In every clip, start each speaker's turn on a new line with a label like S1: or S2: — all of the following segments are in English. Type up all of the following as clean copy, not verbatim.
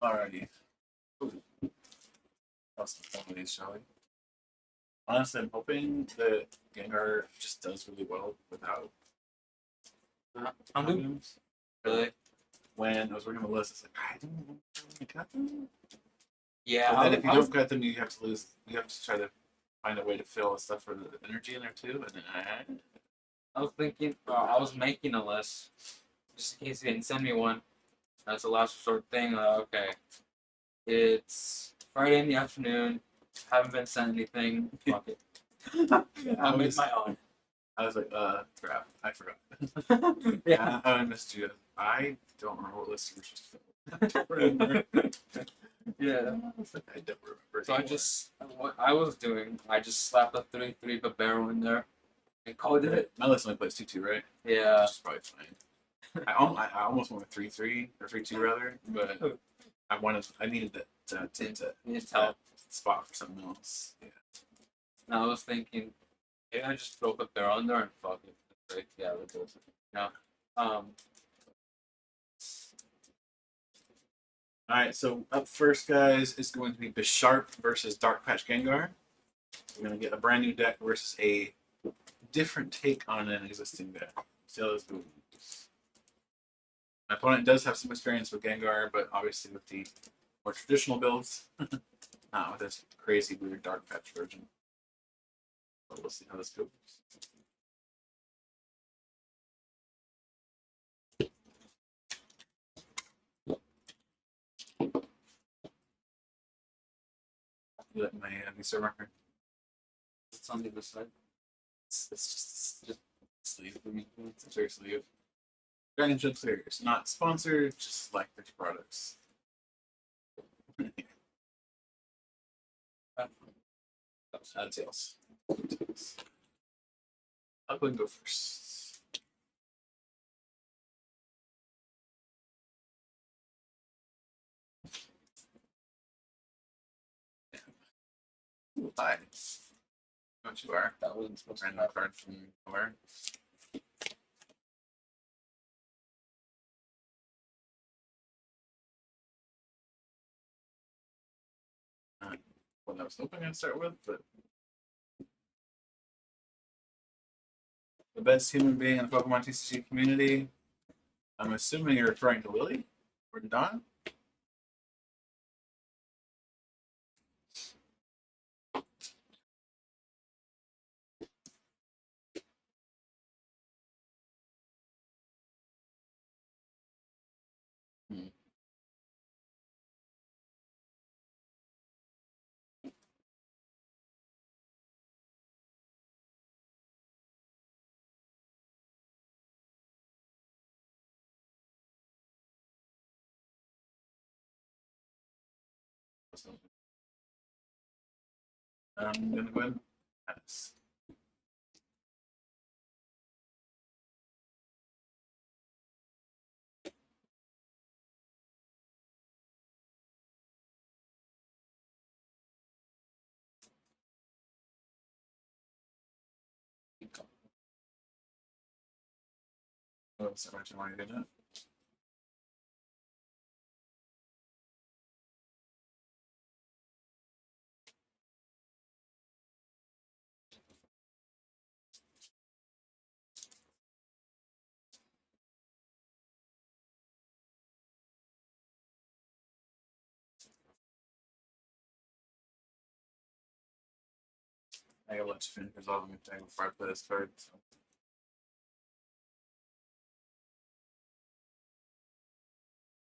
S1: Alrighty. Ooh. That's some fun with these, shall we? Honestly, I'm hoping that Gengar just does really well without
S2: I'm doing
S1: volumes.
S2: really.
S1: When I was working on the list, it's like, I don't know if I cut them.
S2: Yeah,
S1: But then if you don't cut them, you have to lose. You have to try to find a way to fill stuff for the energy in there too. And then
S2: I was thinking, I was making a list just in case you didn't send me one. That's a last resort thing. Okay, it's Friday in the afternoon. Haven't been sent anything. Fuck it. I made my own.
S1: I was like, crap, I forgot.
S2: Yeah.
S1: I missed you. I don't remember what list you were supposed to fill. Remember.
S2: Yeah.
S1: I don't remember.
S2: So what I was doing, I just slapped a 3/3 Barrow in there and called it.
S1: My list only plays 2/2, right?
S2: Yeah.
S1: Which is probably fine. I almost went with 3/3 or 3/2 rather, but I needed that to spot for something else. Yeah.
S2: And I was thinking, maybe I just throw a Barrow in there and fuck it. Right? Yeah, let's do it. No.
S1: Alright, so up first, guys, is going to be Bisharp versus Dark Patch Gengar. We're going to get a brand new deck versus a different take on an existing deck. See how this goes. My opponent does have some experience with Gengar, but obviously with the more traditional builds, not with this crazy weird Dark Patch version. But we'll see how this goes. You like my Visa marker?
S2: It's on the other side.
S1: It's just a sleeve for me. It's a fair sleeve. Dragon Ship Clears, not sponsored, just like their products. Tails. I'll go and go first. Ooh, hi. Don't you are?
S2: That wasn't supposed to
S1: Random card from nowhere. What I was hoping I'd start with, but the best human being in the Pokemon TCG community. I'm assuming you're referring to Lily or Don. I'm gonna go ahead and pass. Oh, sorry, I want to do that. I gotta let you finish resolving your thing before I play this card. So.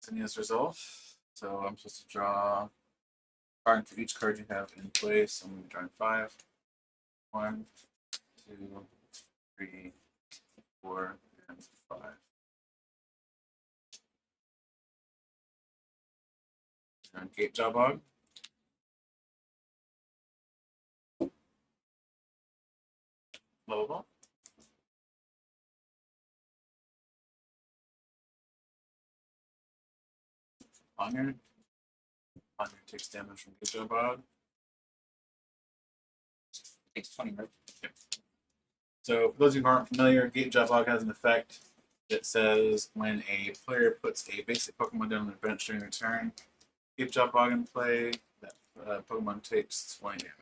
S1: Continuous resolve. So I'm supposed to draw a card for each card you have in place. I'm going to be drawing 5. 1, 2, 3, 4, and 5. Drawing Gate Jawbog. Lovable. Honor. Honor takes damage from Gate Jawbog.
S2: Takes 20, right?
S1: Yep. So, for those of you who aren't familiar, Gate Jawbog has an effect that says when a player puts a basic Pokemon down on their bench during their turn, Keep Jump Bog in play. That Pokemon takes 20 damage.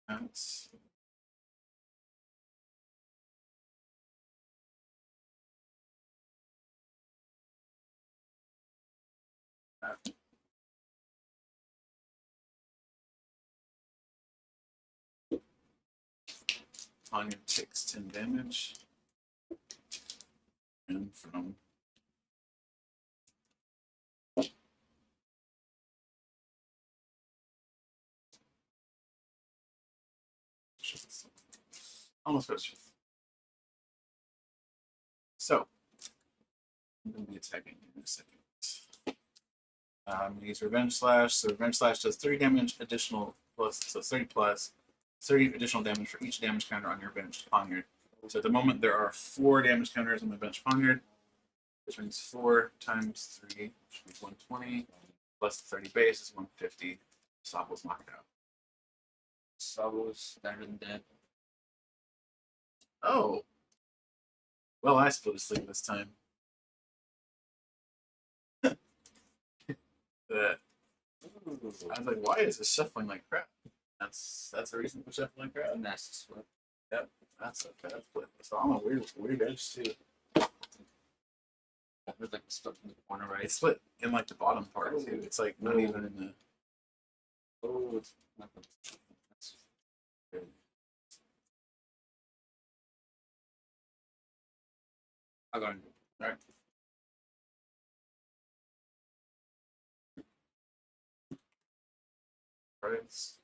S1: That's Tanya takes 10 damage. And from almost goes. So I'm going to be attacking in a second. I'm going to use Revenge Slash. So Revenge Slash does 3 damage additional plus, so 30 plus 30 additional damage for each damage counter on your bench Poniard. So at the moment there are 4 damage counters on my bench Poniard, which means 4 times 3, which means 120, plus the 30 base is 150. Sobel's knocked out.
S2: Sobel's better than dead.
S1: Oh. Well, I split a sleep this time. I was like, why is this shuffling like crap? That's a reason for shuffling like crap.
S2: Nasty split.
S1: Yep, that's a bad split. So I'm a weird edge too.
S2: There's like stuff in the corner, right?
S1: It's split in like the bottom part too. It's like not even in the.
S2: Oh, it's not the. That's good. I'll go and do it.
S1: All right. Cards.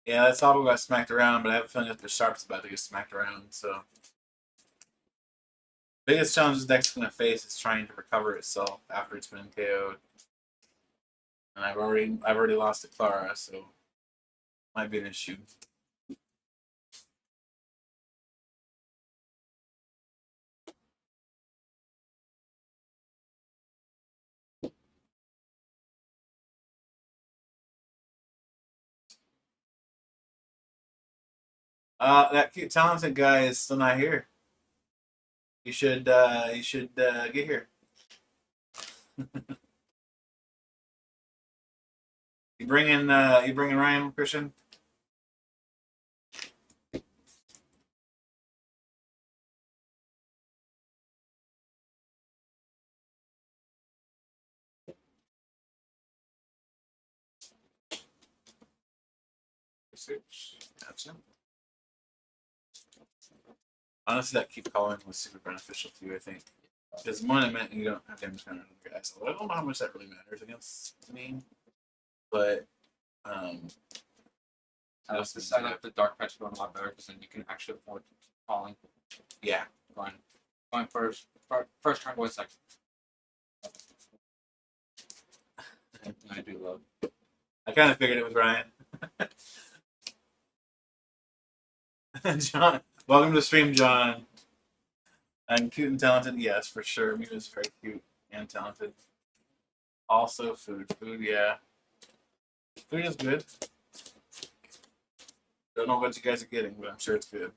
S1: Yeah, that Sabo got smacked around, but I have a feeling that Bisharp's about to get smacked around. So, biggest challenge this deck's gonna face is trying to recover itself after it's been KO'd. And I've already lost to Clara, so might be an issue. That cute talented guy is still not here. You should get here. You bringing Ryan, Christian? Research. Gotcha. Honestly, that keep calling was super beneficial to you, I think. Because one, it meant you don't have damage counter on the guys. So I don't know how much that really matters against me, but
S2: I like the Dark Patch going a lot better because then you can actually afford calling.
S1: Yeah.
S2: Going first turn, going second. I do love.
S1: I kind of figured it was Ryan. John, welcome to the stream, John. I'm cute and talented, yes, for sure. Mina's very cute and talented. Also, food, yeah. Food is good. Don't know what you guys are getting, but I'm sure it's good.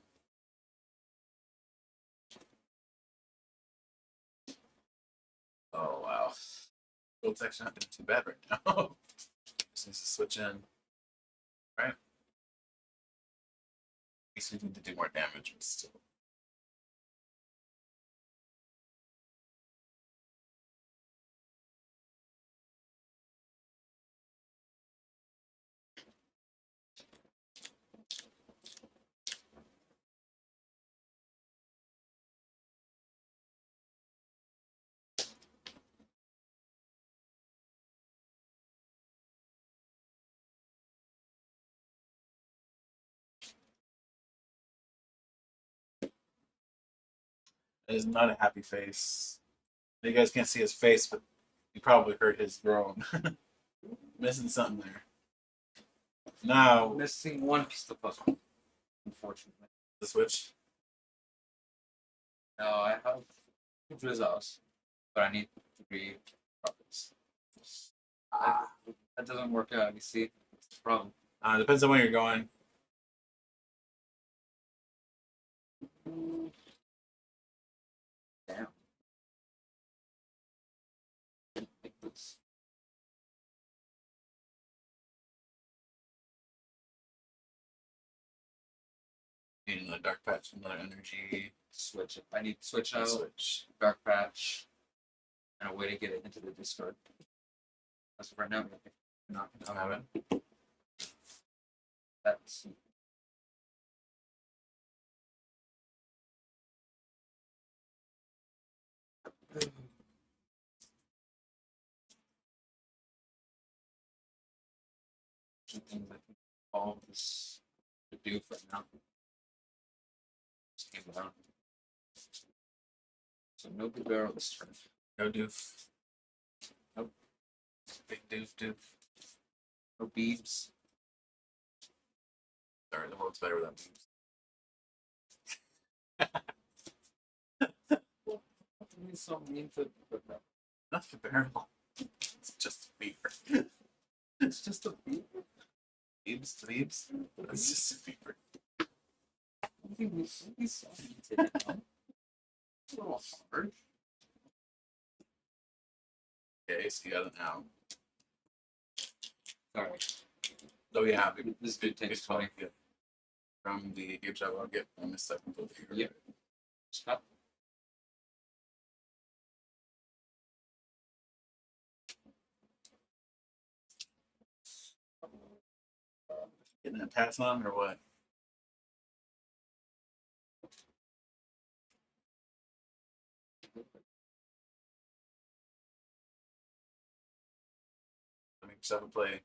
S1: Oh wow, build's actually not doing too bad right now. Just needs to switch in, right? At least we need to do more damage, but still. It is not a happy face. You guys can't see his face, but you probably heard his groan. Missing something there. Now
S2: Missing one piece of the puzzle, unfortunately.
S1: the switch.
S2: No, I have two Drizzles, but I need 3 problems. That doesn't work out, you see? That's the problem.
S1: Depends on where you're going.
S2: Damn. Like this.
S1: Needing another dark patch, another energy.
S2: Switch it. I need to switch out
S1: Switch.
S2: Dark Patch and a way to get it into the discard. As of right now, we're not
S1: Don't
S2: gonna
S1: have
S2: have
S1: it.
S2: it. That's two things I think all of this to do for now. Just came down. So no good barrel this turn.
S1: No doof.
S2: Nope.
S1: Big doof.
S2: No beeps.
S1: Sorry, the world's better without beeps.
S2: He's so mean to that.
S1: Not the barrel. It's just a beeper.
S2: It's just a beep.
S1: Beeps. It's just a beeper.
S2: I think he's so mean to him. It's a little hard.
S1: Okay, so you got it now.
S2: Sorry.
S1: Oh yeah,
S2: This dude takes 20.
S1: Yeah. From the game shop, I'll get on the second book here.
S2: Yep. Stop.
S1: Getting that pass on or what? Let me just have a play.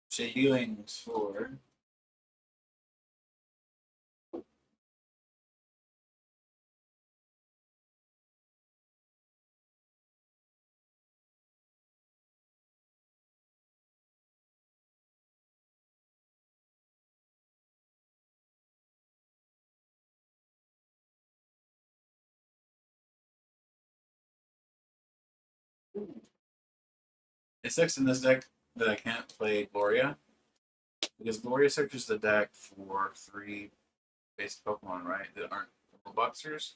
S1: Shea healings for it sucks in this deck that I can't play Gloria. Because Gloria searches the deck for 3 basic Pokemon, right? That aren't Purple Boxers.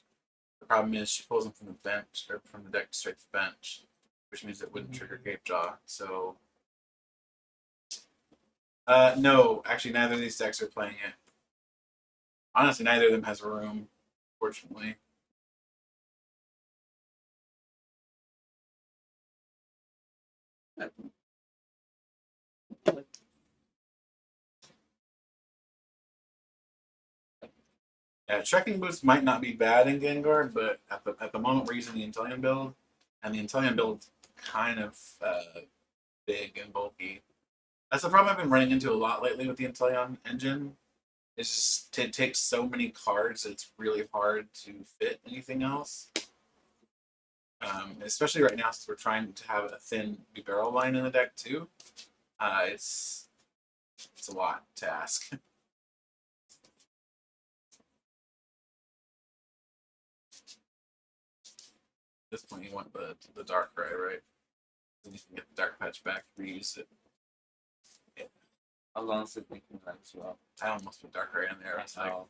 S1: The problem is she pulls them from the bench or from the deck straight to the bench, which means it wouldn't trigger Cape Jaw. So no, actually neither of these decks are playing it. Honestly, neither of them has room, fortunately. Yeah, trekking boots might not be bad in Gengar, but at the moment we're using the Inteleon build, and the Inteleon build kind of big and bulky. That's the problem I've been running into a lot lately with the Inteleon engine. It's just it takes so many cards that it's really hard to fit anything else. Especially right now since we're trying to have a thin barrel line in the deck too. It's a lot to ask. At this point, you want the Darkrai, right? Then you can get the Dark Patch back, reuse it.
S2: I was honestly thinking that as well.
S1: I almost put Darkrai in there.
S2: That's
S1: Like,
S2: how.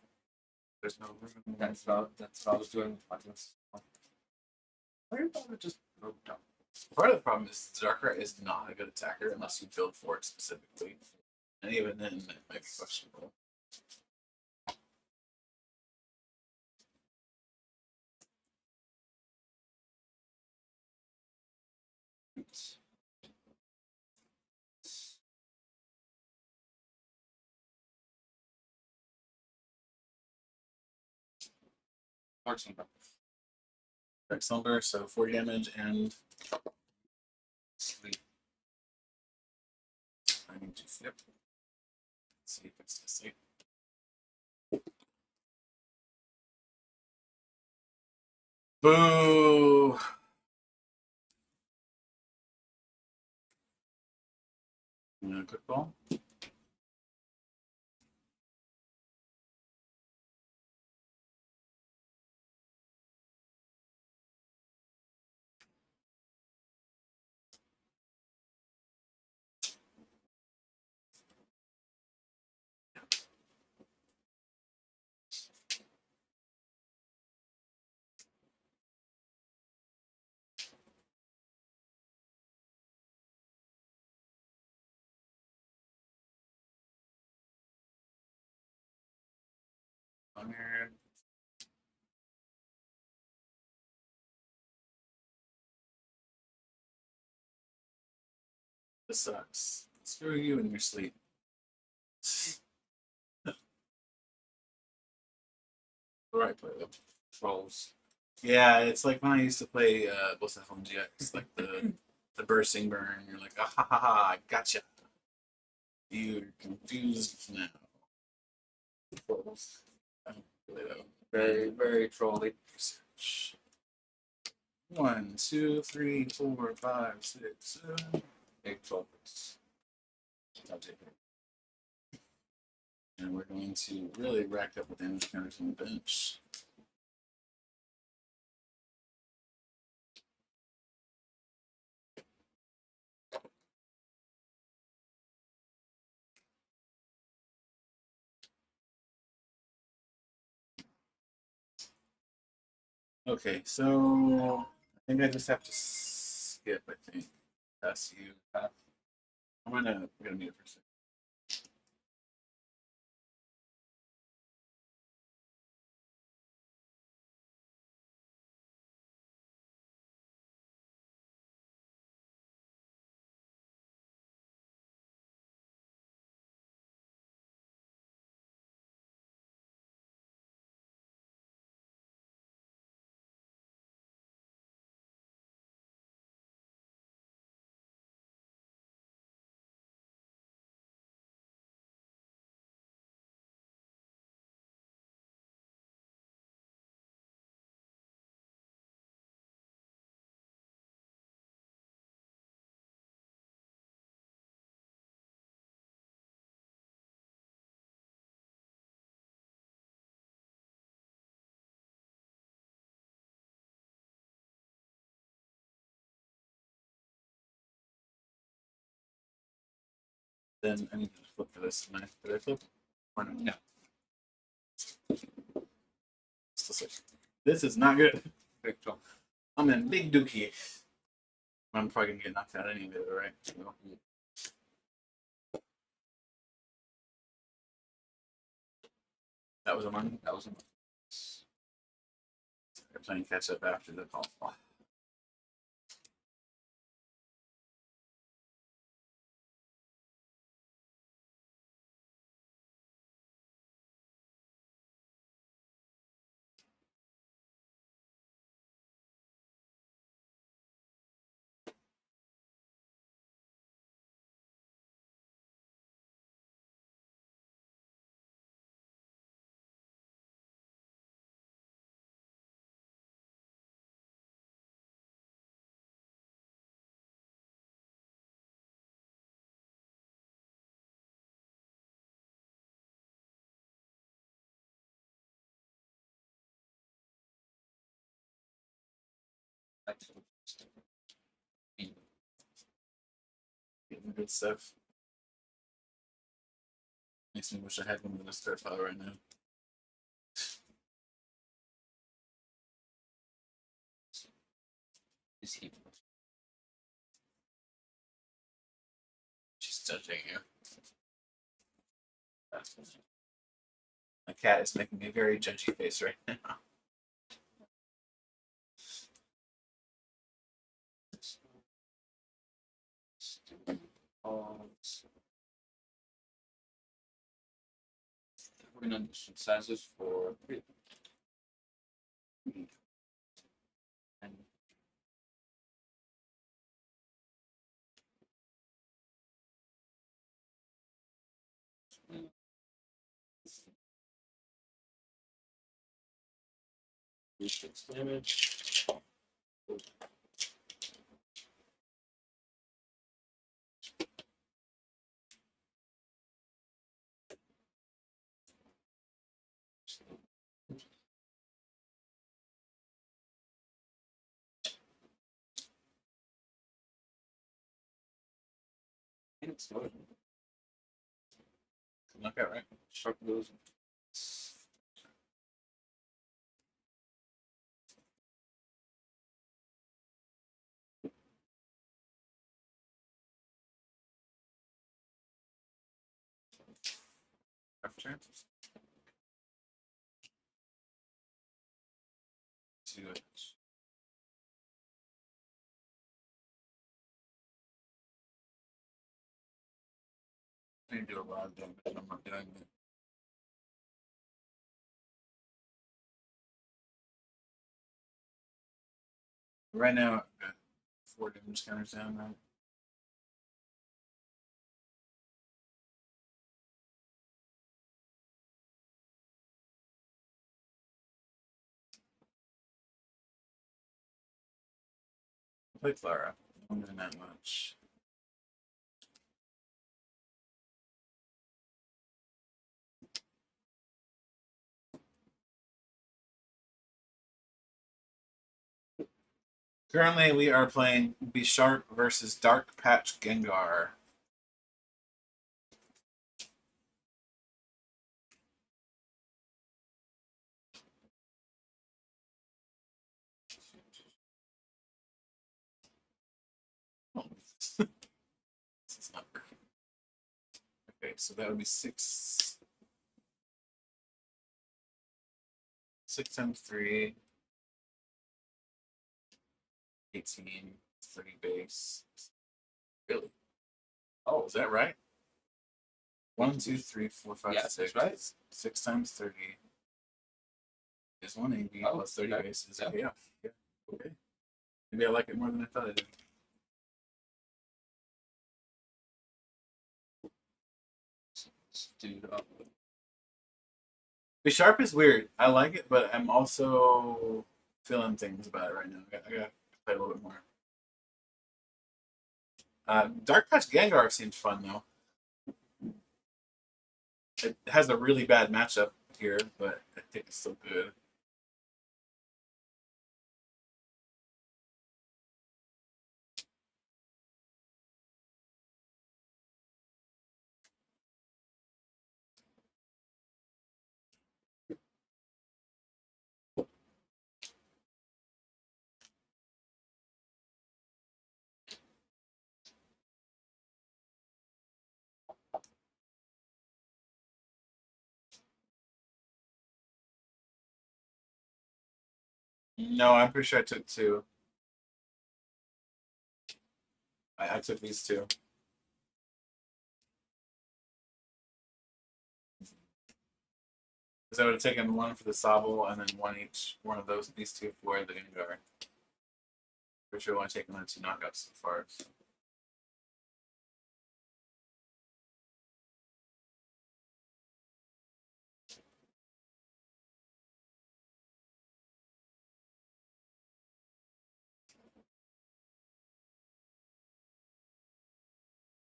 S1: there's no room.
S2: That's what I was doing with my list. Why about it just broke down?
S1: Part of the problem is Darkrai is not a good attacker unless you build for it specifically, and even then, it might be questionable. Dark Silver, so 4 damage, and
S2: Sleep.
S1: I need to flip. Let's see if it's the same. Boo! Quick ball. Here. This sucks. Screw you in your sleep. Right play though.
S2: Trolls.
S1: Yeah, it's like when I used to play what's that home GX, like the bursting burn. You're like, ah ha ha ha, I gotcha. You're confused now. Trolls. I don't really know.
S2: Very, very trolly.
S1: Research. 1, 2, 3, 4, 5, 6, 7.
S2: Big trolls.
S1: I'll take it. And we're going to really rack up with damage counters on the bench. Okay, so I think I just have to skip, I think. Pass you. I'm gonna mute it for a second. Then I need to flip for this. Did I flip? Or no?
S2: No.
S1: This is not good.
S2: Big troll.
S1: I'm in big dookie. I'm probably gonna get knocked out anyway, right? So, that was a money.
S2: That was a
S1: They're playing catch up after the call. Getting good stuff. Makes me wish I had one with a start file right now.
S2: Is he?
S1: She's judging you. My cat is making a very judgy face right now.
S2: We're gonna do some sizes for 3. And damage. An explosion.
S1: Knockout, right?
S2: Sharp goes.
S1: After. Two. I need to do a lot of damage. I'm not doing it. Right now, I've got 4 damage counters down, right? I play Clara. I'm doing that much. Currently, we are playing Bisharp versus Dark Patch Gengar. Oh. This is not working. Okay, so that would be 6. 6 times 3. 18. 30 base. Really? Oh, is that right? 1, 2, 3, 4, 5,
S2: Yeah,
S1: 6.
S2: that's right.
S1: 6 times 30 is 180
S2: Oh,
S1: plus 30
S2: okay.
S1: bases.
S2: Yeah.
S1: Okay, yeah. Okay. Maybe I like it more than I thought I did.
S2: Dude, up.
S1: Bisharp is weird. I like it, but I'm also feeling things about it right now. I got to play a little bit more. Dark Patch Gengar seems fun though. It has a really bad matchup here, but I think it's still good. No, I'm pretty sure I took 2. I took these 2. Because I would have taken 1 for the Sobble and then 1 each, one of these 2 for the Gengar. Pretty sure I've only taken 2 knockouts so far. So.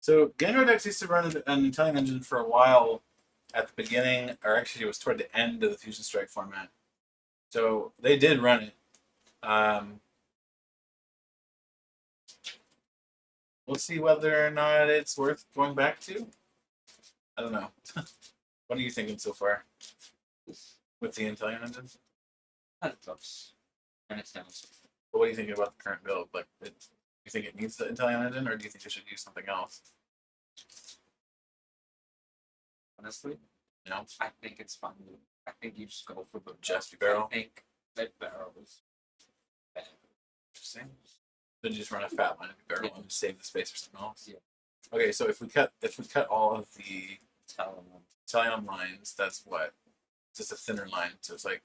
S1: So Gengar decks used to run an Italian engine for a while at the beginning, or actually it was toward the end of the Fusion Strike format. So they did run it. We'll see whether or not it's worth going back to. I don't know. What are you thinking so far with the Italian engine?
S2: Kind of tops. And it's down.
S1: But what are you thinking about the current build? Like, do you think it needs the Italian engine, or do you think it should use something else?
S2: Honestly,
S1: No,
S2: I think it's fine. I think you just go for the
S1: Just barrel?
S2: I think that barrel is bad.
S1: Interesting. Then you just run a fat line of barrel
S2: Yeah.
S1: and just save the space for something else.
S2: Yeah.
S1: Okay, so if we cut all of the
S2: Tell them.
S1: Italian lines, that's what? Just a thinner line, so it's like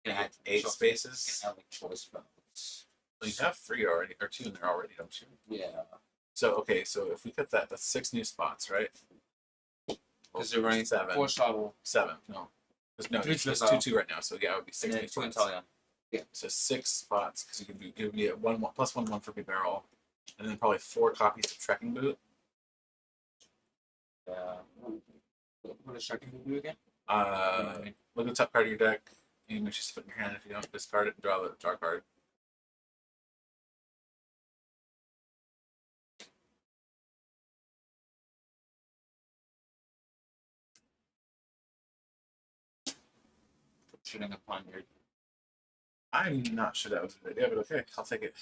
S2: Yeah,
S1: 8 spaces.
S2: have like choice balance.
S1: Well, you have 3 already, or 2 in there already, don't you?
S2: Yeah.
S1: So okay, so if we cut that, that's 6 new spots, right?
S2: Because they're running
S1: 7.
S2: 4 shuttle
S1: 7. No, no,
S2: Three
S1: it's just
S2: Tribal.
S1: 2 right now. So yeah, it would be 6
S2: and
S1: new
S2: then 2
S1: spots.
S2: Italian.
S1: So 6 spots because you could be at 1 plus 1 for big barrel, and then probably 4 copies of Trekking Boot.
S2: Yeah. What is Sharky do again?
S1: Look at the top card of your deck. You can just put in your hand if you don't discard it and draw a card.
S2: shooting upon your.
S1: I'm not sure that was a good idea, but okay, I'll take it.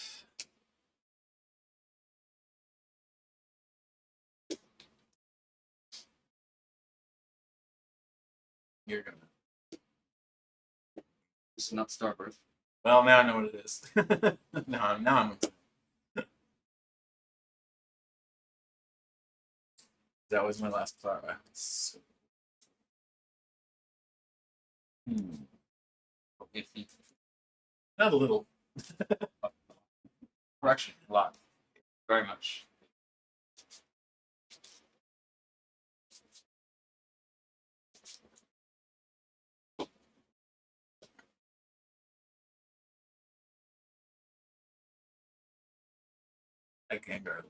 S1: You're gonna.
S2: This is not Starbirth.
S1: Well, now I know what it is. now I'm. That was my last thought.
S2: Iffy.
S1: Not a little.
S2: Correction, a lot. Very much.
S1: Like Gengar.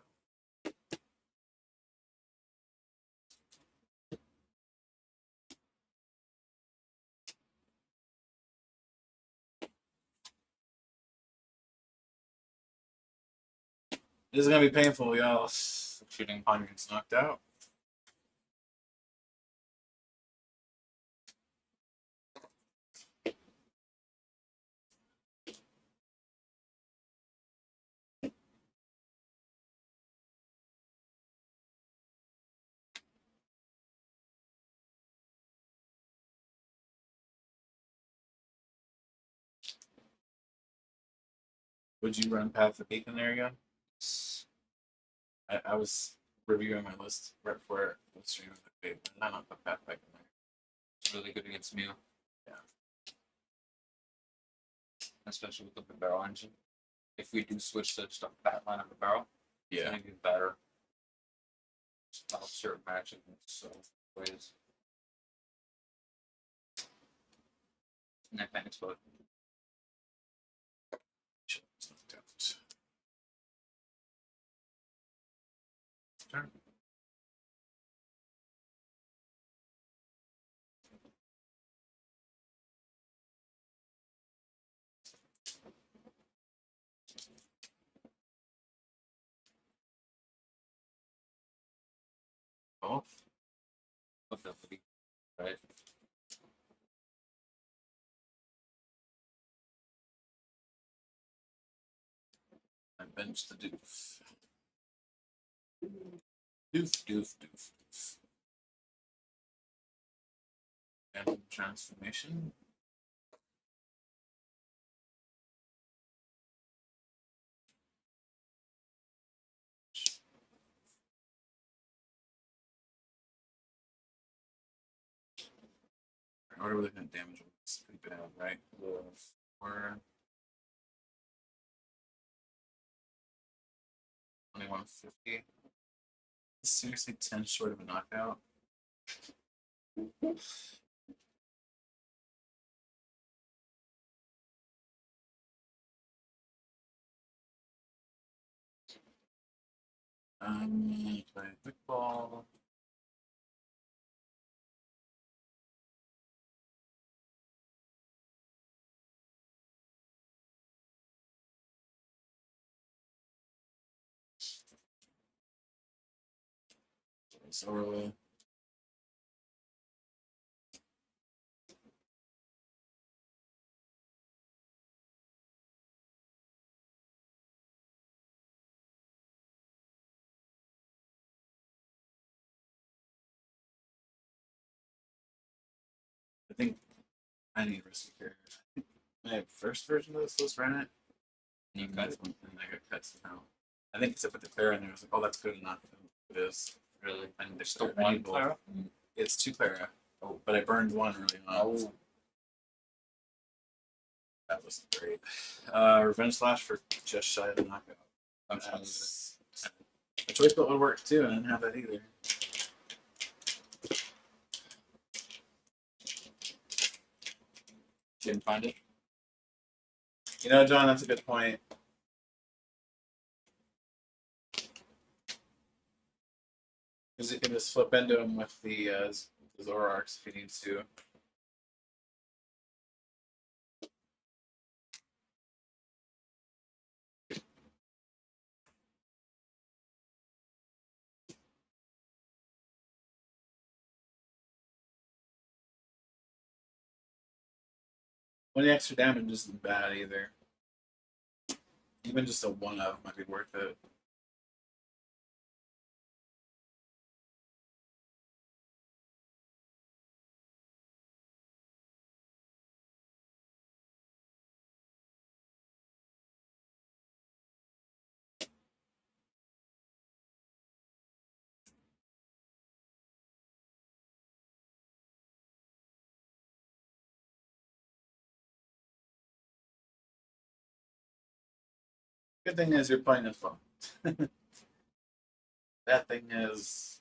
S1: This is gonna be painful, y'all.
S2: Shooting.
S1: Ponder gets knocked out. Would you run Path of Beacon there again? I was reviewing my list right before the stream. But I don't put Path back in there.
S2: It's really good against Mew.
S1: Yeah.
S2: Especially with the barrel engine. If we do switch to just a fat line of the barrel, it's
S1: Yeah.
S2: gonna be better. Stop certain matches in so ways. Neck band explode.
S1: Turn. Both.
S2: Ability, right?
S1: I bench the doof. Doof. And transformation. What are we looking at damage? It's pretty bad, right? We're 2150. Seriously, 10 short of a knockout. Play quick ball. So we're I think I need risky character. My first version of this list ran it.
S2: And you
S1: And
S2: cut
S1: this
S2: it.
S1: one, and I got cut somehow. I think except with the Clara in there, I was like, oh, that's good enough. It is.
S2: Really.
S1: And
S2: There's
S1: Clara-
S2: still
S1: I
S2: one
S1: need both.
S2: Clara?
S1: It's 2 Clara. Oh, but I burned one early on.
S2: Oh.
S1: That was great. Revenge Slash for just shy of the knockout.
S2: I'm just gonna leave it.
S1: A choice belt would work too, and I didn't have that either.
S2: Didn't find it.
S1: You know, John, that's a good point. Because you can just flip into him with the Zoroarks if you need to. 20 extra damage isn't bad either. Even just a 1-of might be worth it. Good thing is you're playing a phone. That thing is.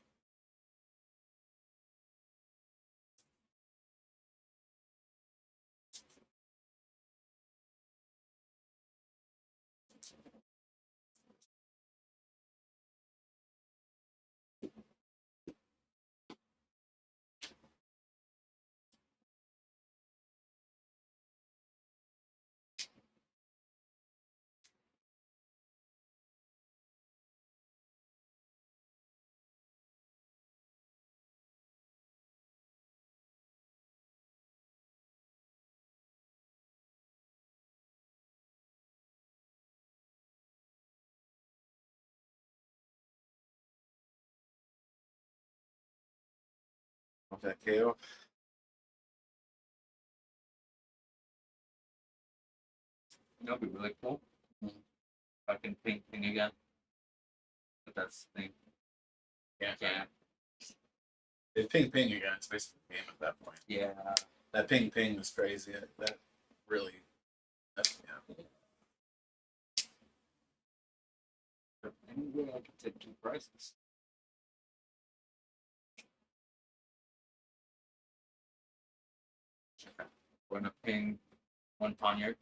S1: Of that KO.
S2: That'd be really cool.
S1: Mhm.
S2: If I can ping again. But that's the thing.
S1: Yeah.
S2: Yeah.
S1: It's ping again. It's basically a game at that point.
S2: Yeah.
S1: That ping is crazy. That really. Yeah.
S2: Anyway, I can take 2 prices. Okay. We're gonna ping 1 Poniard.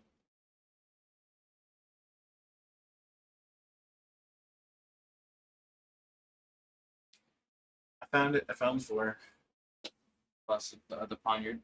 S1: I found it. I found 4.
S2: Plus the other Poniard.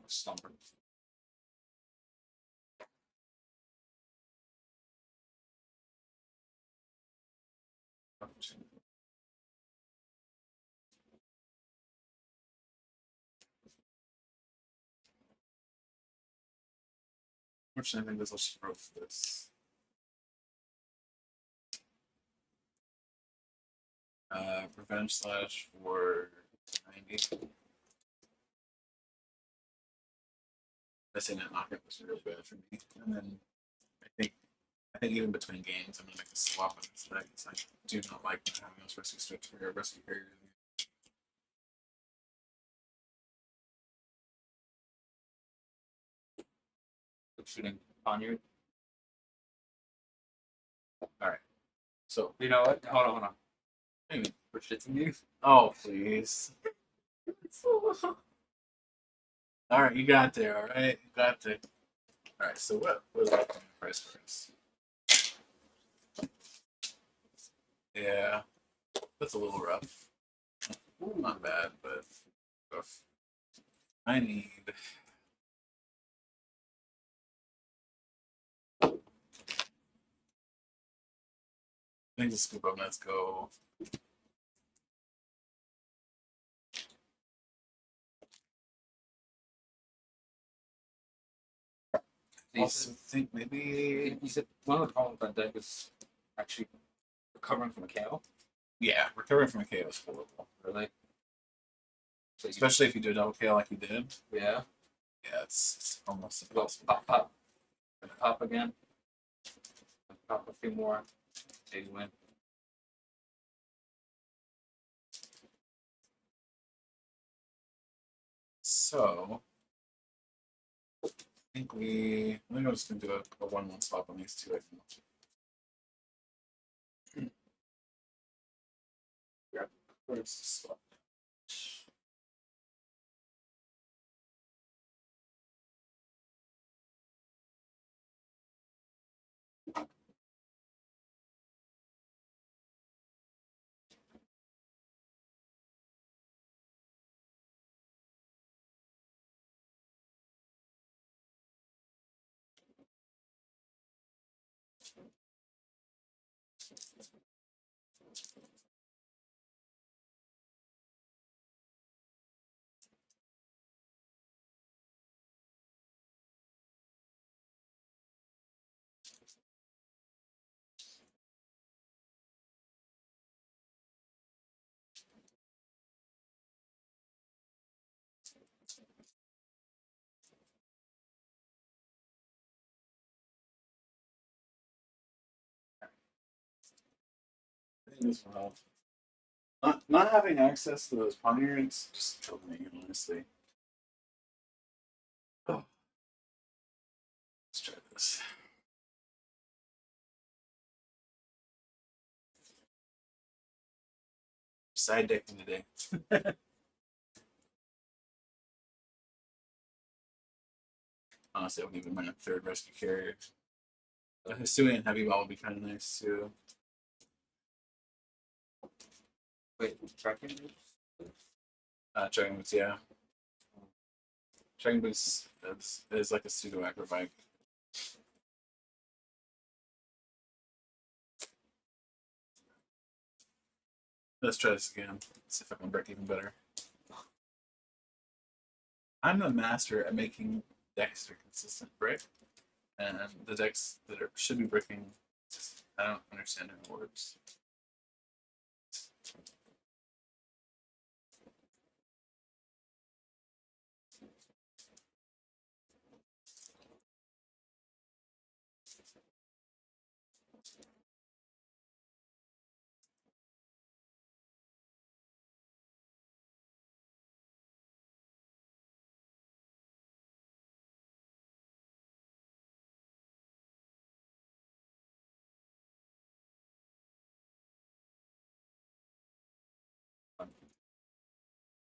S2: Slumber.
S1: Fortunately, I think this will just growth this. Revenge slash for 90. Missing that knockout was really bad for me. And then I think even between games, I'm gonna make a swap of this deck because I do not like having those rescue switch or rescue carriers.
S2: Shooting Poniard.
S1: All right. So
S2: You know what? Hold on.
S1: maybe.
S2: For shits and gigs.
S1: Oh please. All right, you got there. All right, you got there. All right. So what was that price for us? Yeah, that's a little rough. Not bad, but rough. I need. I think the scoop up. Let's go. Also, think maybe.
S2: You said one of the problems with that deck is actually recovering from a KO.
S1: Yeah, recovering from a KO is horrible.
S2: Really? So
S1: Especially if you do a double KO like you did.
S2: Yeah.
S1: Yeah, it's almost
S2: Go
S1: impossible.
S2: pop again. Pop a few more. Maybe win.
S1: So, I think I'm just gonna do a 1-1 swap on these two. I think. Where's the swap? think this will help. Not having access to those poniards just killed me, honestly. Oh. Let's try this. Side decking today. Honestly, I wouldn't even mind a third rescue carrier. A Hisuian heavy ball would be kind of nice too.
S2: Wait, tracking?
S1: Dragon boots, yeah. Dragon boots is like a pseudo acrobike. Let's try this again. See if I can break even better. I'm a master at making decks that are consistent brick, and the decks that should be bricking, I don't understand how it works.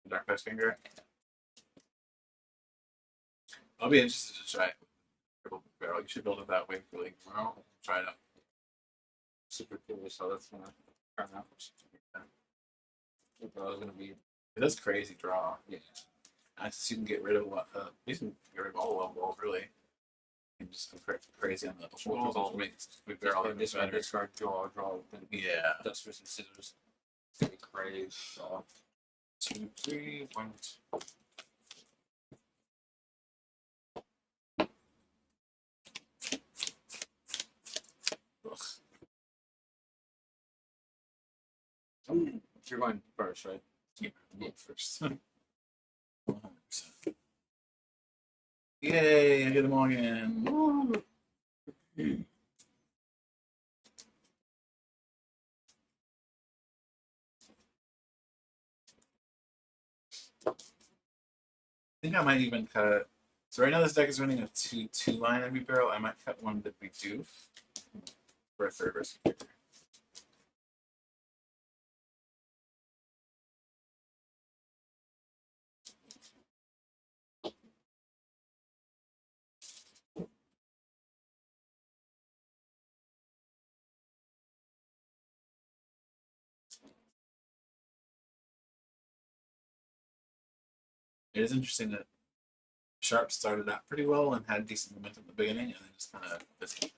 S1: Dark Patch Gengar. I'll be interested to try it. Triple barrel. You should build it that way for like tomorrow. Try it out.
S2: Super curious, so that's gonna turn out. I was gonna be.
S1: That's crazy draw.
S2: Yeah.
S1: I guess you can get rid of what. You can get rid of all of them, really. You can just go crazy on the ultra make barrel
S2: Discard, draw,
S1: yeah.
S2: Dusters and scissors. Get crazy. Draw.
S1: 2, 3, 1, 2.
S2: You're going first, right?
S1: Yeah, I'm going first. 100%. Yay, I get them all again. Woo. I think I might even cut. So right now this deck is running a 2/2 line every barrel. I might cut one that we do for a third rescue character. It is interesting that Bisharp started out pretty well and had decent momentum at the beginning, and then just kind of fizzled.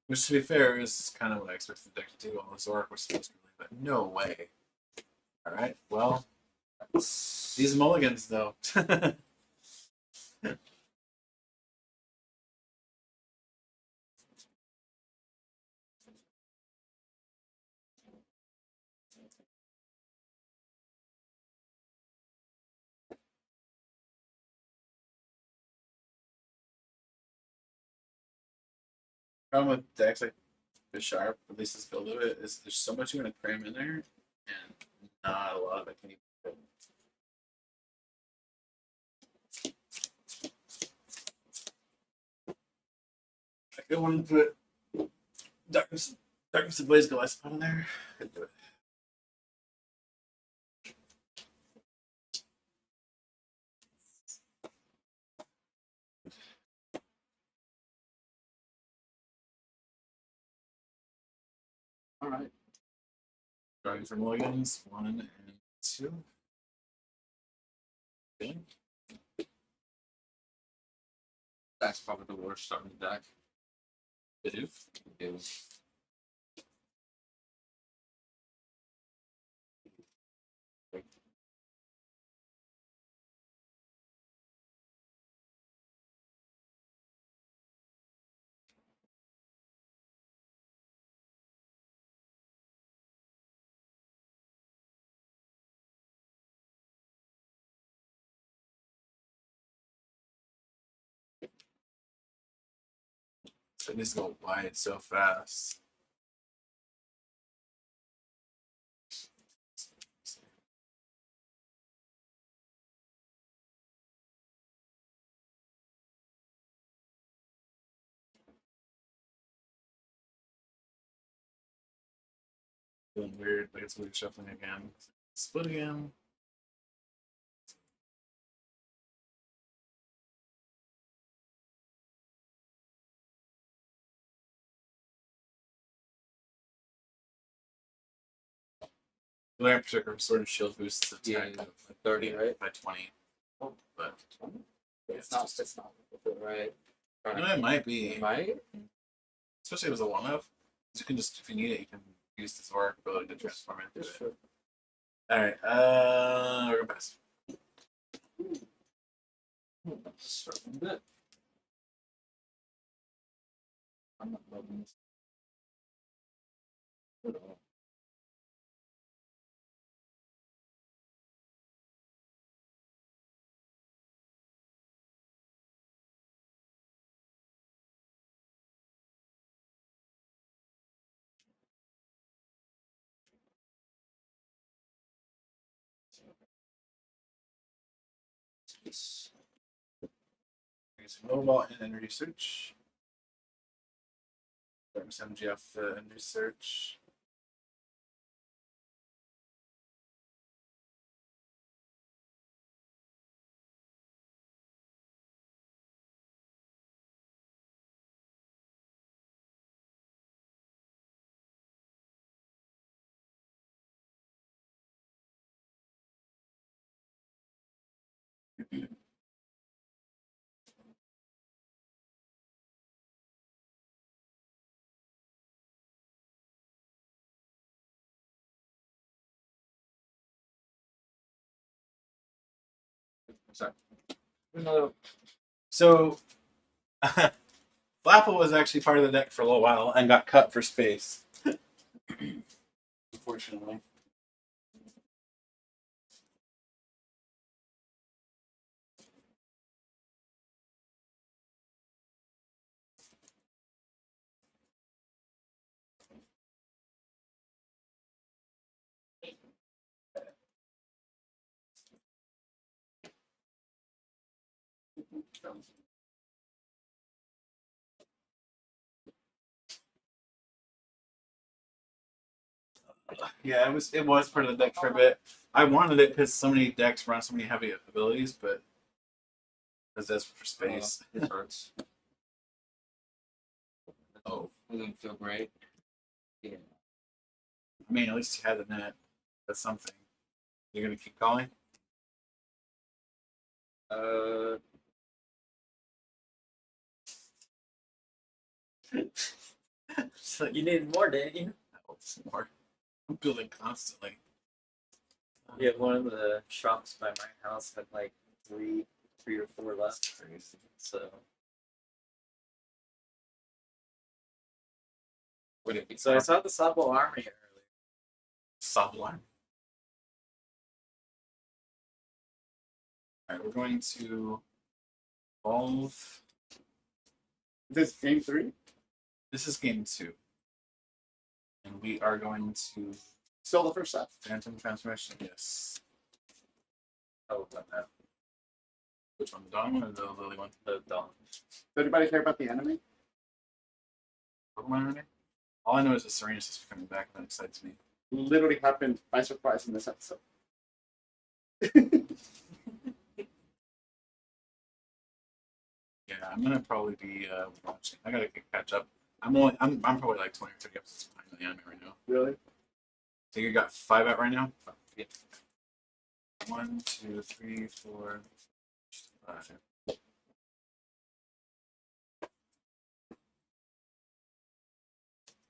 S1: Which, to be fair, is kind of what I expected the deck to do on this Zork, which is really, but no way. All right, well, these mulligans, though. Problem with decks like Bisharp, at least this build of it, is there's so much you're going to cram in there, and not a lot of it can even fit. I could want to put Darkness of Blaze Gillespie in there. I could do it. All right. Drawing for mulligans, 1 and 2. Okay.
S2: That's probably the worst starting deck.
S1: It is.
S2: It is.
S1: Shit needs to go wide so fast. Feeling weird, but it's weird shuffling again. Split again. The lamp particular sword and shield boosts the attack
S2: Yeah,
S1: of
S2: 30, right?
S1: by 20.
S2: Oh.
S1: But
S2: It's not. It's not right.
S1: no, it might be.
S2: It might.
S1: Especially if it was a one of. You can just, if you need it, you can use the Zora ability to transform it.
S2: That's true.
S1: Alright, we're gonna pass.
S2: Start with it. I'm not loving this at all. Yes.
S1: Mobile and energy search. Darkness MGF energy search. Sorry.
S2: Another.
S1: So, Flapple was actually part of the deck for a little while and got cut for space. Unfortunately. Yeah, it was part of the deck for a bit. I wanted it because so many decks run so many heavy abilities, but because that's for space.
S2: It hurts.
S1: Oh,
S2: It doesn't feel great. Yeah.
S1: I mean, at least you had the net. That's something. You're gonna keep calling?
S2: Uh.
S1: It's like,
S3: You needed more, didn't you?
S1: more. I'm building constantly.
S3: Yeah, one of the shops by my house had like three or four left.
S1: Crazy.
S3: So,
S2: Would it be?
S3: so I saw the Sabo army earlier.
S1: Sublime. Alright, we're going to evolve.
S4: This game 3?
S1: This is game 2. And we are going to
S4: Still the first set.
S1: Phantom Transformation. Yes.
S3: Oh, about that.
S1: Which one? The Dawn one or the Lily one?
S3: The Dawn.
S4: Does anybody care about the enemy?
S1: Pokemon Army? All I know is the Serenus is coming back, and that excites me.
S4: Literally happened by surprise in this episode.
S1: Yeah, I'm gonna probably be watching. I gotta catch up. I'm probably like 20 or 30 episodes behind the anime right now.
S4: Really?
S1: So you got 5 out right now?
S2: Yeah.
S1: 1, 2, 3, 4, 5.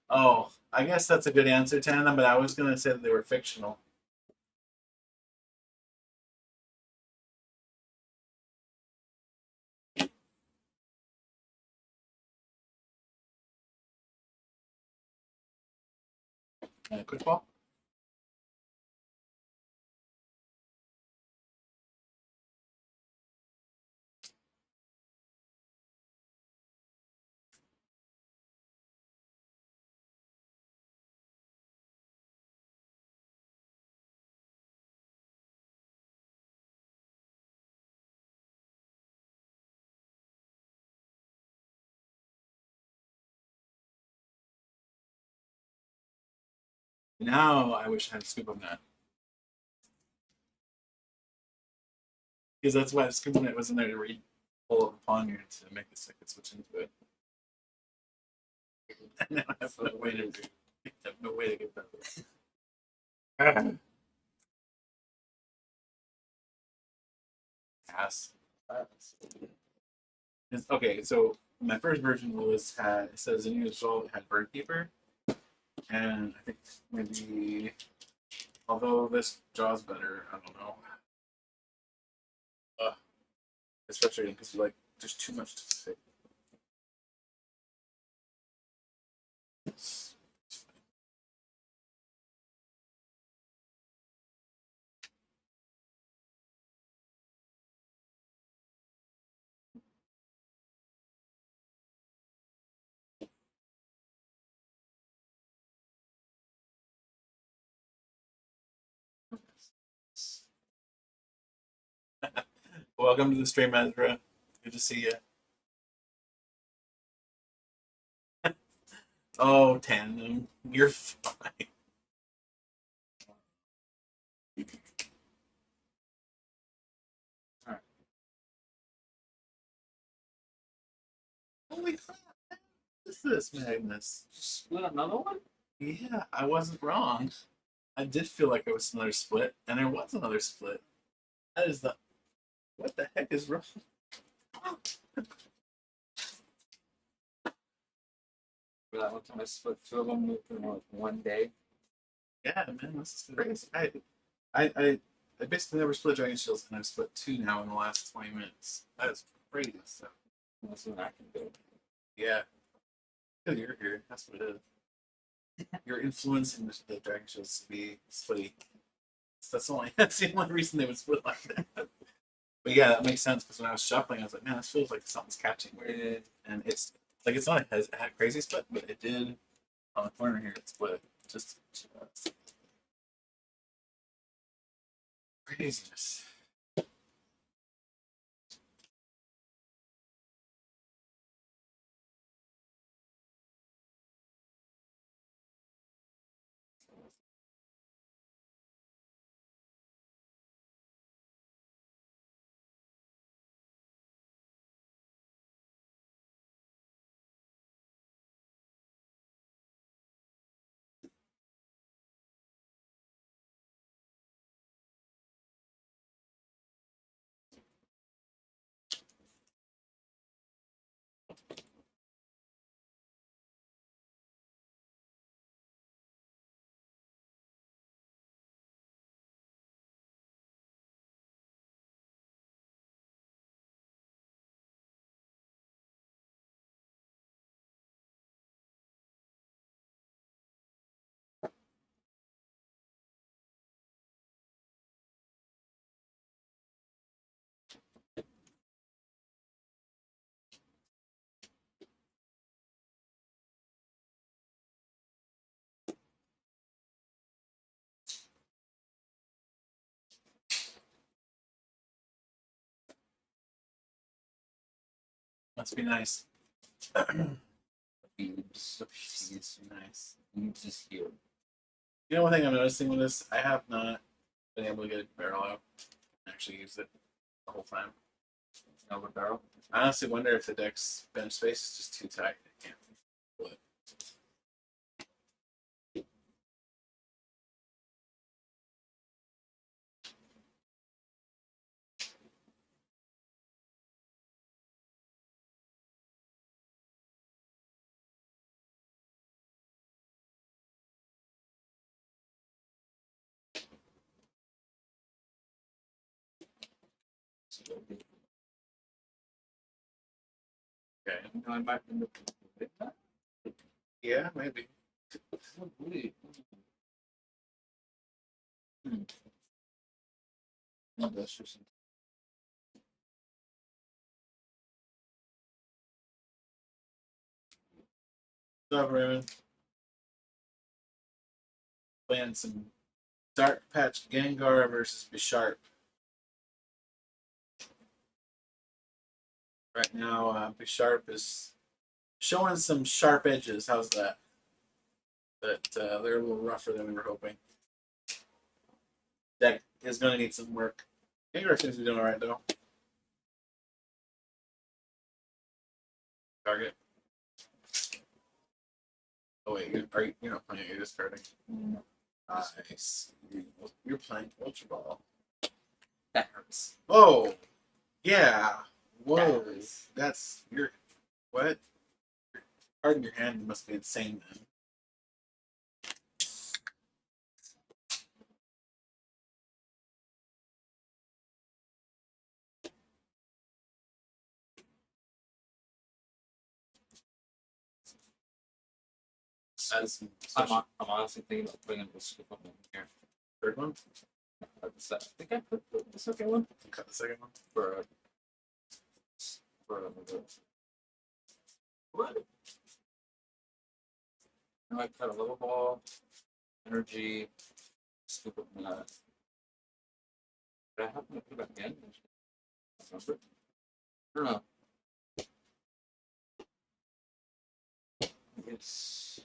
S1: Oh, I guess that's a good answer, Tandem, but I was gonna say that they were fictional. Quick ball? Now I wish I had a scoop of net. Because that's why the scoop of net was in there to read pull up upon you to make the stick switch into it. And now I have no way to get that. Ass. Okay, so my first version was it says in your result it had Bird Keeper, and I think maybe although this draws better, I don't know. It's frustrating because you like there's too much to fit. Welcome to the stream, Ezra. Good to see you. Oh, Tandem, you're fine. Alright. Holy crap! What is this, Magnus?
S2: Just split another one?
S1: Yeah, I wasn't wrong. I did feel like it was another split, and there was another split. That is the. What the heck is wrong?
S2: For that one time I split two of them within one day.
S1: Yeah, man, this is crazy. I basically never split Dragon Shields, and I've split two now in the last 20 minutes. That is crazy stuff.
S2: That's what I can do.
S1: Yeah. Because you're here. That's what it is. You're influencing the Dragon Shields to be splitty. That's the only reason they would split like that. But yeah, that makes sense because when I was shuffling, I was like, man, this feels like something's catching weird. And it's like it's not a crazy split, but it did on the corner here. It split. Just craziness. Must be nice.
S2: Beads. She's
S1: Nice.
S2: just here.
S1: You know, one thing I'm noticing with this, I have not been able to get a barrel out and actually use it the whole time.
S2: Over barrel.
S1: I honestly wonder if the deck's bench space is just too tight. I can't pull it. Okay.
S2: No, I might end up with that.
S1: Yeah, maybe.
S2: No, that's just
S1: What's up, Raymond? Playing some Dark Patch Gengar versus Bisharp. Right now, Bisharp is showing some sharp edges. How's that? But they're a little rougher than we were hoping. Deck is going to need some work. Gengar seems to be doing all right, though. Target. Oh, wait, you're not playing, you're discarding. Nice. You're playing Ultra Ball.
S2: That hurts.
S1: Oh, yeah. Whoa.
S2: That hurts.
S1: That's your. What? Your card in your hand must be insane then. That's
S2: I'm honestly thinking about putting the scoop up in here.
S1: third one.
S2: I think I put the second one
S1: Cut the second one.
S2: for what? I might cut a little ball, energy, scoop up in that. Did I happen to put it back in? I don't know. It's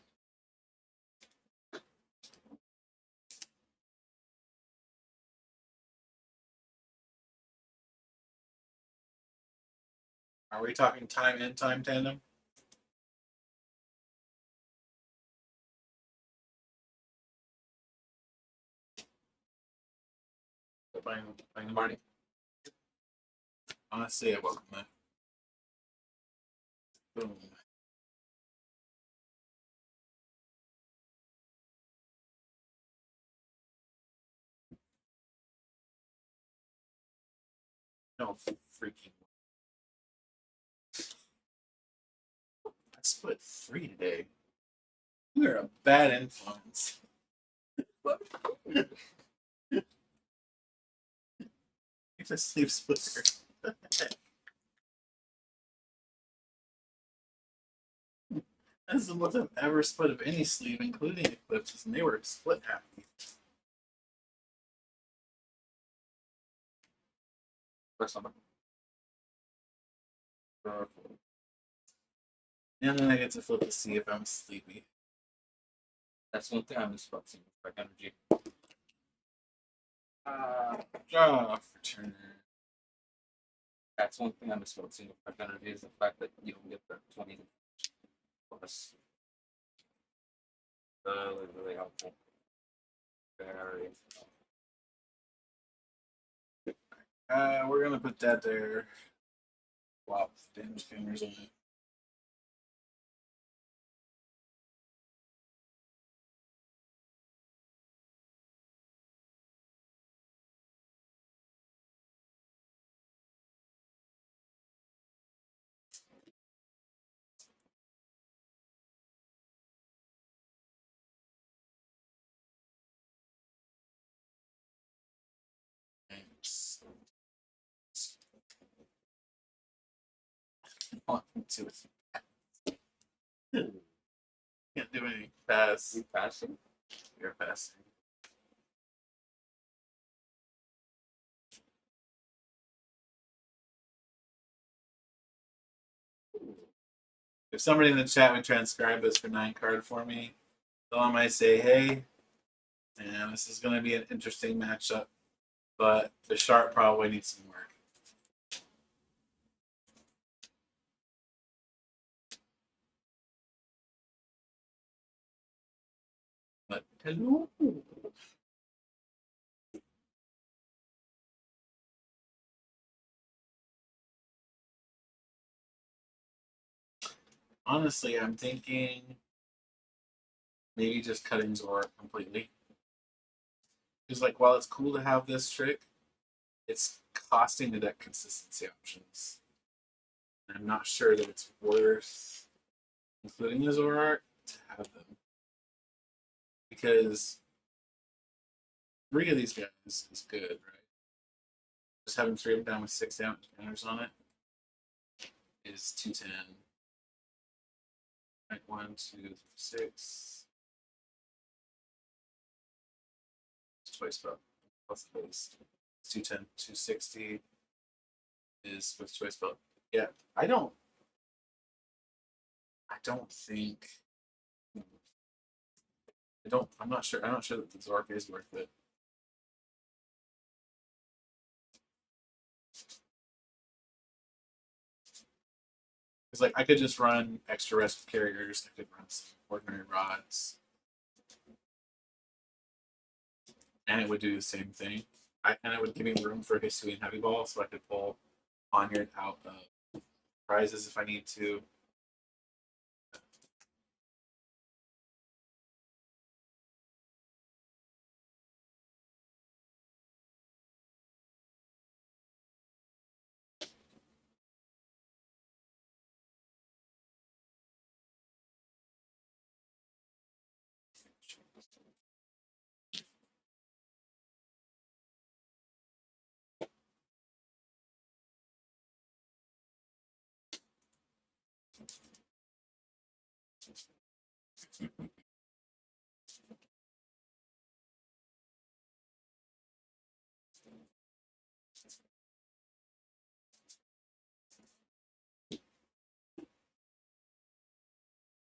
S1: Are we talking time and time tandem? Playing the Marty. Honestly, I welcome that. Boom. No freaking. I split 3 today. You're a bad influence. You just sleep splitter. That's the most I've ever split of any sleeve, including eclipses, and they were split happy.
S2: first number.
S1: And then I get to flip to see if I'm sleepy.
S2: That's one thing I miss about seeing back energy.
S1: Draw for turn.
S2: That's one thing I miss about seeing back energy is the fact that you don't get the 20 plus. Really, really helpful. Very.
S1: We're gonna put that there. Flop damage counters on it. Thanks. Can't do anything fast.
S2: You passing?
S1: You're passing. If somebody in the chat would transcribe this for 9 card for me, I might say, hey, and this is going to be an interesting matchup, but the Bisharp probably needs some work. But hello. Honestly, I'm thinking maybe just cutting Zora completely. Because, like, while it's cool to have this trick, it's costing the deck consistency options. And I'm not sure that it's worth including the Zora to have them. Because 3 of these guys is good, right? Just having 3 of them down with 6 damage counters on it is 210. Right, 1, 2, 3, 6. It's twice about plus the base. 210, 260 is with choice belt. Yeah, I don't think I'm not sure. I'm not sure that the Zork is worth it. Because like I could just run extra rescue carriers. I could run some ordinary rods, and it would do the same thing. And it would give me room for Hisuian Heavy Ball, so I could pull Poniard out of prizes if I need to.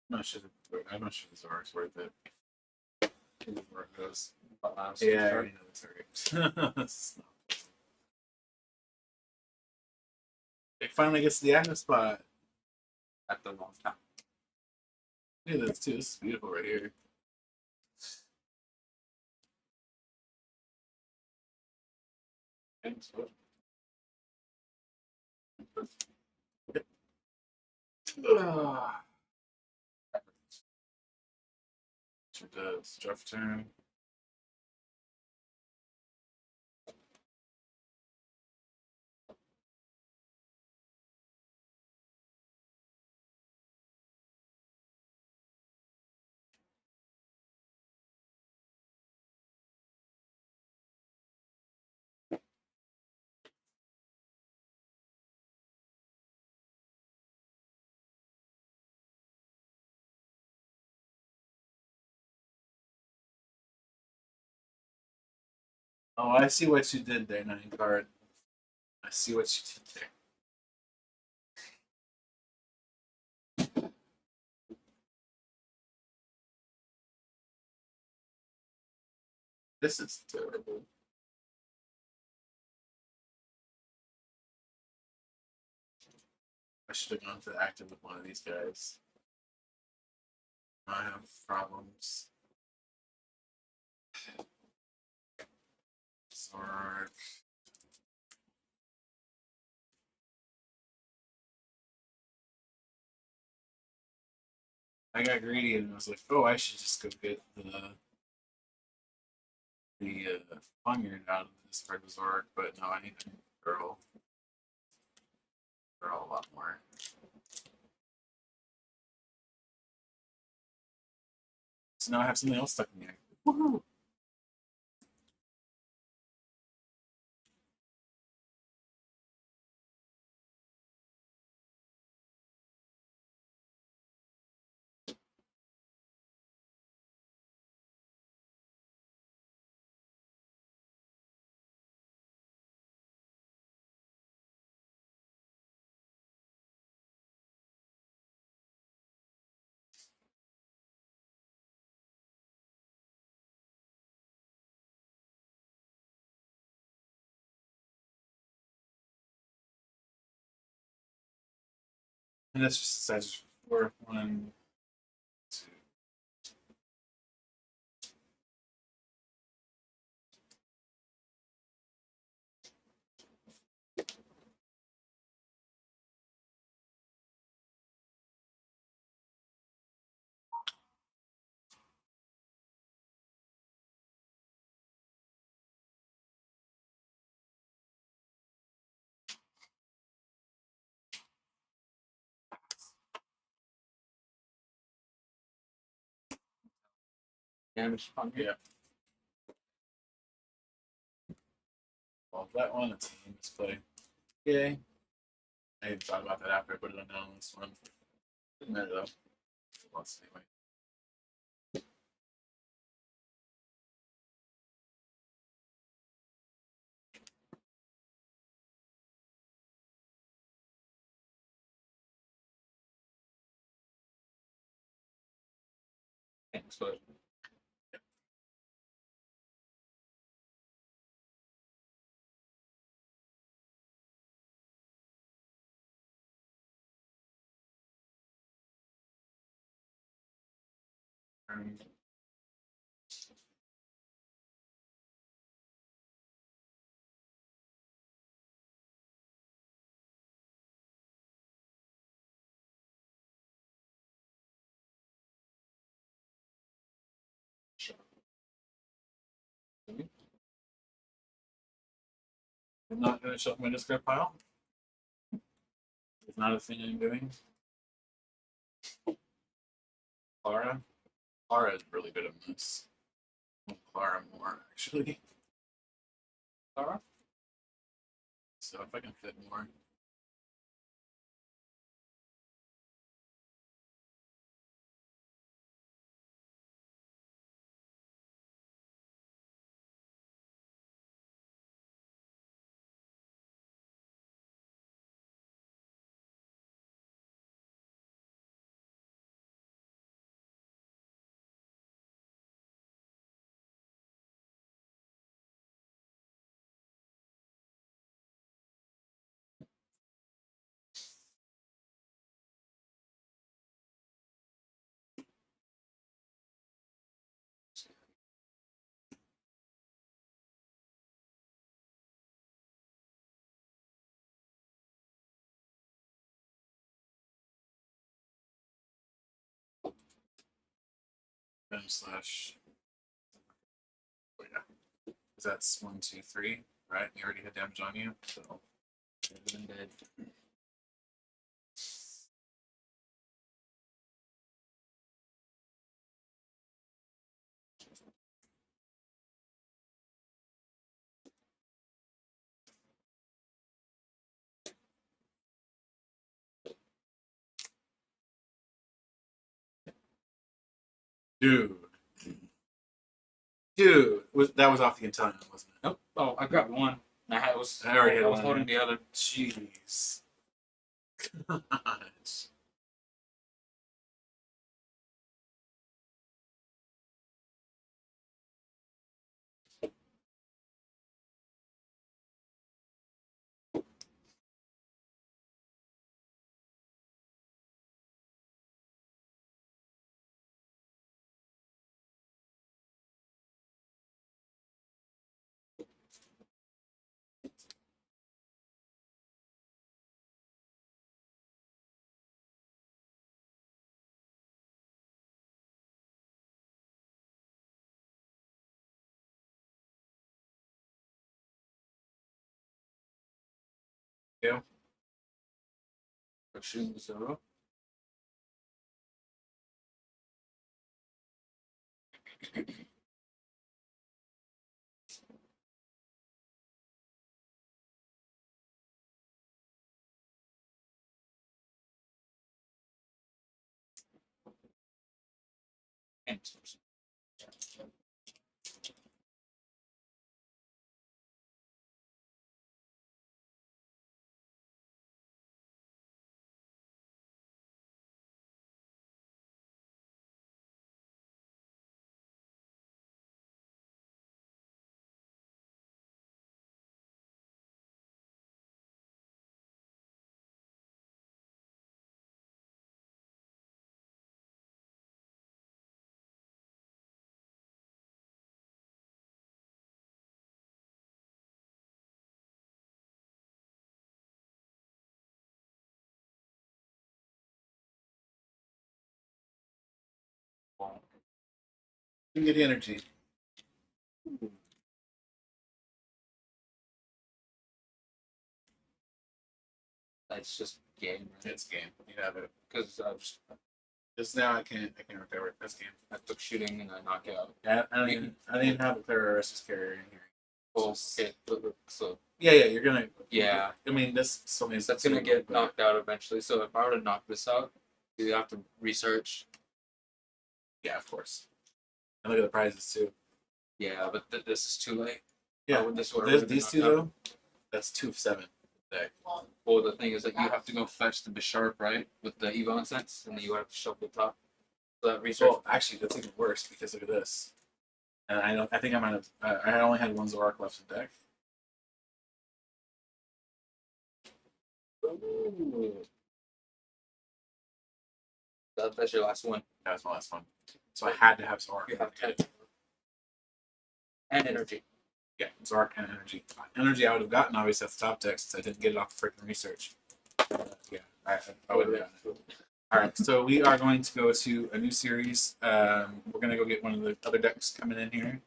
S1: I'm not sure the Zork's worth it. Where it goes. Yeah, I already know the target. It's not- It finally gets to the active spot.
S2: At the wrong time.
S1: Look at this too. This is beautiful right here. Thanks, bud. Ah. Sure does. Draft turn. Oh, I see what you did there, 9 card. I see what you did there. This is terrible. I should have gone to the active with one of these guys. I have problems. Zork. I got greedy and I was like, oh, I should just go get the Poniard out of this for the Zork, but no, I need a girl. Girl a lot more. So now I have something else stuck in here. Woohoo! And that's just sizes for 1, 2.
S2: Damage on
S1: Yeah. Well, that one, it's a misplay. Yay. I didn't thought about that after I put it on down this one. Didn't matter though. Lost anyway.
S2: explosion.
S1: turn. I'm not going to shuffle my discard pile. It's not a thing I'm doing. Clara. Clara is really good at this. Clara more, actually.
S2: Clara?
S1: So if I can fit more. Slash. Oh, yeah. That's 1, 2, 3, right? You already had damage on you, so.
S2: Been dead.
S1: Dude, that was off the Italian, wasn't it?
S2: Nope. Oh, I grabbed one. I was
S1: already had
S2: I was
S1: one,
S2: holding
S1: yeah.
S2: the other.
S1: Jeez. Gosh. Yeah.
S2: Shooting the zero.
S1: You get energy.
S2: That's just game.
S1: It's game. You have it.
S2: Because
S1: Just now I can't recover it. That's game.
S2: I took shooting and I knocked out.
S1: Yeah, I didn't have a clear RSS carrier in here.
S2: Well, okay, so
S1: Yeah, you're gonna.
S2: yeah,
S1: I mean, this still means
S2: that's gonna get knocked out eventually. So if I were to knock this out, you have to research.
S1: Yeah, of course. And look at the prizes too.
S2: Yeah, but this is too late.
S1: Yeah,
S2: With this one,
S1: these two though, that's 2 of 7. Deck.
S2: Well, the thing is that you have to go fetch the Bisharp, right, with the Evo Incense, and then you have to shuffle the top. So that research.
S1: Well, actually, that's even worse because look at this. And I think I might have. I only had 1 Zorak left in deck.
S2: Ooh. That's your last one.
S1: That was my last one. So I had to have Zork.
S2: You have to. And energy.
S1: Yeah, Zork and Energy. Energy I would have gotten, obviously, at the top deck since I didn't get it off the freaking research. Yeah, I would have gotten it. Alright, so we are going to go to a new series. We're going to go get one of the other decks coming in here.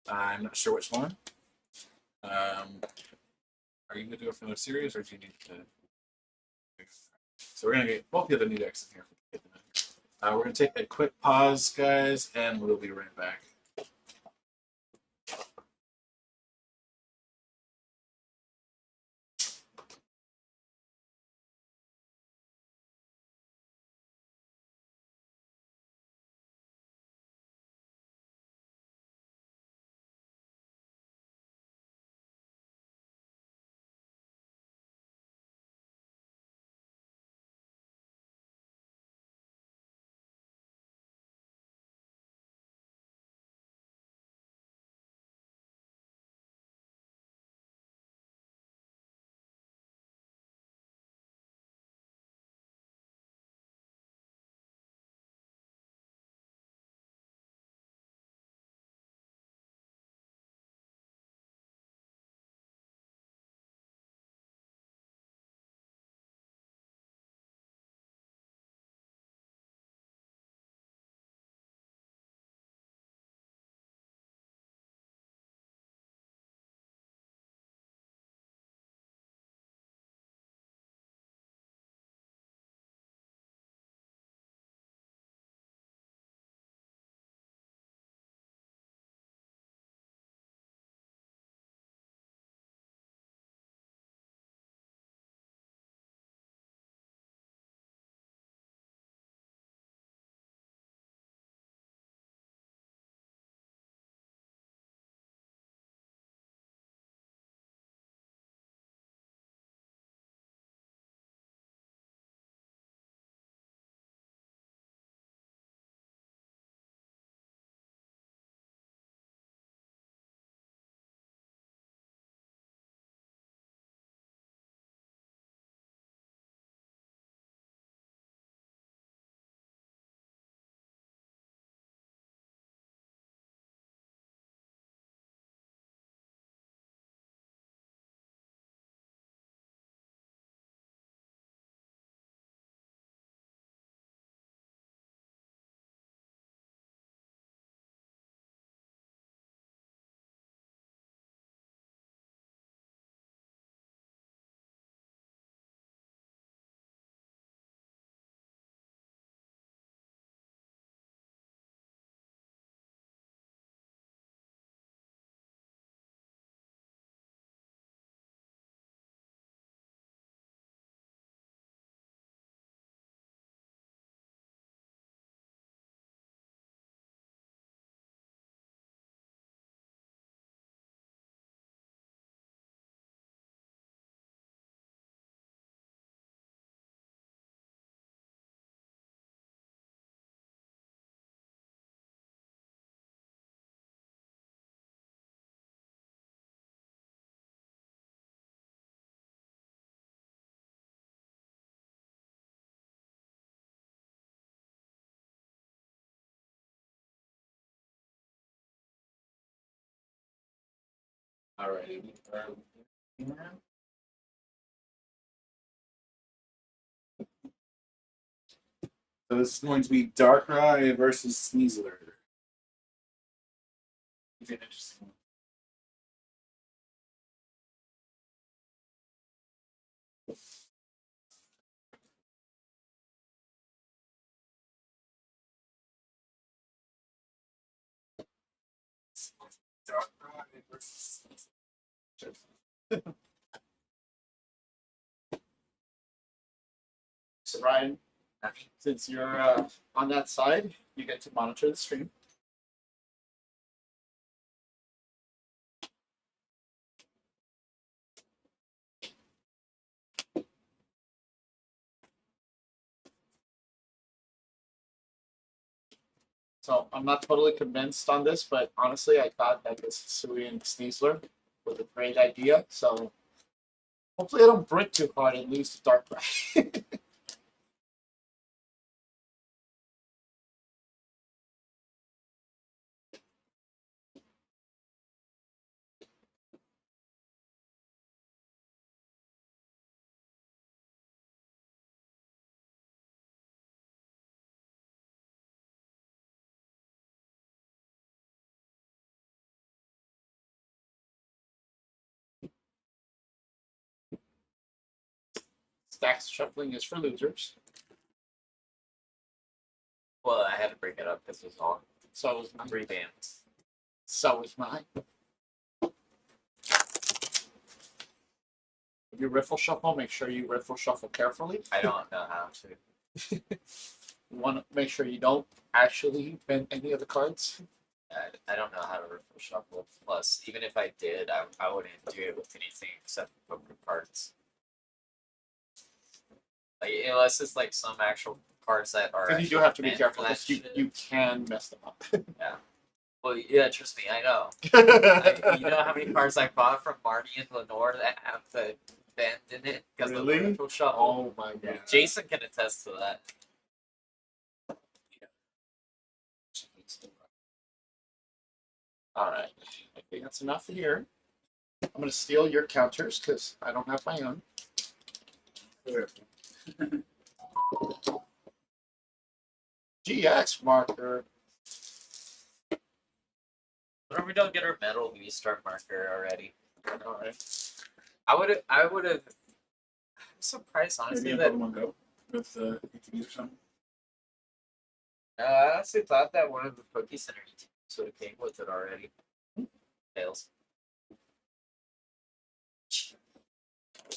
S1: I'm not sure which one. Are you going to go for another series, or do you need to... So we're going to get both the other new decks in here. We're going to take a quick pause, guys, and we'll be right back. Alrighty. So this is going to be Darkrai versus Sneasler. It's an interesting one. Darkrai versus Sneasler.
S4: So Ryan, since you're on that side, you get to monitor the stream. So I'm not totally convinced on this, but honestly, I thought that this Hisuian Sneasler was a great idea. So hopefully I don't brick too hard and lose to Darkrai. Stacks shuffling is for losers.
S3: Well, I had to break it up because it was all
S4: So is mine.
S3: revamped.
S4: So is mine. If you riffle shuffle, make sure you riffle shuffle carefully.
S3: I don't know how to.
S4: You want to make sure you don't actually bend any of the cards.
S3: I don't know how to riffle shuffle. Plus, even if I did, I wouldn't do it with anything except poker cards. Like unless it's like some actual cards that are.
S4: Because you do
S3: actually
S4: have to be
S3: meant
S4: careful
S3: for that
S4: because you,
S3: shit.
S4: you can mess them up.
S3: Well, yeah, trust me, I know. You know how many cards I bought from Marty and Lenore that have the bend in it because of the
S4: Really?
S3: riffle shuffle?
S4: Oh my
S1: Yeah.
S4: god.
S3: Jason can attest to that.
S4: Alright. I think that's enough here. I'm going to steal your counters because I don't have my own. GX marker.
S3: Whenever we don't get our metal VSTAR marker already.
S4: Alright.
S3: I would have. I'm surprised, honestly,
S1: Maybe
S3: that
S1: in Pokemon Go with ETBs or something.
S3: I honestly thought that one of the Poke Center ETs would have came with it already. Tails.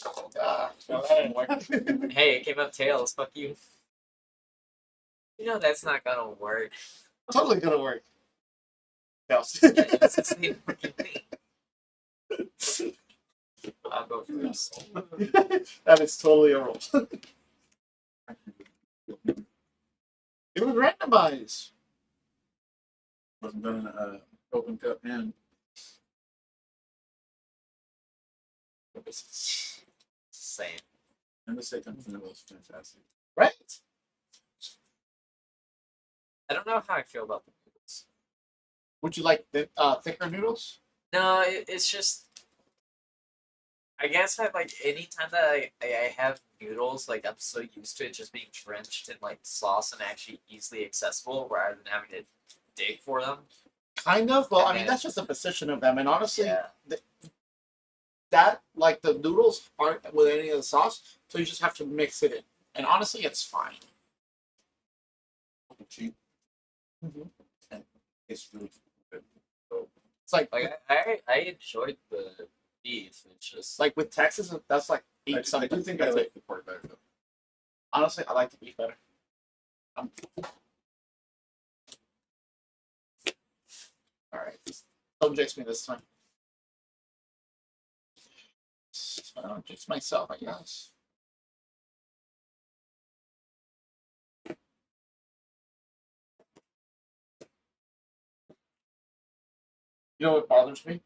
S4: No, that didn't work.
S3: Hey, it came up Tails. Fuck you. You know that's not gonna work.
S4: Totally gonna work. Yes.
S3: It's the same fucking thing. I'll go first.
S4: That is totally a roll. It was randomized.
S1: Wasn't done in open cup and
S3: Same.
S1: the second vanilla was fantastic.
S4: Right?
S3: I don't know how I feel about the noodles.
S4: Would you like the thicker noodles?
S3: No, it's just. I guess I like anytime that I have noodles, like I'm so used to it just being drenched in like sauce and actually easily accessible rather than having to dig for them.
S4: Kind of. Well,
S3: And
S4: I mean,
S3: then-
S4: that's just the position of them. And honestly,
S3: Yeah.
S4: that, like, the noodles aren't with any of the sauce, so you just have to mix it in. And honestly, it's fine.
S1: Cheap.
S4: Mhm.
S1: And it's really good.
S4: It's like,
S3: Like I enjoyed the beef. It's just
S4: like with Texas, that's like
S1: I
S4: eat something.
S1: do think I
S4: That's
S1: like
S4: it.
S1: the pork better though.
S4: Honestly, I like the beef better. All right. Don't jinx me this time. I don't jinx myself, I guess. You know what bothers me?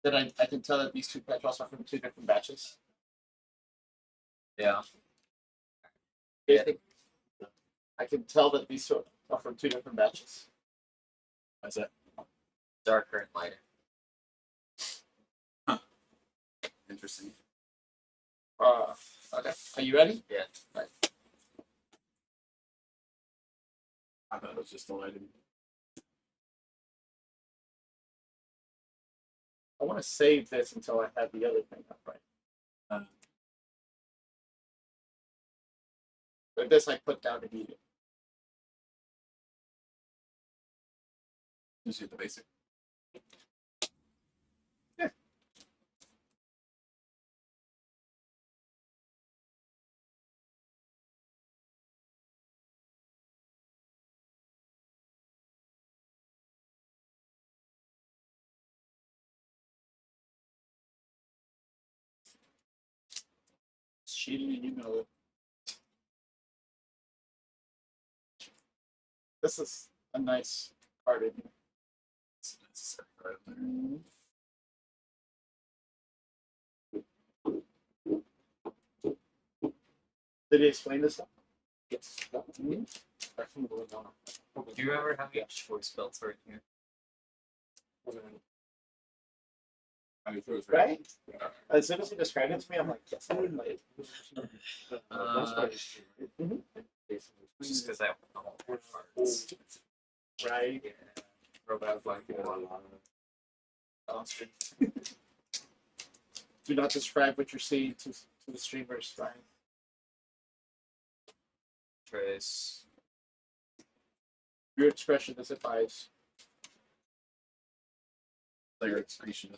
S4: That I can tell that these two Petros are from two different batches.
S3: yeah.
S4: Yeah. I can tell that these two are from two different batches.
S1: That's it.
S3: Darker and lighter.
S1: Interesting.
S4: Okay. Are you ready?
S3: Yeah.
S4: Right.
S1: I thought it was just a lighting.
S4: I want to save this until I have the other thing up right. But this I put down immediately.
S1: Just get the basic.
S4: It's cheating and you know it. This is a nice card in here.
S1: It's necessary right there.
S4: Did he explain this stuff?
S3: Yes.
S4: Mm-hmm.
S3: Do you remember how many choice belts are in here?
S1: I mean, if it was
S4: Right? As soon as he described it to me, I'm like, yes, I would like
S3: Just because I want more cards.
S4: Right?
S3: Yeah. Robot like
S4: Do not describe what you're seeing to the streamers, Ryan.
S3: Moltres.
S4: Your expression is advised.
S1: Player excretion.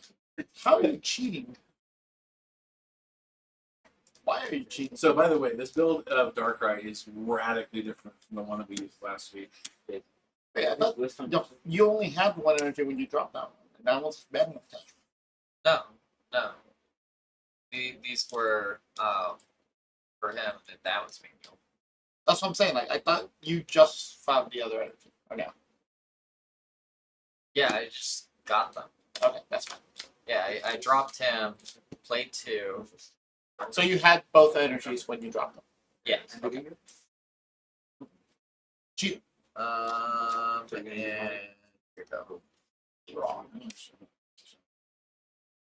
S4: How are you cheating? Why are you cheating?
S1: So, by the way, this build of Darkrai is radically different from the one that we used last week.
S4: Wait, I thought you only had one energy when you dropped that one. And that one's bad enough time.
S3: No, no. These were for him, and that was being built.
S4: That's what I'm saying. Like I thought you just found the other energy. Or no?
S3: Yeah, I just got them.
S4: Okay, that's fine.
S3: Yeah, I dropped him, played 2.
S4: So you had both energies when you dropped them.
S3: Yeah.
S4: Okay. Cheat.
S3: And here we go.
S4: Wrong.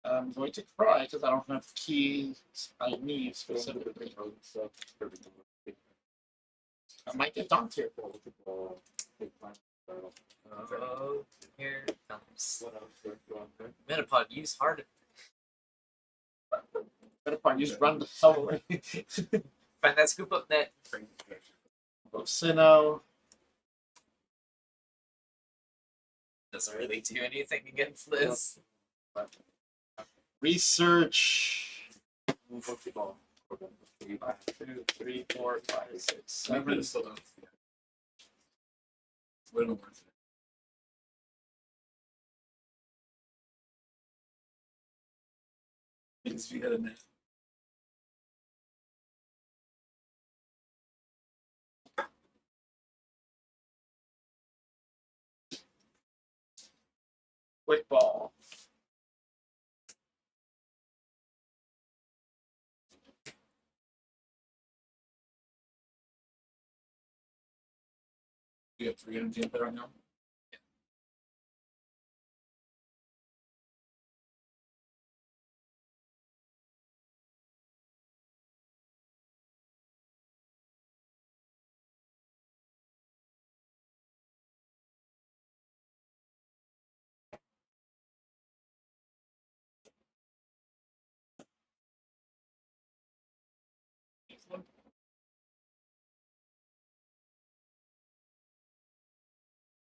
S4: I'm going to cry because I don't have keys I need specifically. I might get dunked here.
S3: Oh, here comes. Metapod, use hard.
S4: Better part, you just run the hell away.
S3: Find that scoop up net.
S4: Sinnoh.
S3: Doesn't really do anything against this.
S4: Research. 1, 2, 3, 4, 5, 6,
S1: Remember
S4: 7.
S1: this still don't. What am I worth? Because we had a net.
S4: Quick ball.
S1: You have 3 energy in there right now.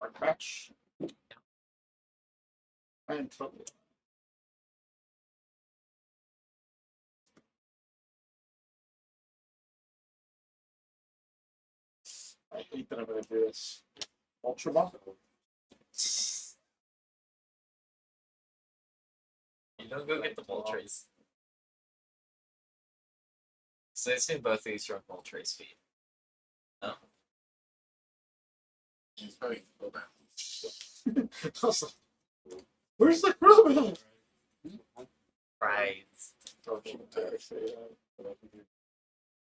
S4: Our patch. And totally. I hate that I'm going to do this. Ultra ball.
S3: You don't go get the Moltres. So I assume both these are on Moltres feet. No.
S1: He's probably go back.
S4: Where's the Crobat?
S3: Right.
S4: Oh, shouldn't I say that?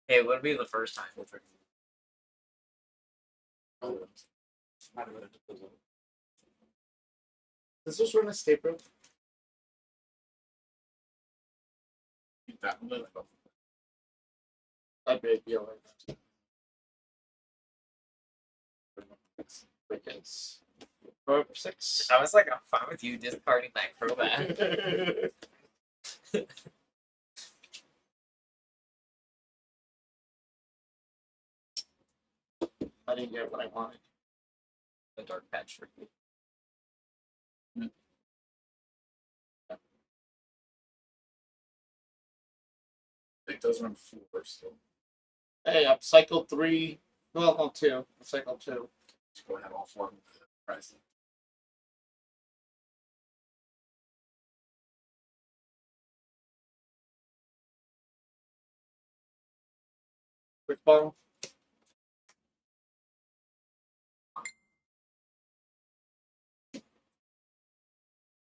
S3: Hey, it would be the first time.
S4: Does this run a staple?
S1: That one.
S4: That'd be ideal. Because 6.
S3: I was like, I'm fine with you discarding that Crobat.
S4: I didn't get what I wanted.
S3: The dark patch for you.
S1: I think those run 4 still.
S4: Hey, I'm cycle 3. Well, no, 2. I'm cycle 2.
S1: Just go and have all 4 of them for the price.
S4: Quick ball.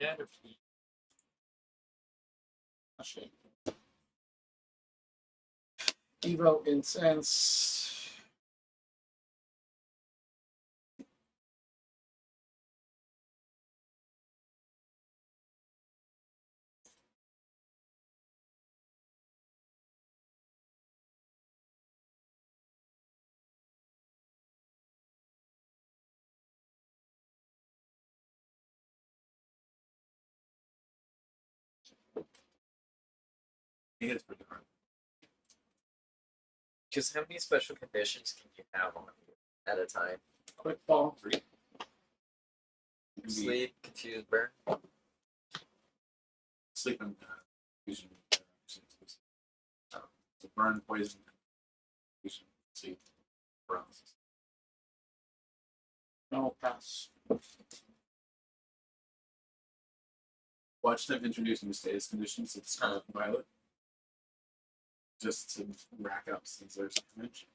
S3: Yeah.
S4: Actually. Evo Incense.
S1: He hits pretty hard.
S3: Because how many special conditions can you have on you at a time?
S4: Quick ball.
S1: 3.
S3: Sleep, confuse, burn.
S1: Sleep and fusion. So burn, poison, fusion, sleep, paralysis.
S4: No pass.
S1: Watch them introduce new status conditions to Scarlet and Violet. Just to rack up Caesar's damage.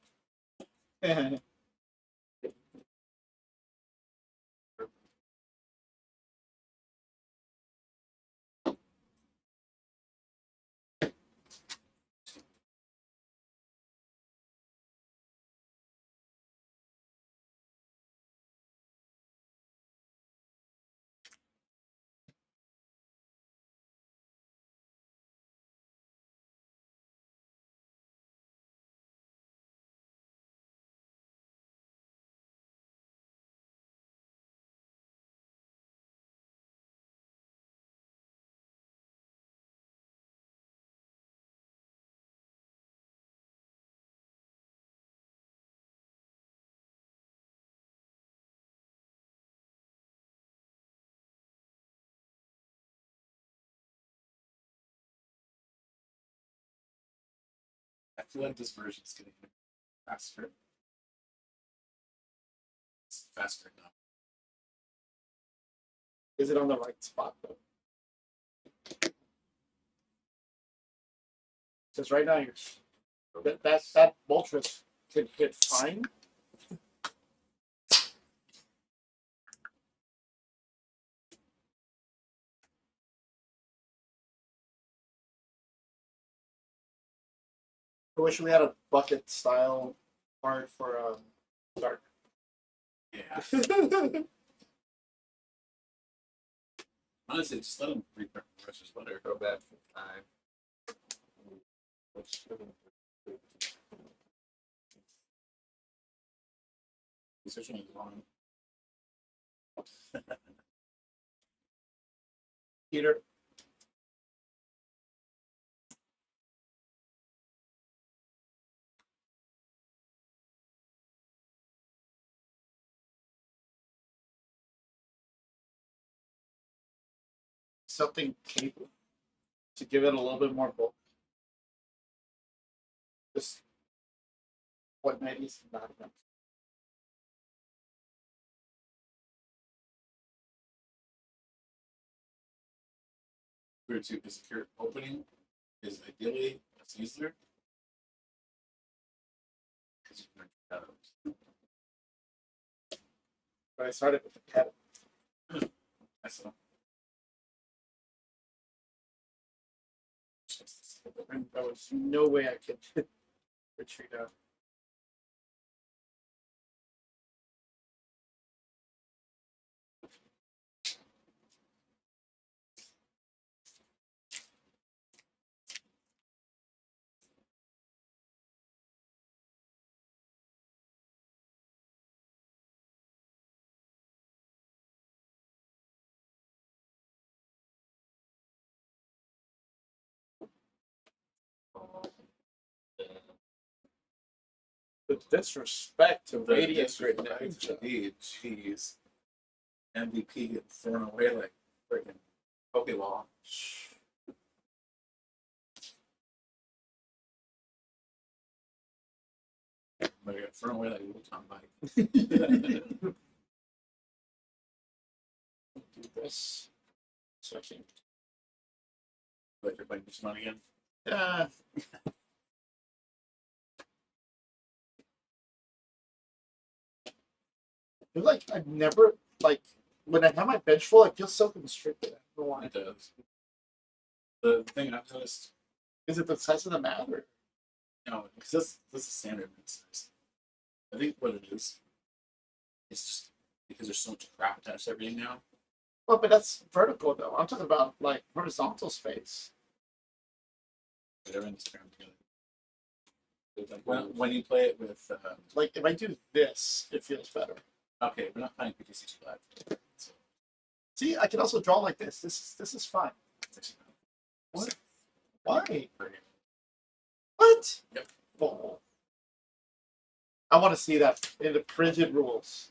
S1: I feel like this version is getting faster. It's faster now.
S4: Is it on the right spot though? Because right now you're that Moltres can hit fine. I wish we had a bucket style card for Dark.
S1: Yeah. Honestly, just let him reprint the rest. Just let her
S3: Go back for time.
S1: Decision is wrong.
S4: Peter. Something capable to give it a little bit more bulk. Just what 90s not enough.
S1: We're to the secure opening is ideally a Sneasler. Because you can shadows.
S4: But I started with the cat.
S1: I saw.
S4: And there was no way I could retreat out. The disrespect to Radiance right now.
S1: Indeed, jeez. MVP getting thrown away like freaking Pokeball. But got thrown away like a Wutan bike.
S4: Do this. Switching.
S1: Like you're playing Digimon again.
S4: Yeah. I feel like I've never when I have my bench full, I feel so constricted. I don't know why.
S1: It does. The thing I've noticed,
S4: Is it the size of the mat or?
S1: because this is standard mid size. I think what it is just because there's so much crap attached to everything now.
S4: Well, but that's vertical though. I'm talking about like horizontal space.
S1: But everything's crammed together. Like when you play it with
S4: Like if I do this, it feels better.
S1: okay, we're not playing PTCG Live. So
S4: See, I can also draw like this. This is fine.
S1: it's actually
S4: What?
S1: not-
S4: Why?
S1: Pretty-
S4: What?
S1: Yep.
S4: Oh. I want to see that in the printed rules.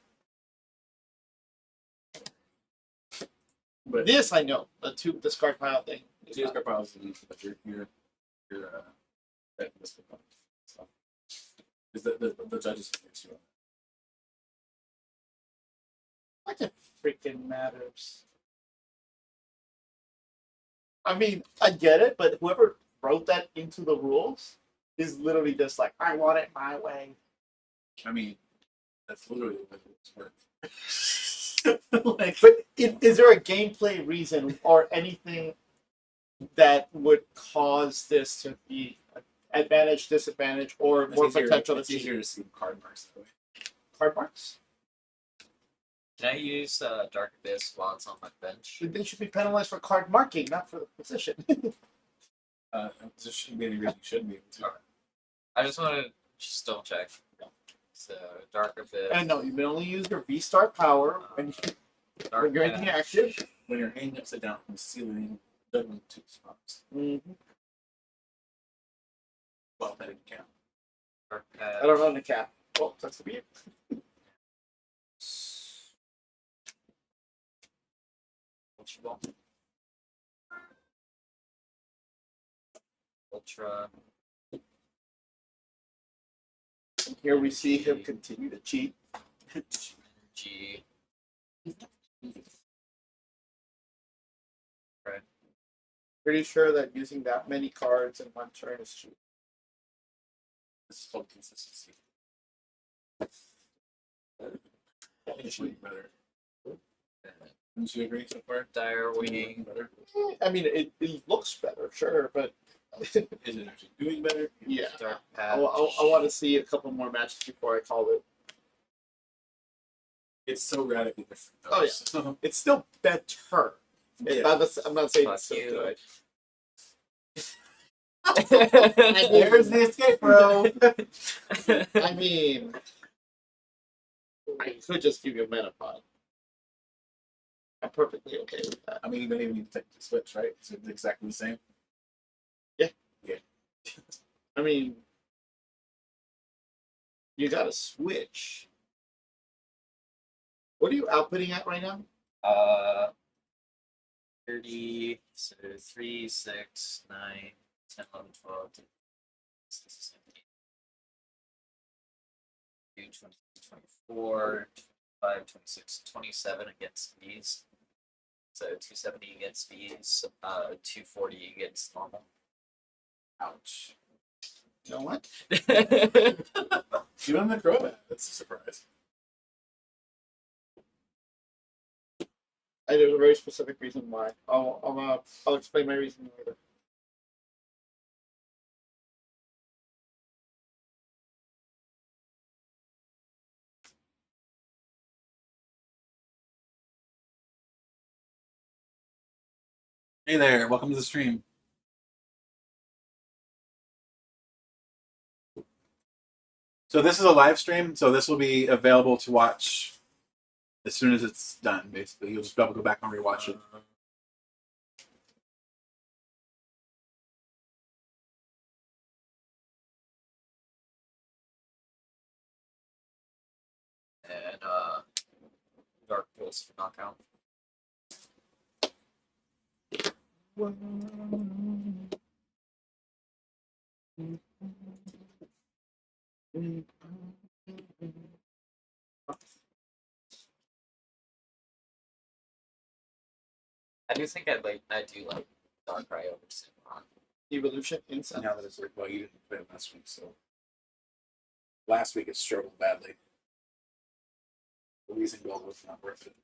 S1: But
S4: This I know. The two discard pile thing.
S1: two discard piles is easy, but you're betting this one. So, because the judges fix you on
S4: What it freaking matters? I mean, I get it, but whoever wrote that into the rules is literally just like, I want it my way.
S1: that. I mean, that's literally what it's worth.
S4: Like, but is there a gameplay reason or anything that would cause this to be advantage, disadvantage, or more potential to
S1: It's easier to see card marks that way.
S4: card marks?
S3: Can I use Dark Abyss while it's on my bench?
S4: They should be penalized for card marking, not for the position.
S1: There shouldn't be any reason you shouldn't be able to.
S3: Okay. I just want to just double check. So Dark Abyss.
S4: And no, you can only use your VSTAR power when
S3: Dark
S4: you're anything active.
S1: When you're hanging upside down from the ceiling, juggling two spots.
S4: Mm-hmm.
S1: Well, that didn't count.
S3: Dark
S4: I don't run the cap. Well, that's the beat.
S3: Ultra.
S4: Here we see him continue to cheat.
S3: G.
S4: Pretty sure that using that many cards in one turn is cheap.
S1: This is called consistency. It should be better. Don't you agree so far?
S3: Dire Wing.
S1: Better?
S4: I mean, it looks better, sure, but
S1: Is it actually doing better?
S4: yeah.
S3: Dark
S4: I
S3: Patch.
S4: want to see a couple more matches before I call it.
S1: It's so radically different. Though.
S4: Oh, yeah.
S1: So,
S4: It's still better. I'm not saying
S3: Fuck
S4: it's so
S3: you.
S4: good.
S1: there's the escape, bro.
S4: I mean, I could just give you a mana pod. I'm perfectly okay with that.
S1: I mean, you don't even need to take the switch, right? It's exactly the same.
S4: I mean, you got to switch. What are you outputting at right now?
S3: 30, so 3, 6, 9, 10, 11, 12, 16, 17, 24, 25, 26, 27 against these. So 270 against these, 240 against normal.
S1: Ouch.
S4: You know what?
S1: You won the Crobat. That's a surprise.
S4: There's a very specific reason why. I'll explain my reason later.
S1: Hey there, welcome to the stream. So this is a live stream, so this will be available to watch as soon as it's done, basically. You'll just be able to go back and rewatch it.
S3: And Dark Pulse for knockout. I do think I do like Darkrai over Cinnamon.
S4: Evolution inside.
S1: Now that it's like, well, you didn't play it last week, so last week it struggled badly. The Weezing Gold was not worth it.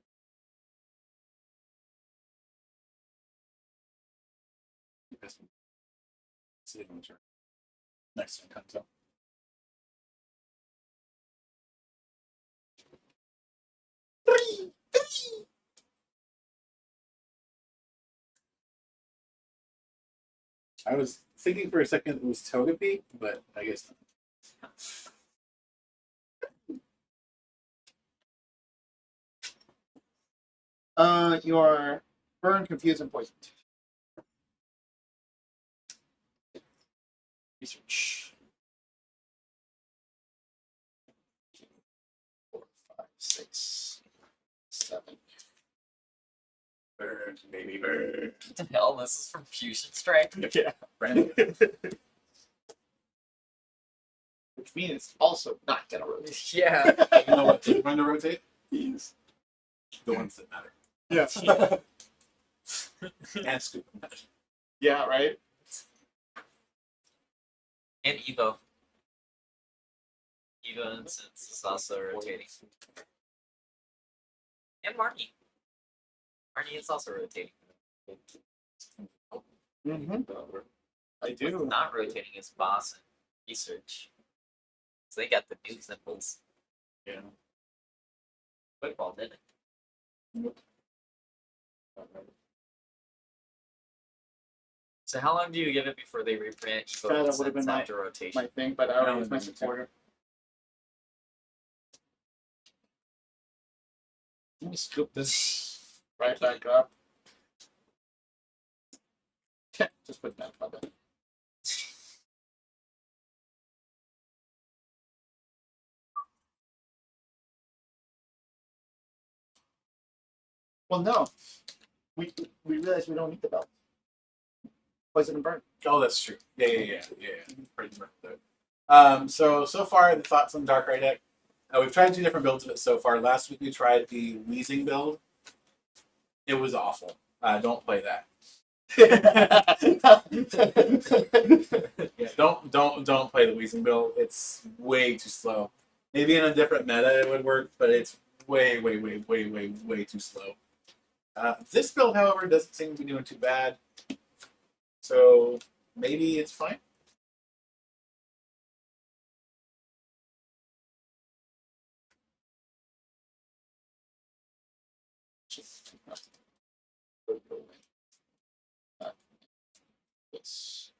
S1: See it on the turn. Next turn comes up. I was thinking for a second it was Togepi, but I guess
S4: not. You are burned, confused, and poisoned. Research. 6, 7.
S1: Bird, baby bird.
S3: What the hell? This is from Fusion Strike.
S4: Yeah.
S1: Brandon.
S4: Which means it's also not gonna rotate.
S3: Yeah.
S1: You know what is going to rotate?
S4: Yes.
S1: The ones that matter.
S4: Yeah.
S1: And scoop them matter.
S4: Yeah, right?
S3: And Evo. Evo Incense is also rotating. And Marnie. Marnie is also rotating.
S4: Mm-hmm. I
S3: What's
S4: do.
S3: not rotating is Boss and Research. So they got the new symbols.
S1: Yeah.
S3: Football didn't. So how long do you give it before they reprint Evo
S4: That
S3: Incense
S4: would've been my-
S3: after rotation?
S4: My thing, but I already was my supporter. Let me scoop this right back up. Just put that on it. Well, no. We realize we don't need the belt. Poison and burn.
S1: Oh, that's true. Yeah. Pretty much that. So far, the thoughts on Darkrai deck. We've tried 2 different builds of it so far. Last week we tried the Wheezing build. It was awful. Don't play that. Yeah, don't play the Wheezing build. It's way too slow. Maybe in a different meta it would work, but it's way too slow. This build, however, doesn't seem to be doing too bad. So maybe it's fine.
S4: Yes.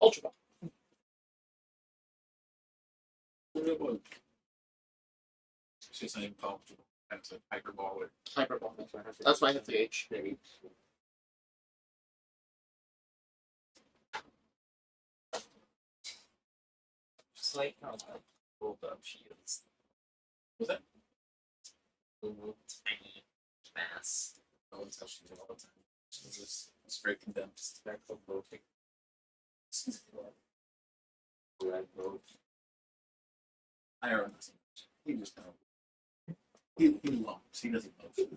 S4: Ultra Ball.
S1: It's just not even called. That's a hyper ball with
S4: Hyper Ball. That's why I hit the H.
S3: Just like how pulled up she is.
S1: What's that?
S3: Little tiny mass.
S1: Oh, it's how she did all the time. It's just it's very condensed. Back of voting. Red vote. I don't know. He just kind of he lumps. He doesn't vote.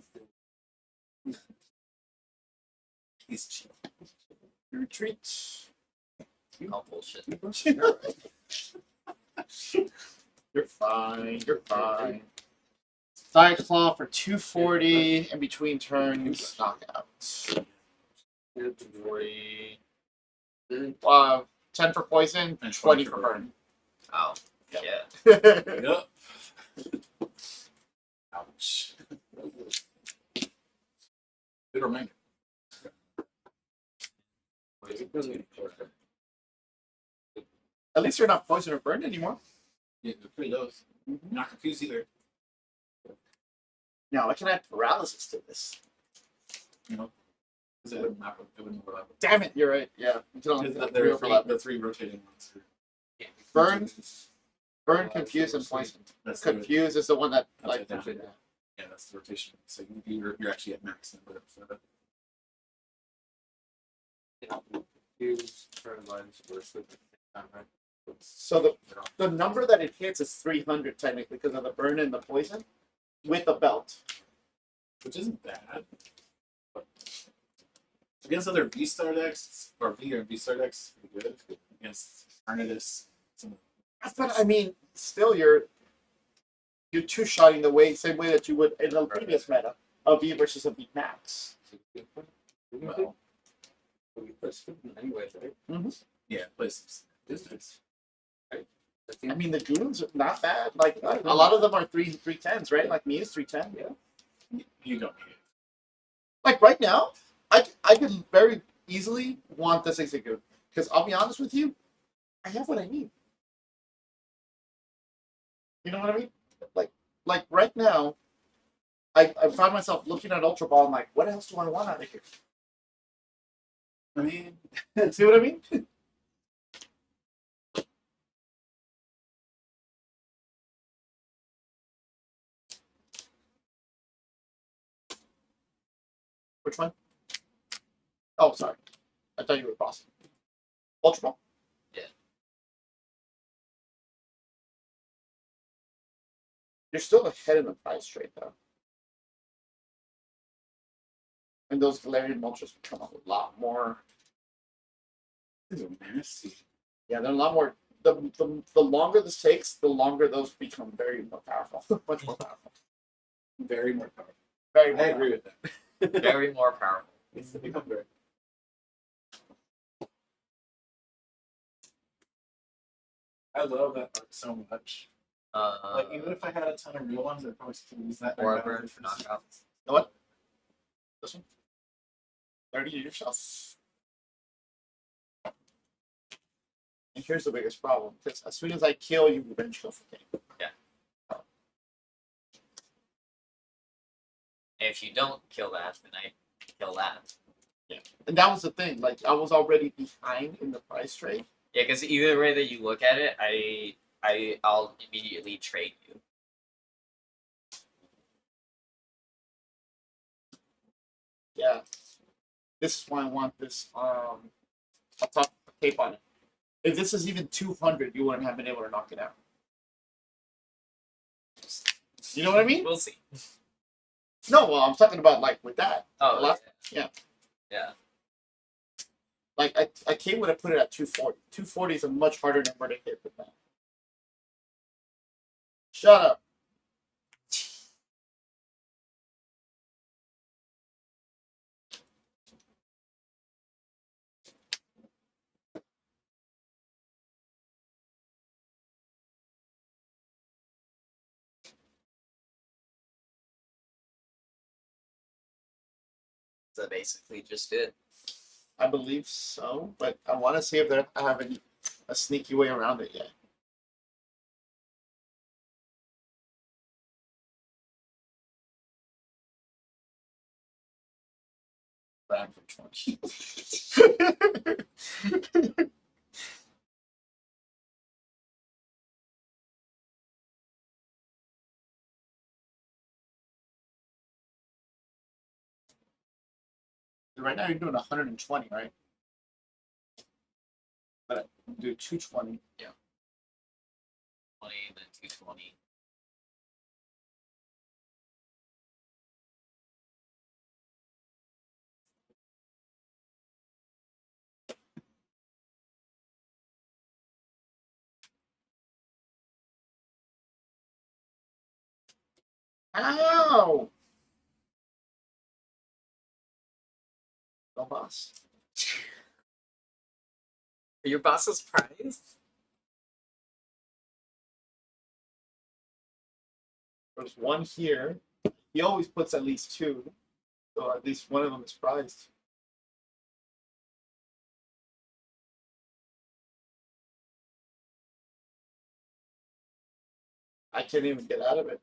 S1: He's cheap.
S4: Retreat.
S3: Oh bullshit.
S4: You're fine. You're fine. Cyclone for 240 in between turns. Knockout.
S3: 40.
S4: 10 for poison,
S1: And
S4: 20 for burn.
S3: Oh.
S4: Yep.
S3: Yeah.
S1: Yep. Ouch. Good reminder.
S4: At least you're not poison or burned anymore.
S1: Yeah, they're pretty low. Not confused either.
S4: Now I can add paralysis to this.
S1: You know, because it wouldn't map. It wouldn't overlap.
S4: Damn it, you're right. Yeah. You can only
S1: Because
S4: do
S1: there
S4: three
S1: are
S4: overlap.
S1: the 3 rotating ones.
S4: Burn, burn, confuse, and poison.
S1: That's the,
S4: Confuse is the one that like.
S1: Upside down. yeah, that's the rotation. So you're actually at max number for that.
S4: So the number that it hits is 300 technically because of the burn and the poison, with the belt.
S1: Which isn't bad. But against other V-Star decks, or V or V-Star decks, it's pretty good. Against Arnidus,
S4: But I mean, still you're two-shotting the way same way that you would in the previous meta of V versus a V Max.
S1: well,
S2: Anyway, right?
S1: yeah, plays some distance.
S4: I mean, the goons are not bad. Like a lot of them are 310s, right? Like me is 310. Yeah.
S1: You don't need it.
S4: Like right now, I can very easily want this Execute because I'll be honest with you, I have what I need. You know what I mean? Like right now, I find myself looking at Ultra Ball and like, what else do I want out of here?
S1: I mean,
S4: See what I mean? Which one? Oh, sorry. I thought you were bossing. Ultra Ball?
S3: Yeah.
S4: You're still ahead in the price trade, though. And those Galarian Moltres become a lot more.
S1: These are nasty.
S4: Yeah, they're a lot more. The longer this takes, the longer those become very more powerful. Much more powerful.
S1: Very more powerful.
S4: Very
S1: I
S4: more
S1: agree with that.
S3: Very more powerful.
S1: It's become very. I love that art so much. Like even if I had a ton of real ones, I'd probably still use that.
S3: Or a
S1: better
S3: burn for
S1: this.
S3: knockouts.
S4: You know what? This one? 30 yourself. And here's the biggest problem, because as soon as I kill you, revenge kill for game.
S3: And if you don't kill that, then I kill that.
S4: And that was the thing. Like I was already behind in the price trade.
S3: Yeah, because either way that you look at it, I'll immediately trade you.
S4: Yeah. This is why I want this I'll talk tape on it. If this is even 200, you wouldn't have been able to knock it out. You know what I mean?
S3: We'll see.
S4: No, well, I'm talking about like with that.
S3: Oh,
S4: Last-
S3: yeah. Yeah.
S4: Like I came when I put it at 240. 240 is a much harder number to hit than that. Shut up.
S3: That's basically just it.
S4: I believe so, but I want to see if I have a sneaky way around it yet.
S1: Bad for 20.
S4: Right now you're doing 120, right? But do 220.
S3: 20, then 220.
S4: Ow! No boss.
S3: Your boss is surprised?
S4: There's one here. He always puts at least two, so at least one of them is prized. I can't even get out of it.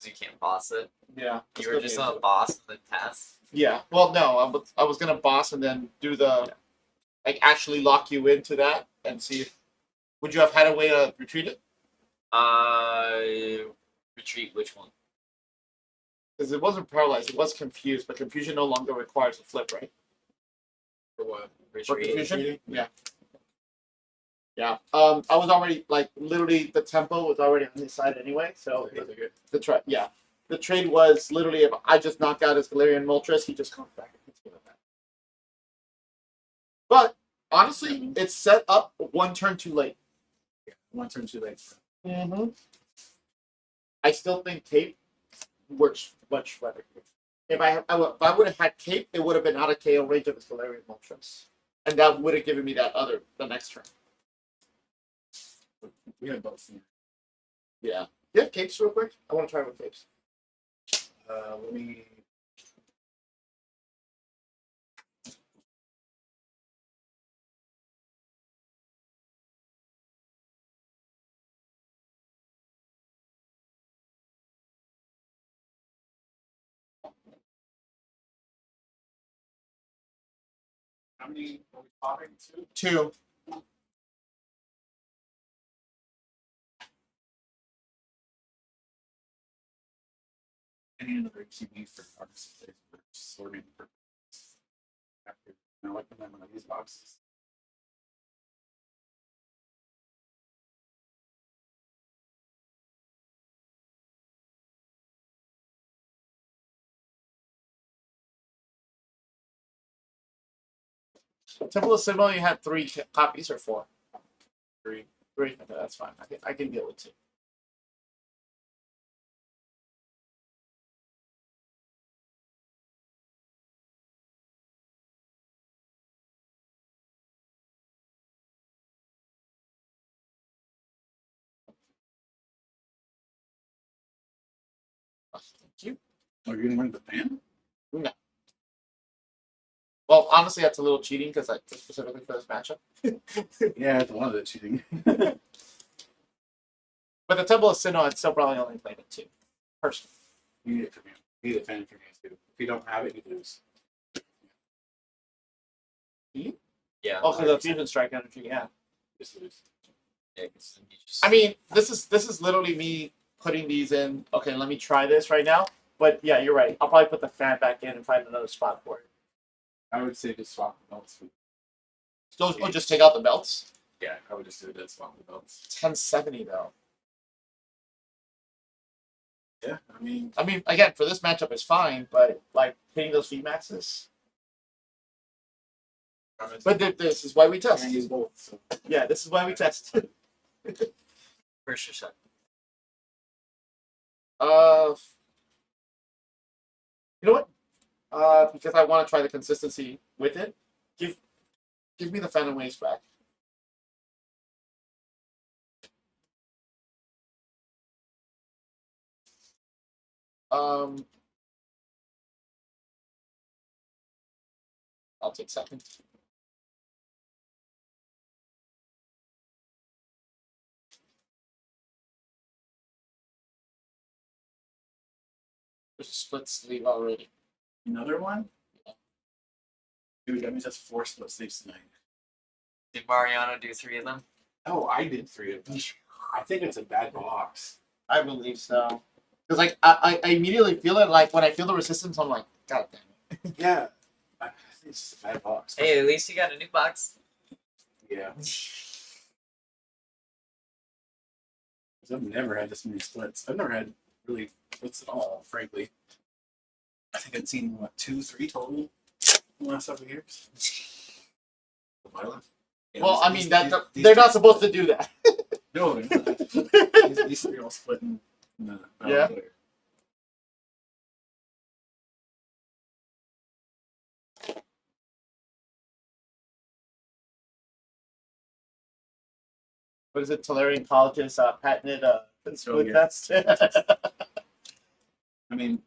S3: You can't boss it.
S4: Yeah.
S3: You were just on a boss in the test.
S4: Yeah. Well, no, I was gonna boss and then do the like actually lock you into that and see if would you have had a way to retreat it?
S3: Retreat which one?
S4: Because it wasn't paralyzed, it was confused, but confusion no longer requires a flip, right?
S1: For what?
S4: For
S3: Retreat.
S4: confusion? Yeah. Yeah. I was already like literally the tempo was already on his side anyway, so the trade was literally if I just knock out his Galarian Moltres, he just comes back and hits me with that. But honestly, it's set up one turn too late.
S1: One turn too late.
S4: Mm-hmm. I still think tape works much better. If I would have had cape, it would have been out of KO range of his Galarian Moltres, and that would have given me the next turn.
S1: We had both.
S4: Yeah. Do you have capes real quick? I want to try with capes.
S1: Let me. How many are we talking to?
S4: Two.
S1: I need another QB for artists for sorting purposes. After I like them in one of these boxes.
S4: Temple of Sinnoh, you had 3 copies or 4?
S1: 3.
S4: 3. Okay, that's fine. I can deal with 2. Thank you.
S1: Oh, you're gonna run the fan?
S4: No. Well, honestly, that's a little cheating because I specifically for this matchup.
S1: Yeah, it's one of the cheating.
S4: But the Temple of Sinnoh, I'd still probably only played it 2. Personally.
S1: You need it from you. You need a fan from you too. If you don't have it, you lose.
S3: Yeah.
S4: Oh, because the Fusion Strike energy, yeah.
S1: Just lose.
S3: Yeah, 'cause then you just-
S4: I mean, this is literally me putting these in. Okay, let me try this right now. But yeah, you're right. I'll probably put the fan back in and find another spot for it.
S1: I would say just swap the belts.
S4: So just take out the belts.
S1: Yeah, I would just do a dead swap the belts.
S4: 1070 though.
S1: Yeah, I mean,
S4: Again, for this matchup is fine, but like hitting those VMAXs. But this is why we
S1: I
S4: test.
S1: can use both. So.
S4: Yeah, this is why we test.
S3: First or second.
S4: You know what? Because I want to try the consistency with it. Give me the Phantom Waves back. I'll take second. There's a split sleeve already.
S1: Another one? Dude, that means that's 4 split sleeves tonight.
S3: Did Mariano do 3 of them?
S1: Oh, I did 3 of them. I think it's a bad box.
S4: I believe so. Because like I immediately feel it. Like when I feel the resistance, I'm like, God damn it.
S1: Yeah. I think it's just a bad box.
S3: Hey, at least you got a new box.
S1: Yeah. I've never had this many splits. I've never had really splits at all, frankly. I think I've seen, what, 2, 3 total in the last several years? Yeah,
S4: Well,
S1: these-
S4: I mean
S1: these
S4: they're
S1: three
S4: not supposed to
S1: split.
S4: do that.
S1: No, they're not. These 3 all split in the
S4: Yeah.
S1: player.
S4: What is it? Tolarian College's patented split
S1: yeah.
S4: test.
S1: I mean,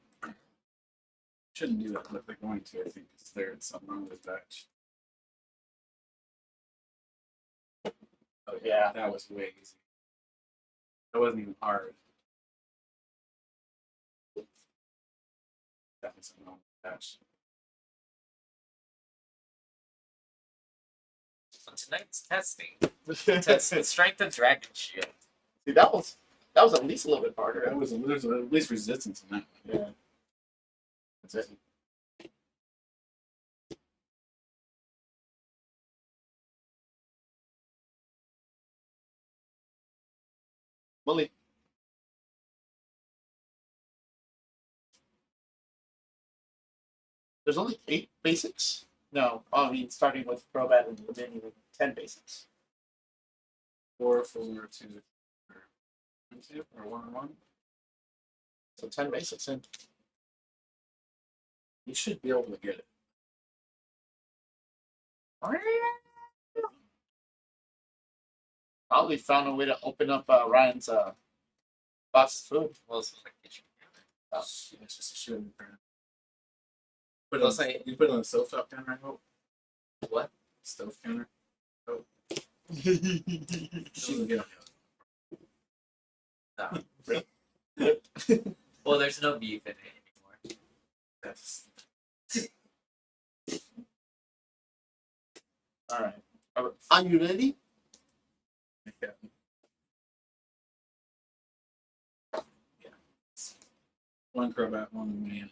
S1: shouldn't do that, but they're going to. I think it's there. It's something wrong with this batch. Oh
S4: Yeah.
S1: that was way easy. That wasn't even hard. Definitely something wrong with the batch.
S3: So tonight's testing. Test the strength of Dragon Shield.
S4: See, that was at least a little bit harder.
S1: There's at least resistance in that one.
S4: Yeah.
S1: That's it.
S4: Willie. There's only 8 basics? No. I mean, starting with Crobat and then even 10 basics.
S1: 4, 4, 2, or 1, 1.
S4: So 10 basics in.
S1: You should be able to get it.
S4: Probably found a way to open up Ryan's box of food.
S3: Well, it's like kitchen.
S1: Yeah, it's just a shooting brand. Put
S3: Well,
S1: it on, you put it on the stovetop counter, I hope.
S3: What?
S1: Stove counter. Oh. She can get on
S3: Well, there's no beef in it anymore.
S1: That's
S4: All right. Are you ready?
S1: yeah. One Crobat, one man.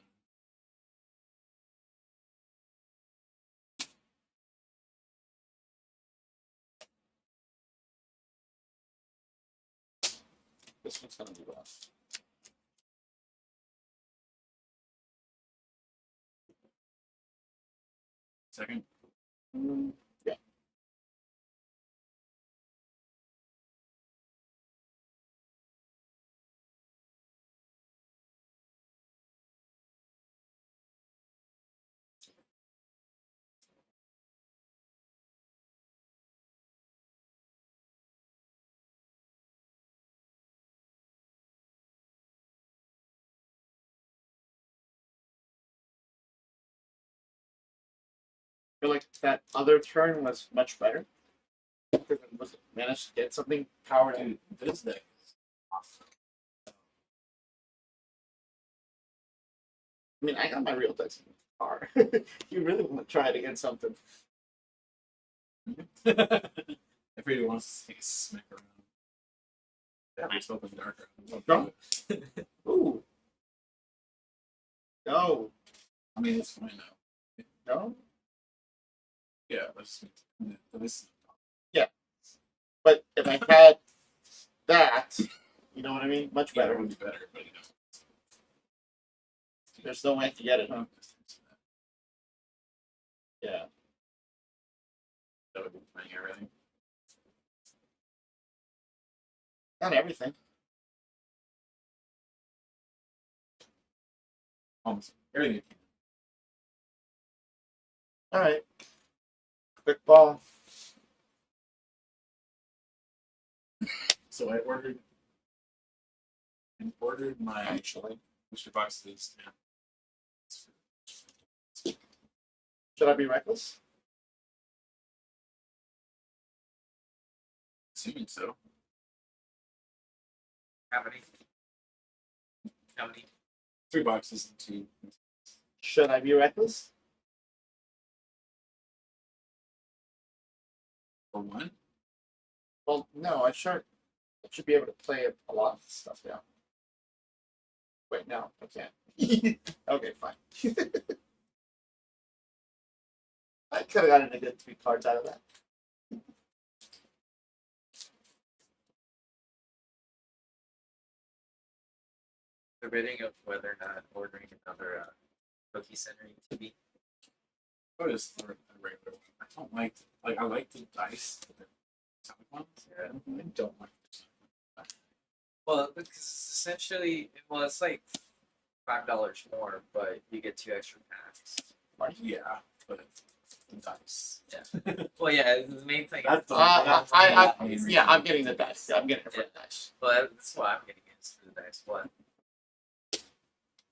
S1: This one's gonna be rough. Second.
S4: Yeah. I feel like that other turn was much better. Because it was managed to get something powered in.
S1: Dude, this deck is awesome.
S4: I mean, I got my real decks in the car. You really want to try it against something.
S1: Everybody wants to take a smack around. That makes open darker.
S4: Drunk? Ooh. No.
S1: I mean, it's fine now.
S4: No?
S1: Yeah, let's just make this.
S4: But if I had that, you know what I mean? Much
S1: Yeah, it
S4: better.
S1: would be better, but you know.
S4: There's no way to get it.
S1: Huh?
S4: Yeah.
S1: That would be playing everything.
S4: Not everything.
S1: Almost everything.
S4: All right. Quick ball.
S1: So I ordered my
S4: Actually.
S1: booster boxes.
S4: Should I be reckless?
S1: Assuming so.
S3: How many? How many?
S1: 3 boxes and 2.
S4: Should I be reckless?
S1: For 1?
S4: Well, no, I should be able to play a lot of stuff now. Wait, no, I can't. Okay, fine. I could have gotten a good 3 cards out of that.
S3: Debating of whether or not ordering another cookie center TV.
S1: What is the regular one? I don't like I like the dice, but the metallic ones.
S3: Yeah.
S1: I don't like the
S3: Well, because it's essentially, well, it's like $5 more, but you get 2 extra packs.
S1: Yeah, but the dice.
S3: Well, yeah, the main thing.
S1: That's the-
S4: Yeah, I'm getting the dice. Yeah, I'm getting it for the dice.
S3: Well, that's why I'm getting it for the dice. What?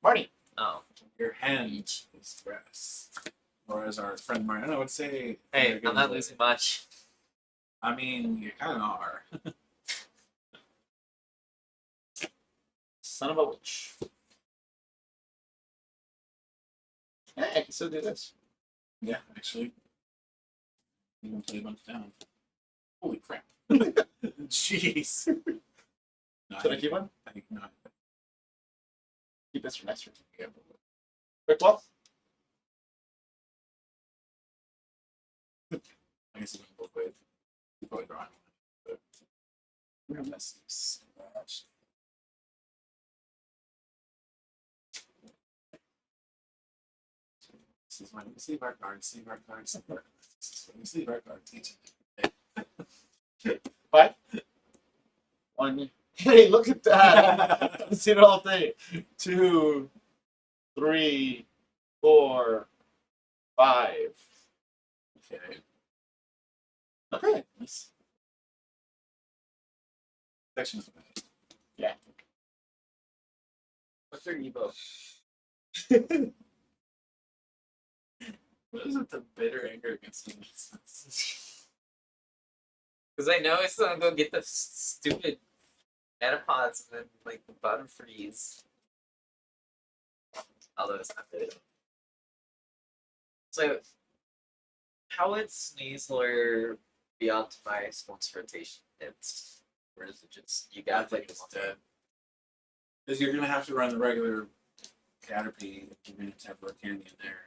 S4: Marty.
S3: Oh,
S1: Your hand is grass. Or as our friend Mariana would say,
S3: hey,
S1: you're
S3: I'm
S1: getting
S3: not
S1: the-
S3: losing much.
S1: I mean, you kind of are.
S4: Son of a witch. Hey, I can still do this.
S1: Yeah, actually. You can play a bunch down. Holy crap. Jeez. No,
S4: Should I keep one?
S1: I think not.
S4: Keep this for next turn.
S1: Yeah,
S4: Quick ball.
S1: I guess it's both ways. You probably drawing one. But we're messing so much. This is when we see our cards, see our cards, see our cards. This is when we see our cards. Each and
S4: 5. 1. Hey, look at that. I've seen it all day. 2, 3, 4, 5.
S1: okay.
S4: Okay.
S1: Nice. Section of the bag.
S4: Yeah.
S3: What's your Evo?
S1: What is it, the bitter anger against him?
S3: Because I know it's gonna go get the stupid Metapods and then like the bottom freeze. Although it's not good. So, how would Sneasler be optimized once rotation hits? Or is it just you
S1: I
S3: got
S1: think
S3: like
S1: it's dead. Because you're gonna have to run the regular Caterpie, you're going to have Rock Candy in there.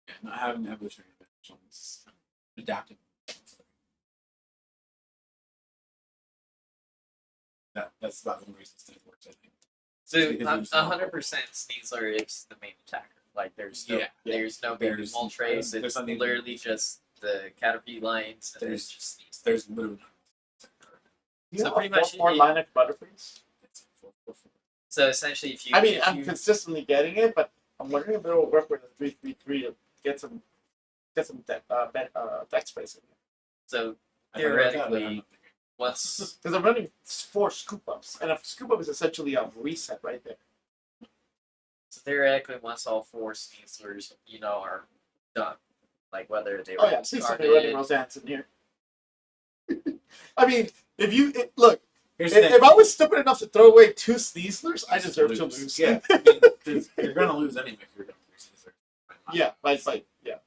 S1: Yeah, not having the evolutionary advantage is adaptive. That's about the only reason it works, I think.
S3: So
S1: Because
S3: 100% Sneasler is the main attacker. Like there's no there's no baby
S1: There's-
S3: Moltres.
S1: there's
S3: It's
S1: nothing-
S3: literally just the Caterpie lines and
S1: There's-
S3: there's just Sneasler.
S1: There's literally
S4: You
S3: So
S4: know,
S3: pretty much
S4: 4/4
S3: you-
S4: line of Butterfrees.
S3: So essentially, if you
S4: I mean,
S3: if
S4: I'm
S3: you,
S4: consistently getting it, but I'm wondering if it'll work with a 3/3/3 to get some deck space in there.
S3: so
S1: I thought about that, but
S3: theoretically,
S1: I'm not thinking.
S3: once
S4: Because I'm running 4 scoop ups, and a scoop up is essentially a reset right there.
S3: once all 4 Sneaslers are done, like whether they were
S4: Oh yeah, see somebody running
S3: discarded,
S4: Roseanne's in here. I mean, look,
S1: Here's the
S4: if
S1: thing.
S4: I was stupid enough to throw away 2 Sneaslers, I deserve to lose.
S1: Yeah, I mean, you're going to lose anyway if you're going to lose.
S4: Yeah, yeah.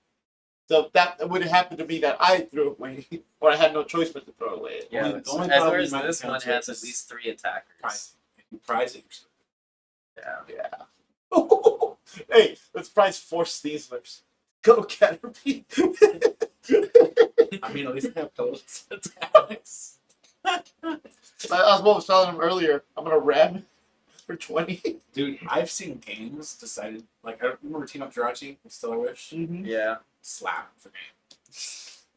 S4: So that would happen to be that I threw away, or I had no choice but to throw away.
S3: Yeah,
S1: Only- the only
S3: as
S1: problem
S3: far
S1: you
S3: as
S1: might
S3: this one
S1: encounter
S3: has
S1: is
S3: at least 3 attackers.
S1: Prize. If you prize it, you're
S3: Yeah.
S4: Yeah. Hey, let's prize 4 Sneaslers. Go Caterpie.
S1: I mean, at least they have total attacks.
S4: I was telling him earlier, I'm gonna ram for 20.
S1: Dude, I've seen games decided, like, I remember Team Up Jirachi with Stellar Wish.
S4: Mm-hmm.
S3: Yeah,
S1: Slap for game.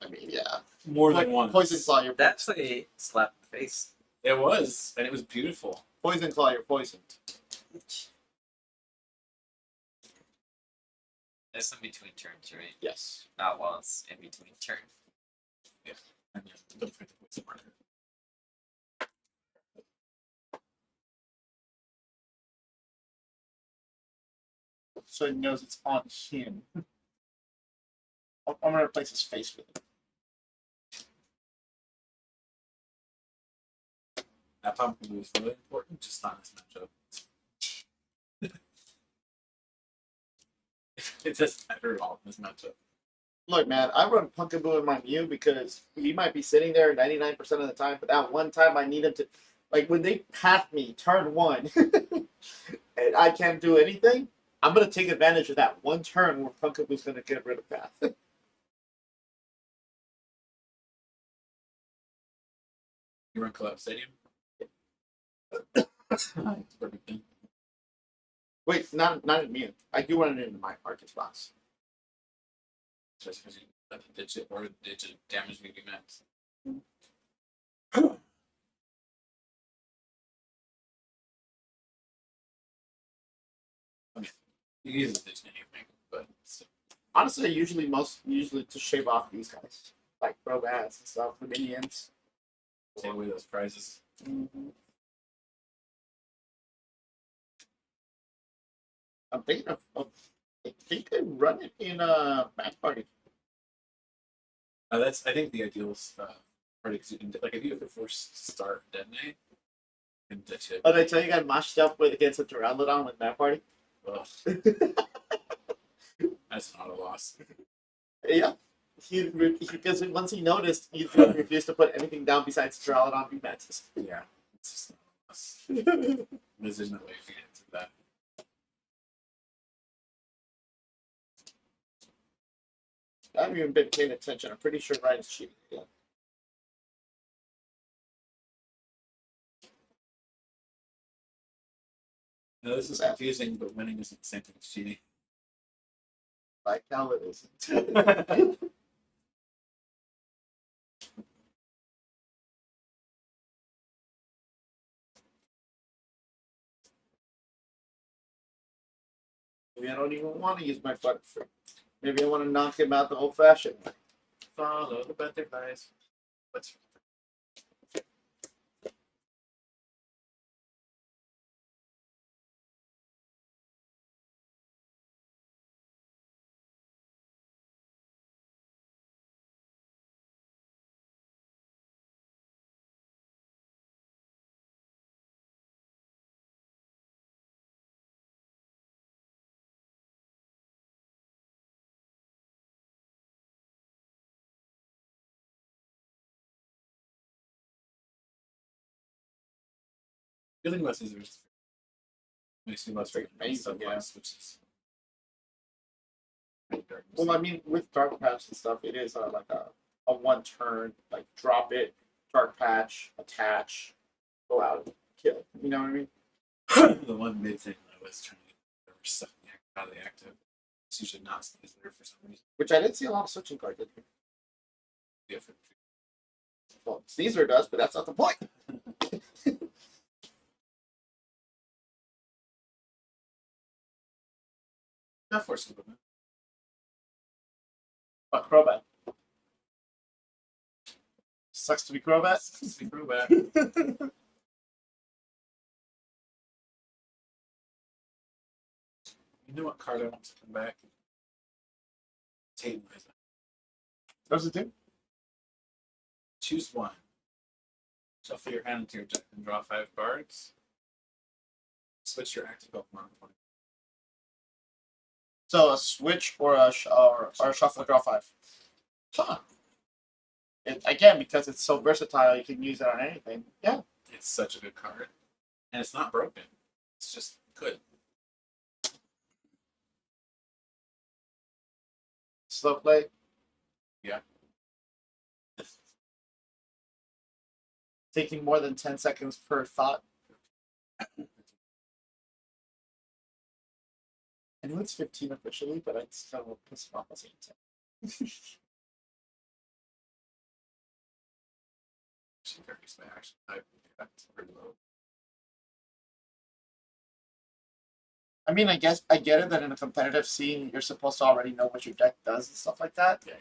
S4: I mean, yeah.
S1: More than once.
S4: Poison Claw, you're
S3: that's a slap in the face.
S1: It was, and it was beautiful.
S4: Poison Claw, you're poisoned.
S3: It's in between turns, right?
S4: Yes.
S3: Not once in between turns.
S1: And yeah, don't forget the poison marker.
S4: So he knows it's on him. I'm gonna replace his face with it.
S1: That pumpkin was really important, just not in this matchup. It doesn't matter at all in this matchup.
S4: Look, man, I run Pumpkaboo in my Mew because he might be sitting there 99% of the time, but that one time I need him to, like, when they path me turn 1 and I can't do anything, I'm going to take advantage of that one turn where Pumpkaboo's going to get rid of path.
S1: You run Collapse Stadium? Perfect thing.
S4: Wait, not in Mew. I do run it into my Arcus box.
S1: Especially because you let the digit or digit damage VB max. I mean, you can use the digit anything, but still.
S4: Honestly, I usually to shave off these guys. Like Robats and stuff, the minions.
S1: Take away those prizes.
S4: Mm-hmm. I'm thinking of I think I run it in a Match Party.
S1: That's I think the ideal party because you can like if you have the first start detonate, you can ditch it.
S4: Oh, did I tell you I got matched up with against a Pteranodon with Match Party?
S1: Ugh, that's not a loss.
S4: Yeah. Because once he noticed, he refused to put anything down besides Pteranodon V matches.
S1: Yeah, it's just not a loss. There's no way to get into that.
S4: I haven't even been paying attention. I'm pretty sure Ryan's cheating again.
S1: No, this is confusing, but winning isn't the same thing as cheating.
S4: Like hell it isn't. Maybe I don't even want to use my Butterfree. Maybe I want to knock him out the old-fashioned way.
S1: Follow the butterflies. What's Feeling less easier makes me less
S4: Pretty amazing, yeah.
S1: which is
S4: Well, I mean, with Dark Patch and stuff, it is like a one turn, like drop it, Dark Patch, attach, go out, kill. You know what I mean?
S1: the one big thing I was trying to get stuff out of the active. It's usually not Sneasler for some reason.
S4: Which I did see a lot of switching cards in here.
S1: Different.
S4: Well, Sneasler does, but that's not the point.
S1: Not for Superman.
S4: But Crobat. Sucks to be Crobat.
S1: Superman. You know what card I want to come back? Tame Rhythm.
S4: Those are two.
S1: Choose one. Shuffle your hand into your deck and draw 5 cards. Switch your active Pokemon.
S4: So a switch or a shuffle, draw 5. Huh. Again, because it's so versatile, you can use it on anything. Yeah.
S1: It's such a good card. And it's not broken. It's just good.
S4: Slow play.
S1: Yeah.
S4: Taking more than 10 seconds per thought. I know it's 15 officially, but I still piss off at the same time.
S1: She varies by action type. That's pretty low.
S4: I mean, I guess I get it that in a competitive scene, you're supposed to already know what your deck does and stuff like that.
S1: Yeah,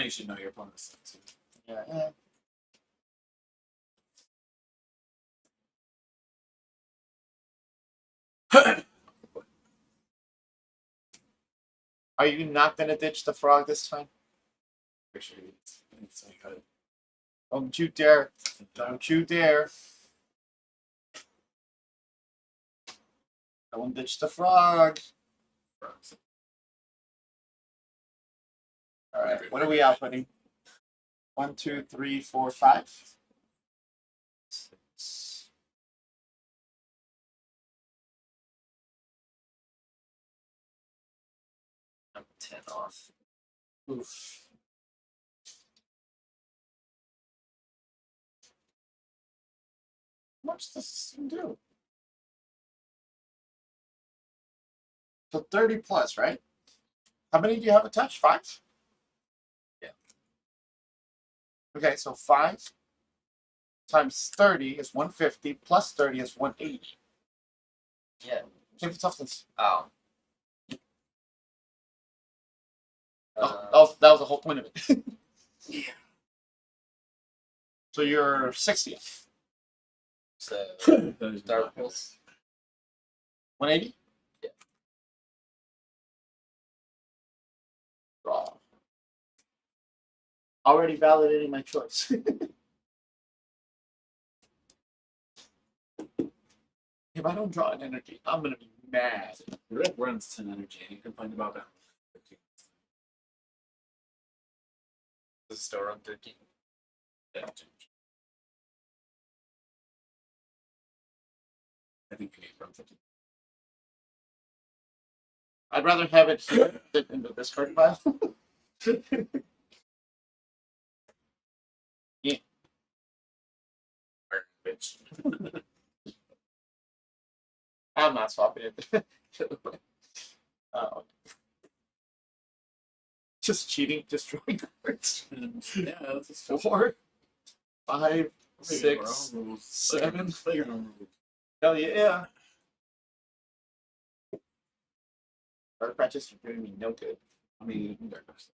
S1: you should know your opponent's stuff too.
S4: Yeah. Are you not gonna ditch the frog this time?
S1: For sure, it's like a
S4: Don't you dare! Don't you dare! Don't ditch the frog. All right, what are we outputting? 1, 2, 3, 4, 5.
S3: I'm 10 off.
S1: Oof.
S4: How much does this thing do? So 30 plus, right? How many do you have attached? 5?
S3: Yeah.
S4: Okay, so 5 times 30 is 150, plus 30 is 180.
S3: Yeah.
S4: Same for toughness.
S3: Oh.
S4: That was the whole point of it.
S3: Yeah.
S4: So you're 60.
S3: So
S1: Those are
S3: Dark
S1: not
S3: Pulse.
S4: 180?
S3: Yeah.
S4: Draw. Already validating my choice. If I don't draw an energy, I'm gonna be mad.
S1: The red runs 10 energy and you complained about that.
S3: Does it still run 13?
S1: Yeah. I think you need run 15.
S4: I'd rather have it here than in the discard pile.
S1: Bitch.
S4: I'm not swapping it. Oh. Just cheating, just drawing cards.
S1: Yeah, that's just
S4: 4, 5,
S1: Play
S4: 6.
S1: your own rules.
S4: 7.
S1: Play your own rules.
S4: Hell yeah. Dark patches are doing me no good.
S1: I mean, you can darkness.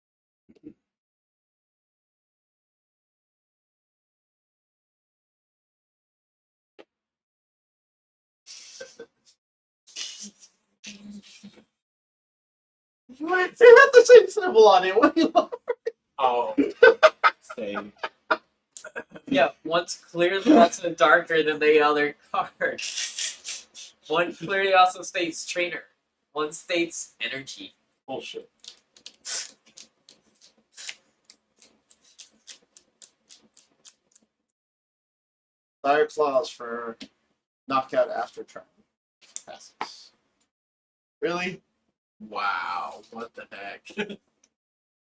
S4: What? They have the same symbol on it. What do you want?
S1: Oh. Say.
S3: Yeah, one's clearly also darker than the other card. One clearly also states trainer. One states energy.
S4: Bullshit. Dire Claws for knockout after turn. Passes. Really?
S1: Wow, what the heck?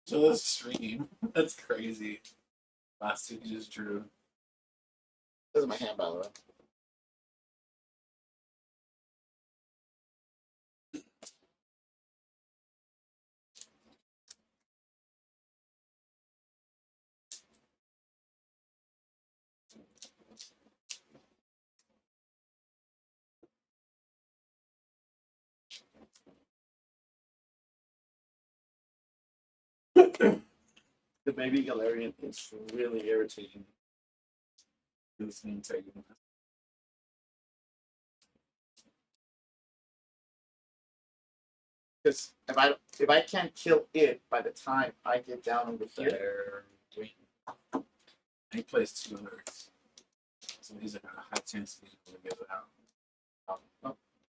S1: So this stream. That's crazy. Last two you just drew.
S4: This is my hand, by the way. The baby Galarian is really irritating.
S1: This mean taking.
S4: Because if I can't kill it by the time I get down over here,
S1: He plays 2 alerts. So he's like a high chance to be able to get it out.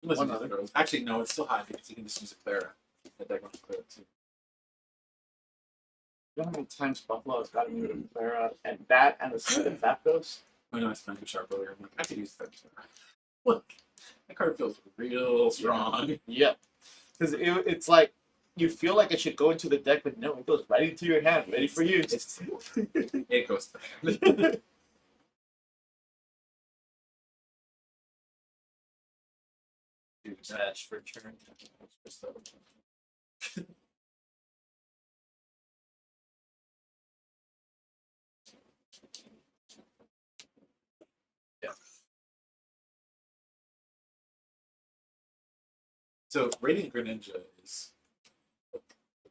S1: Unless
S4: one
S1: he just
S4: other.
S1: throws. Actually, no, it's still high because he can just use a Clara. That deck wants Clara too.
S4: you know how many times Buffalo has gotten rid of Clara and that and the second Zapdos?
S1: I know I spent Bisharp earlier. I'm like, I could use that. Look, that card feels real strong.
S4: Yep. Because it's like you feel like it should go into the deck, but no, it goes right into your hand, ready for use.
S1: It goes to the hand. Dude,
S3: Patch for turn.
S1: So Radiant Greninja is the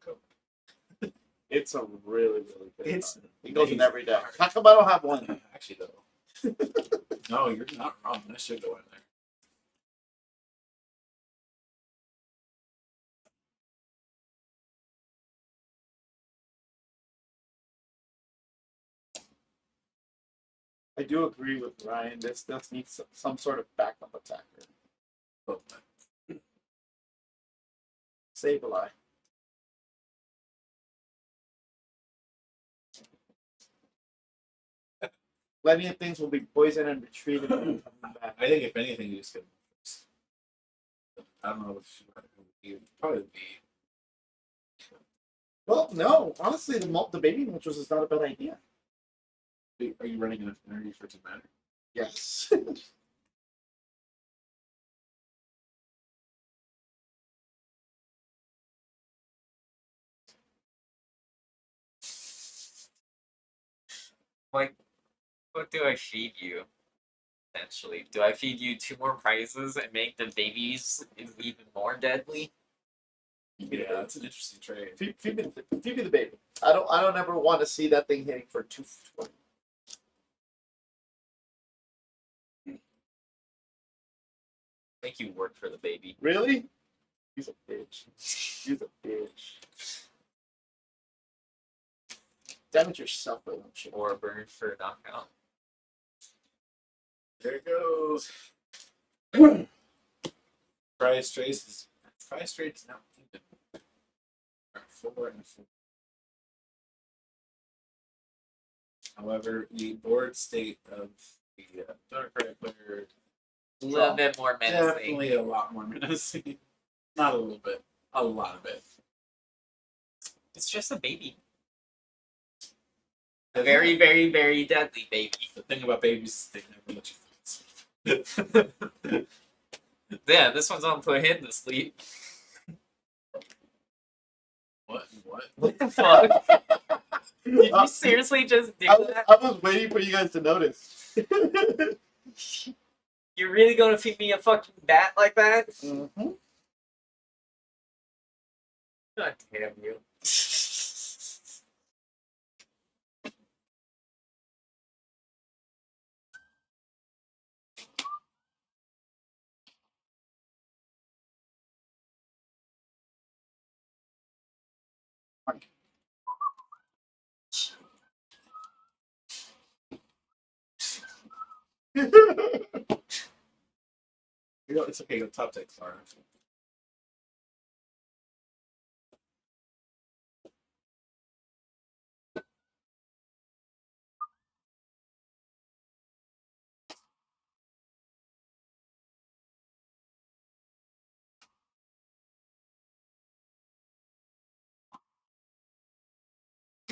S1: code.
S4: It's a really, really good
S1: It's
S4: card. It goes in
S1: amazing
S4: every deck.
S1: card.
S4: How come I don't have one?
S1: Actually, though. No, you're not wrong. That should go in there.
S4: I do agree with Ryan. This needs some sort of backup attacker.
S1: Oh,
S4: Sableye. Plenty of things will be poisoned and retreated. And coming back.
S1: I think if anything, you just get. I don't know if you probably be.
S4: Well, no. Honestly, the baby Moltres is not a bad idea.
S1: Are you running enough energy for it to matter?
S4: Yes.
S3: Like, what do I feed you? Essentially, do I feed you 2 more prizes and make the babies even more deadly?
S1: Yeah, that's an interesting trade.
S4: Feed me the baby. I don't ever want to see that thing hitting for 220.
S3: Make you work for the baby.
S4: Really? He's a bitch. He's a bitch. Damage yourself with that shit.
S3: Or burn for a knockout.
S1: There it goes. Price trace is now even. 4 and 4. However, the board state of the Darkrai player
S3: A little bit more menacing.
S1: definitely a lot more menacing. Not a little bit, a lot of it.
S3: It's just a baby. A very, very, very deadly baby.
S1: The thing about babies is they never let you fall asleep.
S3: Yeah, this one's on put him to sleep.
S1: What?
S3: What the fuck? Did you seriously just do that?
S4: I was waiting for you guys to notice.
S3: You're really gonna feed me a fucking bat like that?
S4: Mm-hmm.
S3: God damn you.
S1: You know, it's okay. Go top deck, sorry.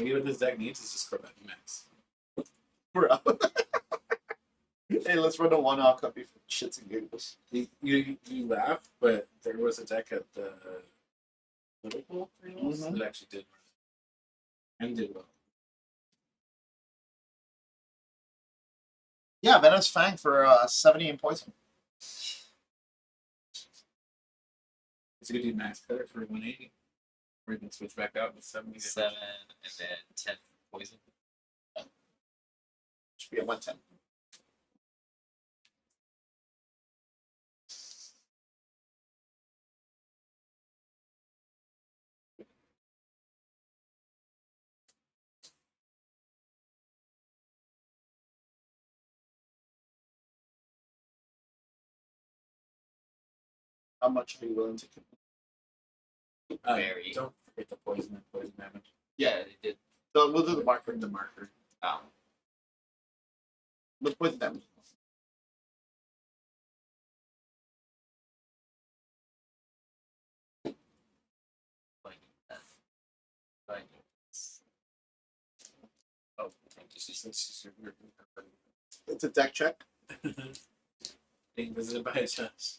S1: Maybe what this deck needs is just Crobat Max.
S4: Bro. Hey, let's run a one-off copy for shits and giggles.
S1: You laugh, but there was a deck at the Liverpool finals
S4: Mhm.
S1: that actually did and did well.
S4: Yeah, Venom's Fang for 70 and poison.
S1: It's a good do max cutter for 180. Or you can switch back out with 70.
S3: 7 and then 10 poison.
S4: Should be a 110. How much are you willing to commit?
S3: Very.
S1: Don't forget the poison and poison damage.
S3: Yeah, they did.
S4: So we'll do the marker.
S1: The marker.
S4: With poison damage.
S1: Oh, this is your
S4: It's a deck check.
S1: being visited by a judge.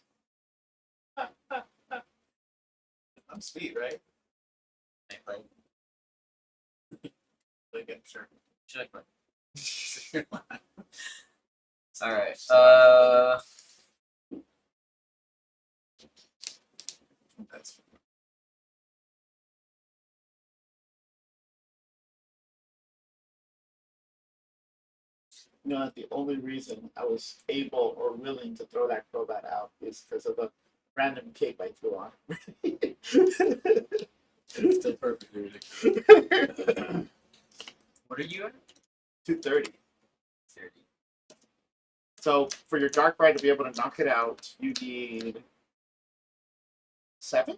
S1: I'm sweet, right? Like, I'm sure.
S3: Should I play?
S1: That's
S3: Alright.
S4: You know, the only reason I was able or willing to throw that Crobat out is because of a random cape I threw on.
S1: it's still perfectly ridiculous.
S3: What are you at?
S4: 230.
S3: 30.
S4: So for your Darkrai to be able to knock it out, you need 7?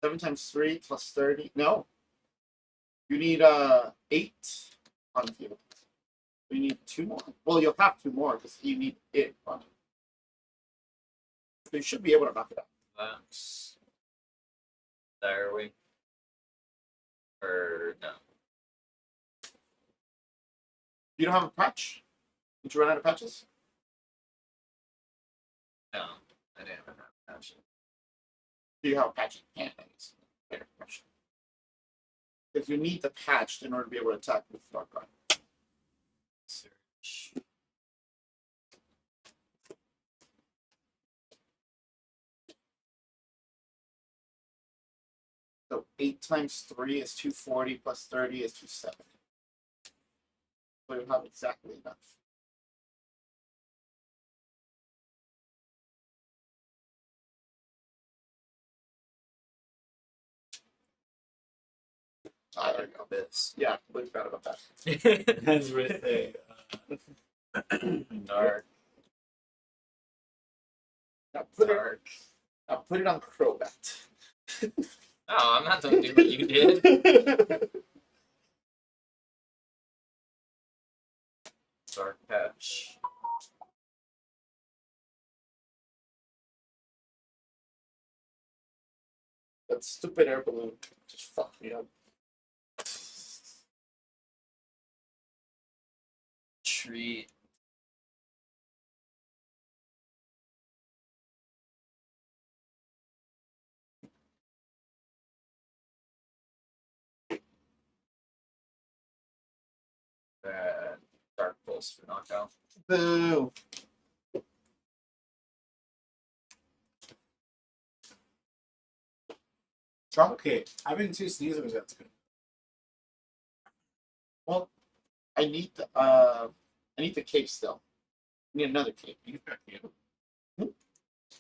S4: 7 times 3 plus 30. No. You need 8 on the field. You need 2 more. Well, you'll have 2 more because you need it on it. So you should be able to knock it out.
S3: That's Dire Wing. Or no.
S4: You don't have a patch? Did you run out of patches?
S3: No. I didn't have enough option.
S4: Do you have a patch in hand? Better question. Because you need the patch in order to be able to attack with Darkrai.
S3: Search.
S4: So 8 times 3 is 240 plus 30 is 270. So you have exactly enough.
S3: There you go. This.
S4: Yeah, I completely forgot about that.
S1: That's what I say.
S3: Dark.
S4: Now put it on Crobat.
S3: Oh, I'm not gonna do what you did. Dark Patch.
S4: That stupid air balloon just fucked me up.
S3: Treat. Dark Pulse for knockout.
S4: Boo. Drop.
S1: Okay, having 2 sneezers, that's good.
S4: Well, I need the cape still. I need another cape.
S1: You've got you.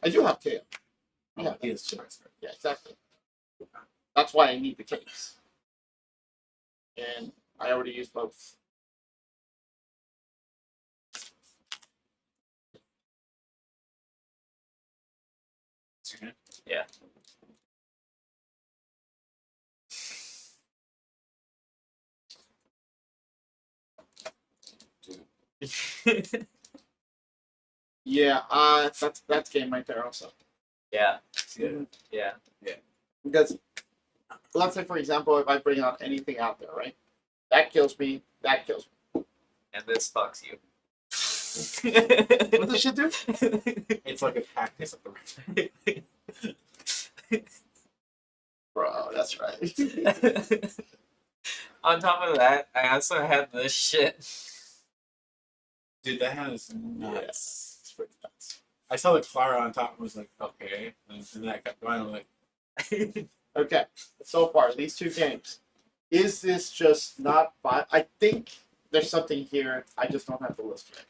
S4: I do have KO.
S1: Oh,
S4: Yeah.
S1: he is choice.
S4: Yeah, exactly. That's why I need the capes. And I already used both.
S3: Yeah.
S4: Yeah, that's game right there also.
S3: Yeah.
S1: Yeah.
S3: Yeah.
S4: Because let's say for example, if I bring out anything out there, right? That kills me. That kills me.
S3: And this fucks you.
S4: What does shit do?
S1: It's like a cactus at the
S4: Bro, that's right.
S3: On top of that, I also had this shit.
S1: Dude, that hand is nuts.
S4: It's pretty nuts.
S1: I saw the Clara on top and was like, okay. And then I kept going, I'm like,
S4: Okay, so far these two games. Is this just not fun? I think there's something here. I just don't have the list yet.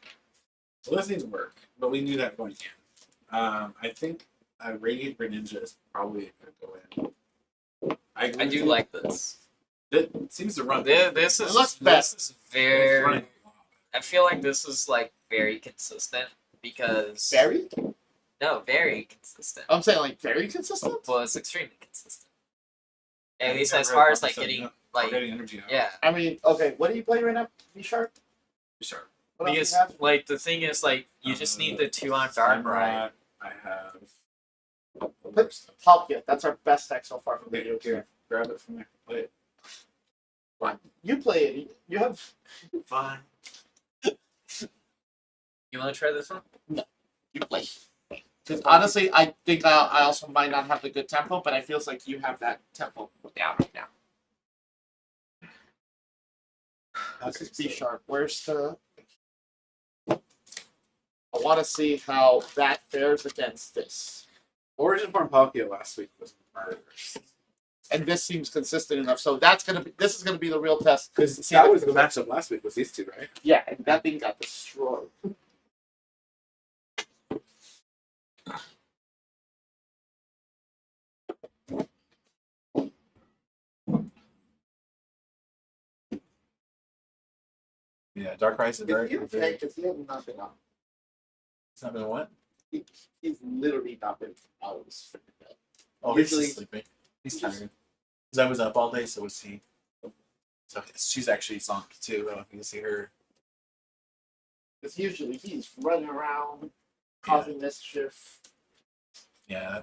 S1: well, this needs work, but we knew that going in. I think Radiant Greninja is probably going to go in.
S3: I do like this.
S1: It seems to run.
S3: This
S4: It looks
S3: is
S4: best.
S3: this is very. I feel like this is like very consistent because
S4: Very?
S3: very consistent.
S4: I'm saying like very consistent.
S3: Well, it's extremely consistent. At least
S1: Yeah,
S3: as
S1: really
S3: far as like
S1: consistent,
S3: getting
S1: We're
S3: like
S1: getting energy out.
S3: yeah.
S4: I mean, okay, what are you playing right now? Bisharp?
S1: Sure.
S4: What else
S3: Because
S4: do you have?
S3: like the thing is like you just need the 2 on Darkrai.
S1: I have.
S4: Palkia. That's our best deck so far from the
S1: Okay,
S4: video.
S1: here, grab it from there. Play it.
S4: You play it. You have.
S1: Fine.
S3: You want to try this one?
S4: You play. Because honestly, I think I also might not have the good tempo, but I feels like you have that tempo down right now. This is Bisharp. Where's the? I want to see how that fares against this.
S1: Origin Form Palkia last week was murderous.
S4: And this seems consistent enough. So that's gonna be. This is gonna be the real test.
S1: Because
S4: See
S1: that
S4: if
S1: was
S4: it's-
S1: the matchup last week, was these two, right?
S4: Yeah, and that thing got destroyed.
S1: Yeah, Darkrai is very.
S4: Because he has not been up.
S1: It's not been what?
S4: He's literally not been out of his freaking bed.
S1: Oh,
S4: Usually-
S1: he's sleeping. He's tired. Because I was up all day, so was he. So she's actually zonked too. You can see her.
S4: Because usually he's running around, causing mischief.
S1: Yeah,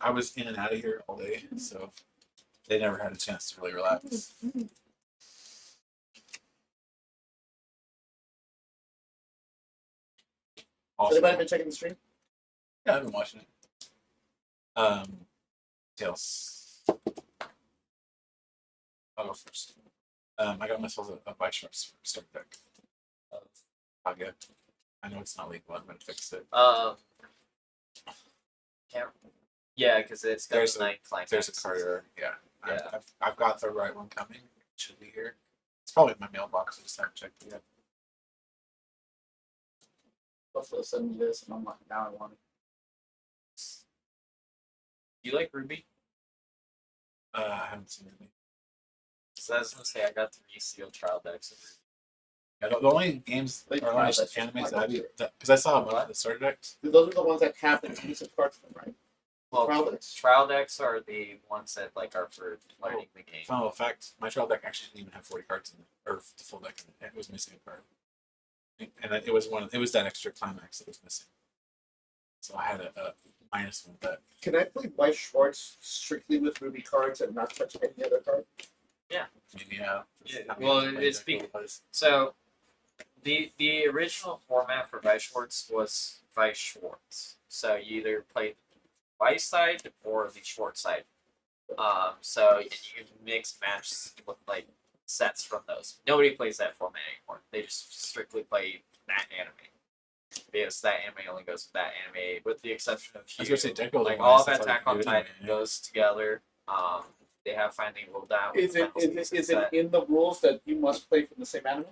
S1: I was in and out of here all day, so they never had a chance to really relax.
S4: Has anybody been checking the stream?
S1: Yeah, I've been watching it. Tails. I'll go first. I got myself a Bisharp start deck. Kaga. I know it's not legal. I'm gonna fix it.
S3: Can't. Yeah, because it's got
S1: There's
S3: the 9 climax.
S1: There's a Carter. Yeah.
S3: Yeah.
S1: I've got the right one coming. It should be here. It's probably in my mailbox. I just haven't checked it yet.
S4: Buffalo sent me this, and I'm like, now I want it.
S3: You like Ruby?
S1: I haven't seen anything.
S3: So I was gonna say I got 3 sealed trial decks of Ruby.
S1: Yeah, the only games
S4: Like,
S1: or only
S4: that's
S1: animes
S4: just
S1: because I saw a bunch of the starter decks.
S4: Those are the ones that have the exclusive cards in them, right?
S3: Well,
S4: Trial decks?
S3: trial decks are the ones that like are for learning the game.
S1: Final effect. My trial deck actually didn't even have 40 cards in it, or the full deck in it. It was missing a card, and it was one. It was that extra climax that was missing. So I had a minus one that.
S4: Can I play White Schwartz strictly with Ruby cards and not touch any other card?
S1: Maybe yeah.
S3: Yeah,
S1: How many
S3: well,
S1: played
S3: it's
S1: deck it was.
S3: So, the original format for Vice Schwartz was Vice Schwartz. So you either played the Vice side or the Schwartz side. So and you can mix match with like sets from those. Nobody plays that format anymore. They just strictly play that anime. Because that anime only goes with that anime, with the exception of
S1: I was gonna say deck building
S3: like
S1: wise,
S3: all of
S1: that's all
S3: Attack
S1: you
S3: on
S1: can do
S3: Titan
S1: anyway, yeah.
S3: goes together. They have Finding Will Down.
S4: Is it in the rules that you must play from the same anime?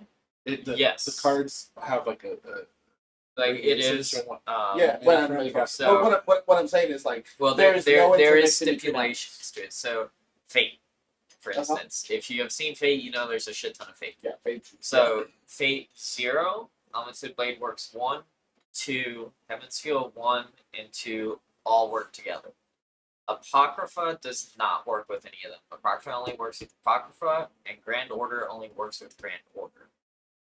S3: Yes.
S1: The cards have like a
S3: like it
S1: Since
S3: is?
S1: you're one-
S4: Yeah,
S1: yeah,
S4: when
S1: yeah.
S3: So
S4: what I'm saying is like
S3: well,
S4: there's
S3: there
S4: no
S3: is
S4: intermixing between
S3: stipulations to it. So Fate, for
S4: Uh-huh.
S3: instance, if you have seen Fate, you know there's a shit ton of Fate.
S4: yeah, Fate.
S3: So Fate 0, Unlimited Blade Works 1, 2, Heaven's Feel 1, and 2 all work together. Apocrypha does not work with any of them. Apocrypha only works with Apocrypha, and Grand Order only works with Grand Order.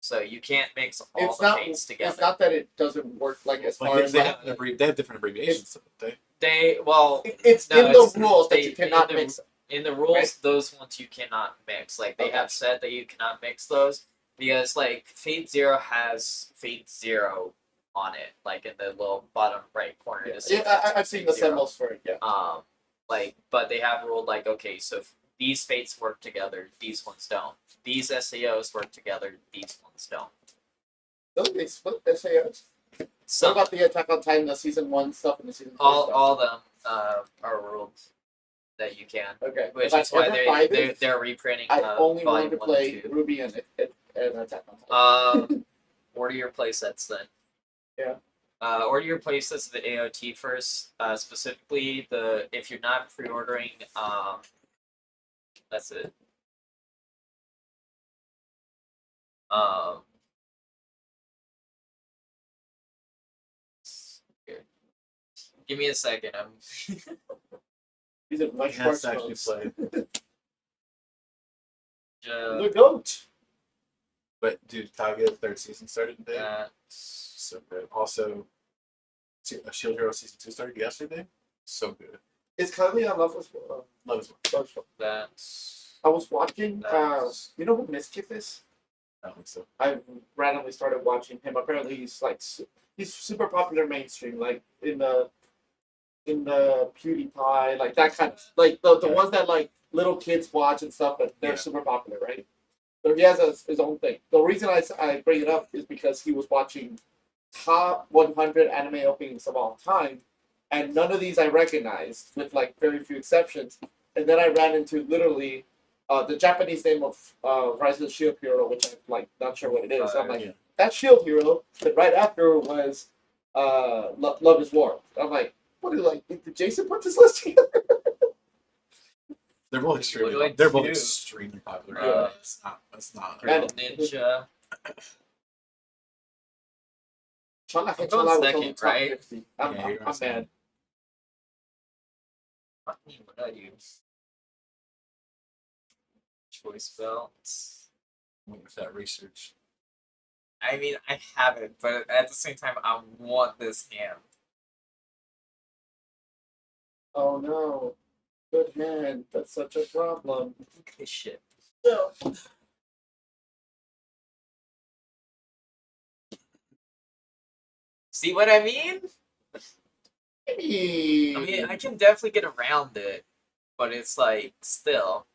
S3: So you can't mix all
S4: It's
S3: the
S4: not.
S3: fates together.
S4: It's not that it doesn't work like as far
S1: like
S4: as
S1: they
S4: like,
S1: have, they have different abbreviations. Don't they?
S3: They well,
S4: it's
S3: no,
S4: in
S3: it's-
S4: the rules that
S3: they-
S4: you cannot
S3: in the-
S4: mix.
S3: in the rules,
S4: Right.
S3: those ones you cannot mix. Like they
S4: Okay.
S3: have said that you cannot mix those because like Fate Zero has Fate Zero on it, like in the little bottom right corner.
S4: Yeah,
S3: to say
S4: I've seen the
S3: Fate Zero.
S4: symbols for it. Yeah.
S3: Like, but they have ruled like, okay, so if these fates work together, these ones don't. These SAOs work together, these ones don't.
S4: Don't they split SAOs? What
S3: Some,
S4: about the Attack on Titan, the season 1 stuff and the season 4 stuff?
S3: all of them are ruled that you can,
S4: Okay.
S3: which
S4: If
S3: is
S4: I
S3: why
S4: ever buy this,
S3: they're reprinting
S4: I only
S3: volume
S4: want to
S3: 1
S4: play
S3: and 2.
S4: Ruby and Attack on Titan.
S3: Order your playsets then.
S4: Yeah.
S3: Order your playsets of the AOT first. Specifically, if you're not pre-ordering, that's it. Here. Give me a second. I'm.
S4: These are my
S1: He has to actually
S4: smartphones.
S1: play.
S4: The GOAT!
S1: But dude, Kaguya third season started today.
S3: That.
S1: So good. Also, Shield Hero season 2 started yesterday. So good.
S4: Is Kaguya on Love is
S1: Love is
S3: That's.
S4: I was watching, you know who Mischief is?
S1: I don't think so.
S4: I randomly started watching him. Apparently, he's like he's super popular mainstream, like in the PewDiePie, like that kind of like the
S1: Yeah.
S4: ones that like little kids watch and stuff, but they're
S1: Yeah.
S4: super popular, right? So he has his own thing. The reason I bring it up is because he was watching top 100 anime openings of all time, and none of these I recognized, with like very few exceptions. And then I ran into literally the Japanese name of Rise of the Shield Hero, which I'm like not sure what it is. I'm like,
S1: Yeah.
S4: that's Shield Hero, but right after was Love is War. I'm like, what is like? Did Jason put this list together?
S1: They're both extremely.
S3: Like
S1: They're both
S3: two.
S1: extremely popular.
S3: Yeah.
S1: It's not. It's not.
S4: Man,
S3: Girl Ninja.
S4: Chala
S3: I'm
S4: Chala
S3: going
S4: was
S3: second,
S4: only top
S3: right?
S4: 50.
S1: Yeah,
S4: I'm
S1: you're
S4: mad.
S1: second.
S3: Fuck me, what I do? Choice belts.
S1: With that research.
S3: I mean, I have it, but at the same time, I want this hand.
S4: Oh no. Good hand. That's such a problem.
S3: Okay, shit.
S4: No.
S3: See what I mean?
S4: Hey.
S3: I mean, I can definitely get around it, but it's like, still.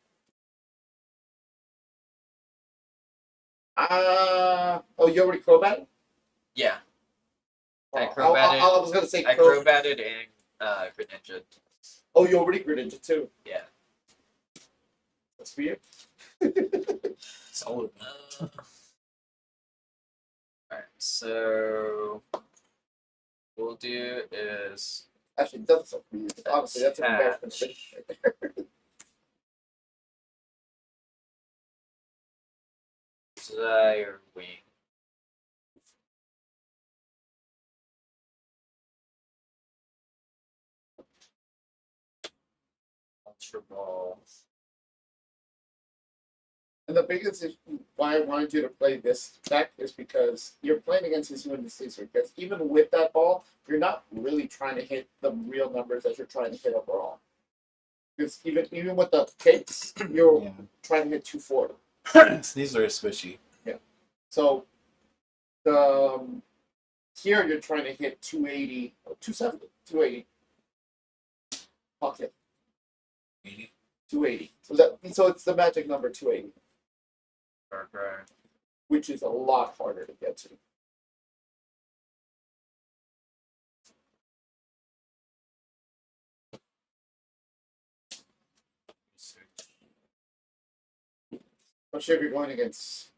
S4: Oh, you already Crobat?
S3: Yeah, I
S4: I
S3: Crobated.
S4: was gonna say
S3: I Crobated and Greninja.
S4: Oh, you already Greninja too.
S3: Yeah.
S4: That's weird.
S1: Solid.
S3: Alright, so we'll do is
S4: Actually, it doesn't sound weird. Honestly, that's an embarrassment.
S3: Patch.
S4: Right there.
S3: Desire Wing. Ultra Ball.
S4: And the biggest issue why I wanted you to play this deck is because you're playing against Hisuian Sneasler. Because even with that ball, you're not really trying to hit the real numbers that you're trying to hit overall. Because even with the kicks, you're
S1: Yeah.
S4: trying to hit 240.
S1: Sneasler is squishy.
S4: So the here you're trying to hit 280, 270, 280. Pocket
S1: 80.
S4: 280. So it's the magic number 280,
S3: Darkrai.
S4: which is a lot harder to get to. Especially if you're going against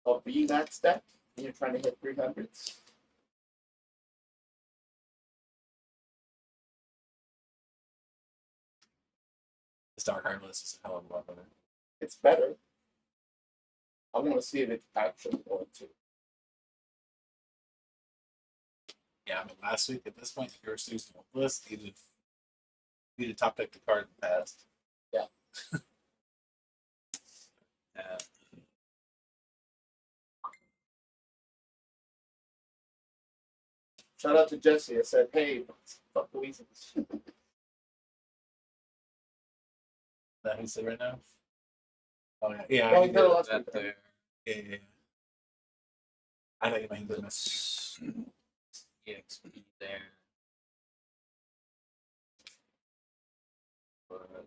S4: a VMAX deck and you're trying to hit 300s.
S1: This Darkrai list is a hell of a lot better.
S4: It's better. I want to see if it's actually going to.
S1: Yeah, but last week at this point, if you were using a list, you'd have top decked the card in the past.
S4: Yeah.
S3: Yeah.
S4: Shout out to Jesse. I said, hey, fuck Louise.
S1: That who's it right now? Oh yeah, yeah.
S4: Oh,
S1: I
S4: he got a lot
S2: That
S4: of
S2: there.
S1: yeah. I think my the message.
S2: EXP there. But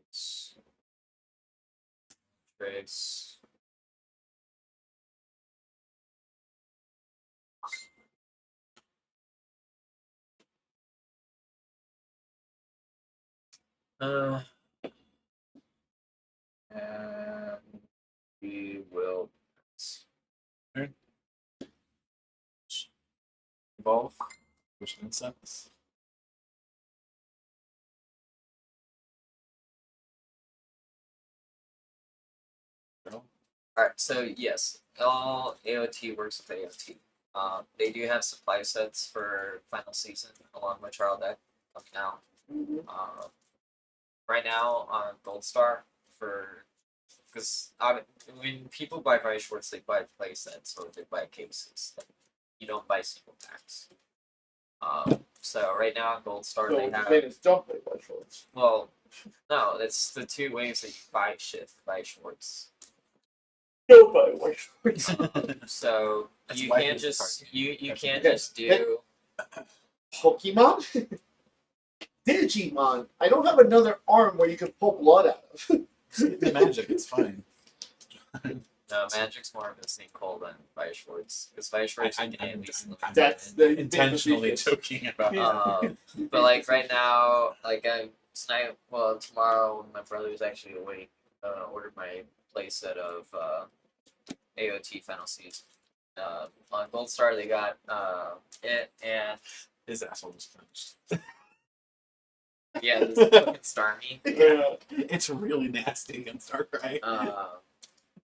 S2: trace. And we will
S1: Evolve. Which incense? No.
S3: Alright, so yes, all AOT works with AOT. They do have supply sets for final season along with trial deck coming out. Right now on Gold Star for because when people buy Vice Shorts, they buy play sets or they buy cases. Like, you don't buy single packs. So right now on Gold Star
S4: So
S3: they
S4: what you're
S3: have
S4: saying is don't play by shorts.
S3: well, no, it's the two ways that you buy shit by shorts.
S4: Don't buy by shorts.
S3: So
S1: That's
S3: you
S1: why
S3: can't
S1: he's the
S3: just
S1: target.
S3: you
S1: That's
S3: can't
S4: okay.
S3: just do
S4: Pokemon? Digimon. I don't have another arm where you can pull blood out of.
S1: The magic, it's fine.
S3: no Magic's more of a sinkhole than Vice Shorts because Vice Shorts
S1: I'm-
S3: you can
S1: I'm-
S3: at least
S1: I'm-
S3: limit
S1: I'm-
S4: That's
S3: it.
S4: the
S1: Intentionally
S4: biggest
S1: joking about
S3: But like right now, like tonight, well tomorrow, when my brother was actually awake, ordered my playset of AOT Final Season. On Gold Star they got it and
S1: his asshole was punched.
S3: yeah, this fucking Starmie.
S1: Yeah, it's really nasty against Darkrai.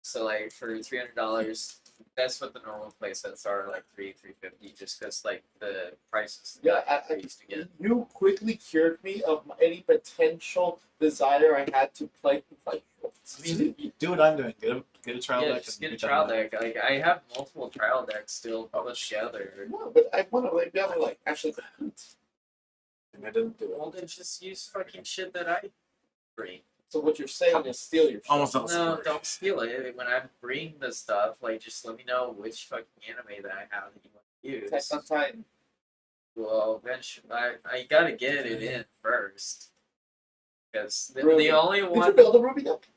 S3: So like for $300, that's what the normal playsets are, like $350, just because like the prices
S4: Yeah,
S3: got used to get.
S4: You quickly cured me of any potential desire I had to play by shorts.
S1: I mean, do what I'm doing. Get a trial
S3: Yeah,
S1: deck.
S3: just
S1: and
S3: get a
S1: be done
S3: trial
S1: with it.
S3: deck. Like I have multiple trial decks still put together.
S4: No, but I want to like be able to like actually compete.
S1: And I didn't do it.
S3: Well, then just use fucking shit that I bring.
S4: So what you're saying is steal your shit.
S1: Almost all
S3: No,
S1: support.
S3: don't steal it. When I bring the stuff, like just let me know which fucking anime that I have that you want to use.
S4: Attack on Titan.
S3: Well, eventually, I gotta get it in first. Because the
S4: Ruby.
S3: only
S4: Did you
S3: one.
S4: build a Ruby deck?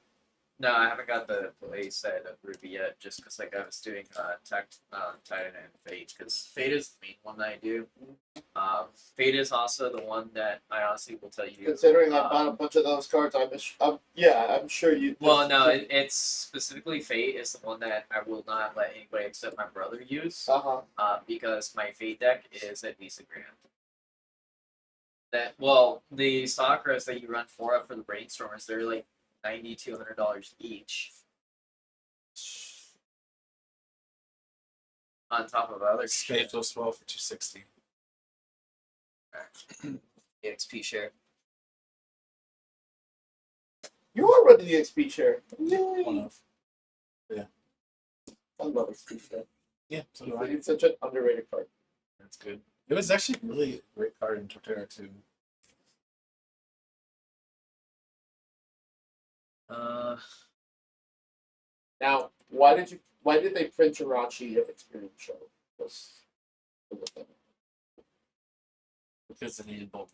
S3: No, I haven't got the play set of Ruby yet, just because like I was doing Titan and Fate, because Fate is the main one that I do. Fate is also the one that I honestly will tell you.
S4: Considering I bought a bunch of those cards, I'm sure you.
S3: Well, no, it's specifically Fate is the one that I will not let anybody except my brother use. Because my Fate deck is at least $1,000. The Sakura's that you run 4 up for the Brainstormers, they're like $90-$100 each. On top of other shit.
S1: Spatial swell for 260.
S3: XP share.
S4: You are running the XP chair.
S1: One
S4: Yay!
S1: of.
S4: I love XP chair.
S1: Yeah, so do I.
S4: It's such an underrated card.
S1: That's good. It was actually a really great card in Torterra too.
S4: Now, why did they print Jirachi if Experience Show?
S1: Because it needed both.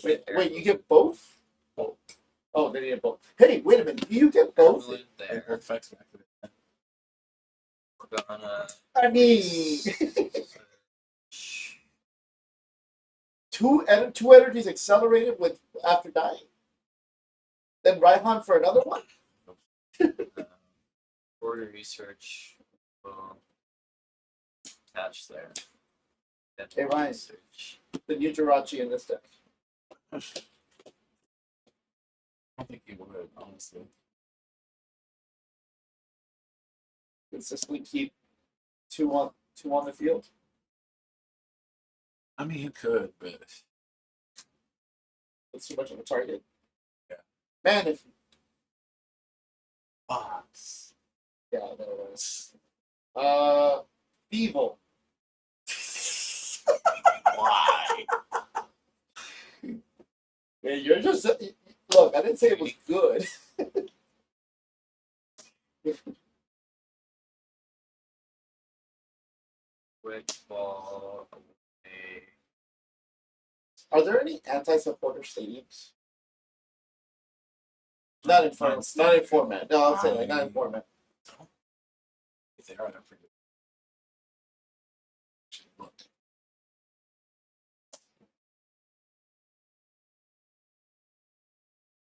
S4: Wait, you get both?
S1: Both.
S4: Oh, they need both. Hey, wait a minute. Do you get both?
S3: There.
S1: Or effects back to it.
S3: We're gonna.
S4: I mean, two energies accelerated with after dying. Then Raihan for another one.
S3: Order research. Attach there. Then
S4: Hey, Ryan.
S3: research.
S4: The new Jirachi in this deck.
S1: I don't think he would, honestly.
S4: Consistently keep two on the field.
S1: I mean, he could, but
S4: That's too much of a target.
S1: Yeah.
S4: Man, if
S1: box.
S4: yeah, there it was. Evil.
S1: Why?
S4: Yeah, you're just Look, I didn't say it was good.
S3: Quick ball away.
S4: Are there any anti-supporter stadiums? Not in format. Not in format. No, I'm saying like not in format.
S1: If they are, they're pretty good. Should look.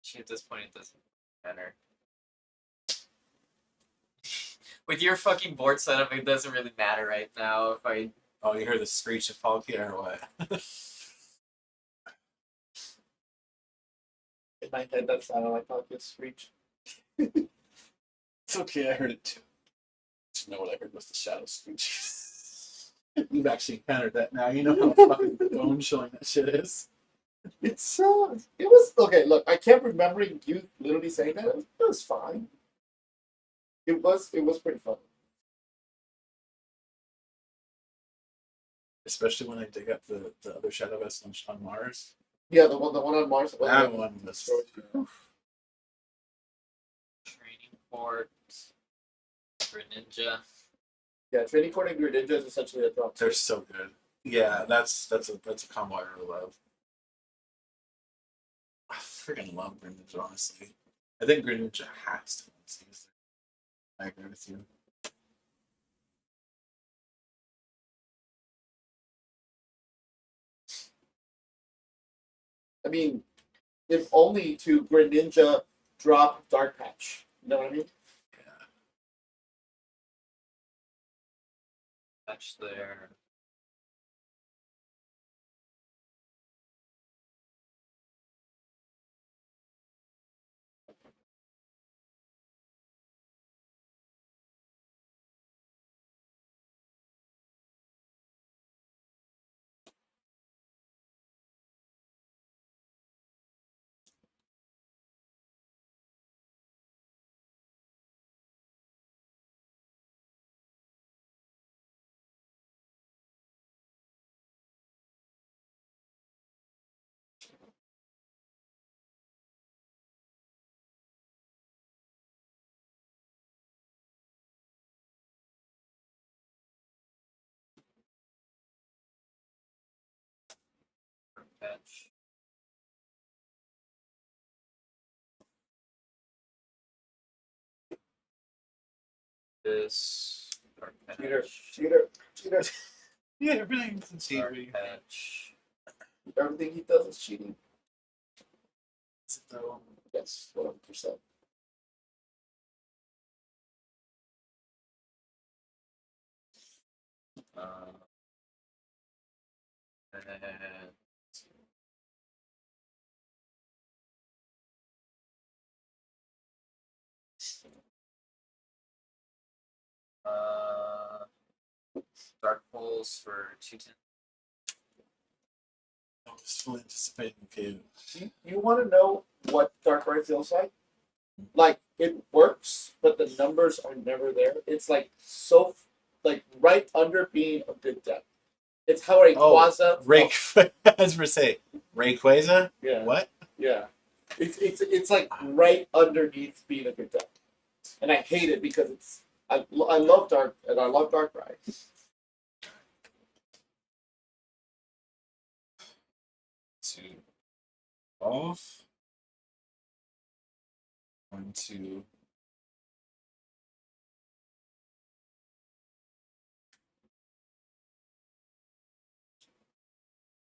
S3: Actually, at this point, it doesn't matter. With your fucking board setup, it doesn't really matter right now. If I
S1: Oh, you heard the screech of Palkia or what?
S4: In my head, that sounded like Palkia's screech.
S1: It's okay, I heard it too. You know what I heard was the shadow screech. You've actually encountered that now. You know how fucking bone chilling that shit is.
S4: It was okay. Look, I kept remembering you literally saying that. It was fine. It was pretty fun.
S1: Especially when I dig up the other Shadow Vest on Mars.
S4: Yeah, the one on Mars.
S1: That one was.
S3: training port for Ninja.
S4: Yeah, training court and Greninja is essentially a drop.
S1: They're so good. Yeah, that's a combo I really love. I freaking love Greninja, honestly. I think Greninja has to win season. I agree with you.
S4: I mean, if only to Greninja drop Dark Patch. You know what I mean?
S3: Touch there. Patch. This Dark Patch.
S4: Cheater.
S1: Yeah, everything's a
S3: Dark
S1: cheat.
S3: Patch.
S4: Everything he does is cheating.
S1: Is it though?
S4: Yes, 100%.
S3: And Dark Pulse for 210.
S1: I was fully anticipating. Okay,
S4: You want to know what Darkrai feels like? Like, it works, but the numbers are never there. It's like so, like right under being a good deck. It's how Rayquaza.
S1: As per se, Rayquaza.
S4: Yeah.
S1: What?
S4: Yeah. It's like right underneath being a good deck, and I hate it because it's I love Darkrai.
S1: To off. One, two.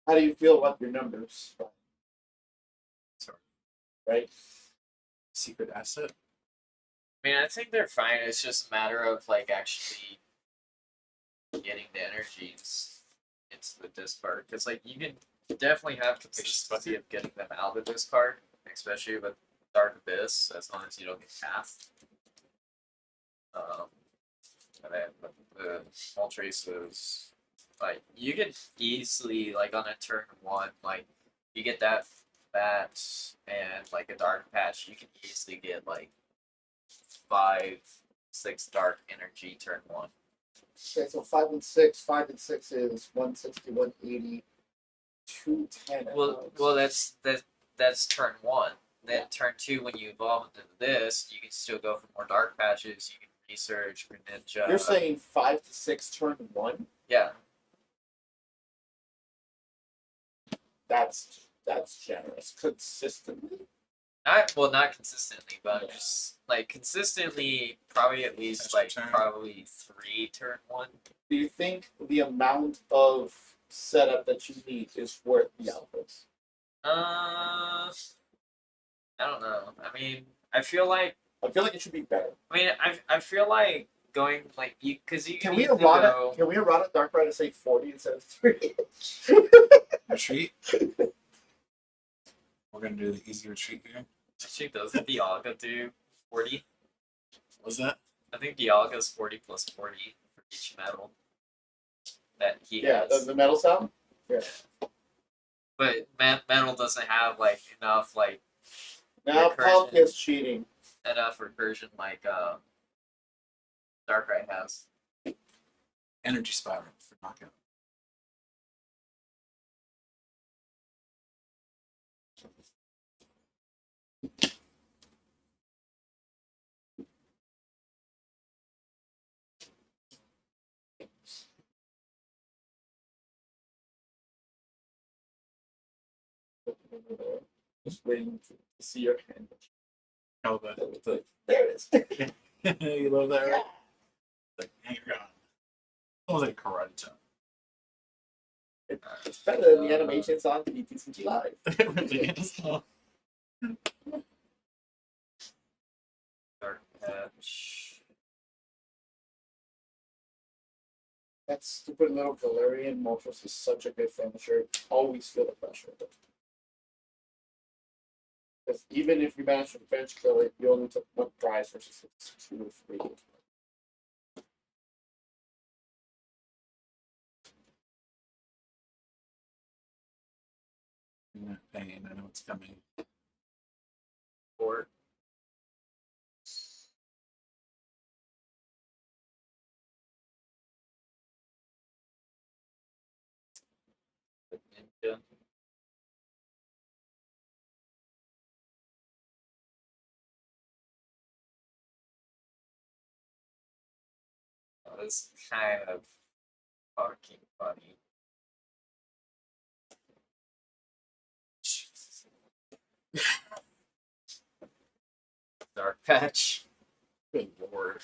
S4: How do you feel about your numbers?
S1: Sorry.
S4: Right.
S1: Secret asset.
S3: I mean, I think they're fine. It's just a matter of like actually getting the energies into the discard, because like you can definitely have consistency of getting them out of the discard, especially with Dark Abyss, as long as you don't get cast. And then with the Moltres is like you can easily like on a turn one, like you get that and like a Dark Patch, you can easily get like 5-6 dark energy turn one.
S4: Okay, so 5 and 6. 5 and 6 is 160, 180, 210.
S3: Well, that's turn one. then turn 2, when you evolve into this, you can still go for more dark patches. You can research Greninja.
S4: You're saying 5 to 6 turn 1?
S3: Yeah.
S4: That's generous. Consistently?
S3: Not consistently, but just like consistently, probably at least
S1: Extra
S3: like
S1: turn.
S3: probably 3 turn 1.
S4: Do you think the amount of setup that you need is worth the alphas?
S3: I don't know. I mean, I feel like
S4: it should be better.
S3: I feel like going like you because you
S4: Can
S3: can
S4: we
S3: either
S4: errata?
S3: go.
S4: Can we errata Darkrai to say 40 instead of 3?
S1: Retreat. We're gonna do the easy retreat here.
S3: Actually, doesn't Dialga do 40?
S1: What's that?
S3: I think Dialga's 40 plus 40 for each metal that he
S4: Yeah,
S3: has.
S4: the metal sound. Yeah.
S3: But metal doesn't have like enough like
S4: Now
S3: Recursion.
S4: Palkia's cheating.
S3: enough recursion like Darkrai has.
S1: Energy spiral for knockout.
S4: Just waiting to see your hand.
S1: Oh, the
S4: There it is.
S1: you love that, right? Like, hang your gun. Almost like a karate chop.
S4: It's better than the animations on TCG Live.
S1: It really is.
S3: Dark Patch.
S4: That stupid little Galarian Moltres is such a good finisher. Always feel the pressure. Because even if you manage to bench kill it, you only took 1 prize versus 2 or 3.
S1: Pain, I know it's coming.
S3: Or Ninja. That's kind of fucking funny. Dark Patch.
S1: Good lord.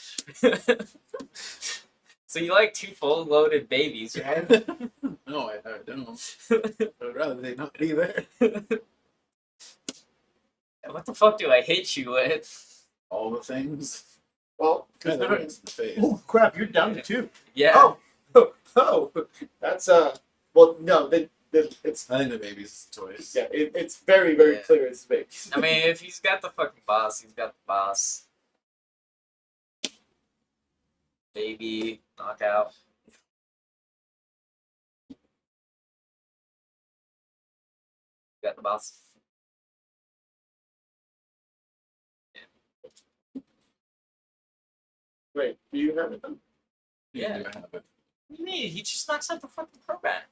S3: So you like 2 full loaded babies, right?
S1: No, I don't. I'd rather they not be there.
S3: What the fuck do I hit you with?
S1: All the things.
S4: Well,
S1: Kind of
S4: because
S1: hurts in the face.
S4: oh crap, you're down to 2.
S3: Yeah.
S4: Oh, that's well, no, it's
S1: I think the baby's toys.
S4: yeah, it's very
S3: Yeah.
S4: clear it's big.
S3: I mean, if he's got the fucking boss, he's got the boss. Baby, knockout. Got the boss.
S4: Wait, do you have it done?
S3: Yeah.
S1: Do I have it?
S3: What do you mean? He just knocks out the fucking program.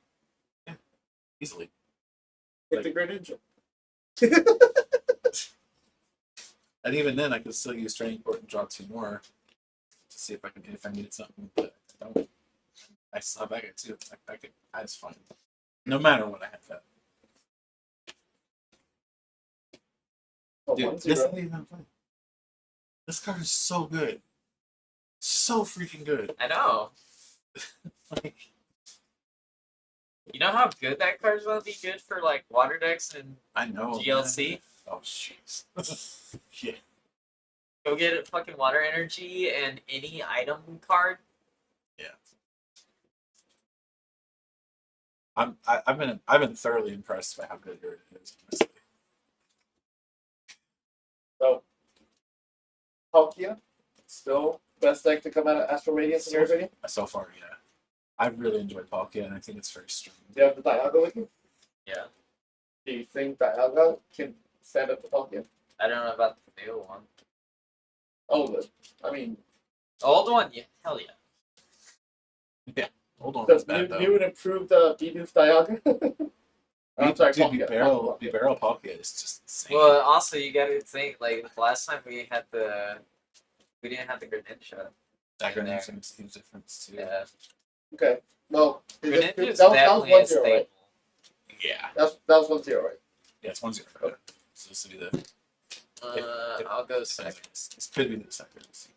S1: Easily.
S4: Hit the Greninja.
S1: And even then, I could still use Training Court and draw 2 more to see if I needed something, but I don't. I still have that guy too. That's fine. No matter what, I have that.
S4: Oh,
S1: Dude,
S4: 1-0.
S1: this isn't even fun. This card is so good. So freaking good.
S3: I know.
S1: Like,
S3: You know how good that card's gonna be good for like water decks and
S1: I know.
S3: GLC?
S1: Man. Oh, jeez. Yeah.
S3: go get a fucking water energy and any item card.
S1: I've been thoroughly impressed by how good it is. Honestly.
S4: So, Palkia, still best deck to come out of Astral Radiance in your opinion?
S1: So far, yeah. I really enjoyed Palkia, and I think it's very strong.
S4: Do you have the Dialga with you?
S3: Yeah.
S4: Do you think Dialga can stand up to Palkia?
S3: I don't know about the new one.
S4: Oh, I mean,
S3: The old one, yeah, hell yeah.
S1: Hold on,
S4: does
S1: that's bad though.
S4: new and improved Bidoof Dialga? I'm sorry,
S1: Dude,
S4: Palkia.
S1: Barrel Palkia is just insane.
S3: Well, also you gotta think like last time we didn't have the Greninja.
S1: that
S3: in there.
S1: Greninja makes a huge difference too.
S3: Yeah,
S4: Okay. Well, that
S3: Greninja's
S4: was 1-0,
S3: definitely a
S4: right?
S3: staple.
S1: Yeah.
S4: That was 1-0, right?
S1: Yeah, it's 1-0. So this will be the.
S3: I'll go second.
S1: This could be the second. Let's see.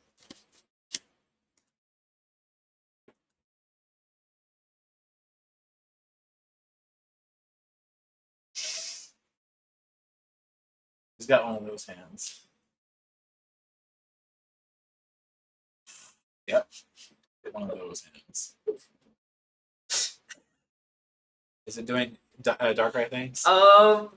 S1: He's got one of those hands. Yep. One of those hands. Is it doing Darkrai things?
S3: Um,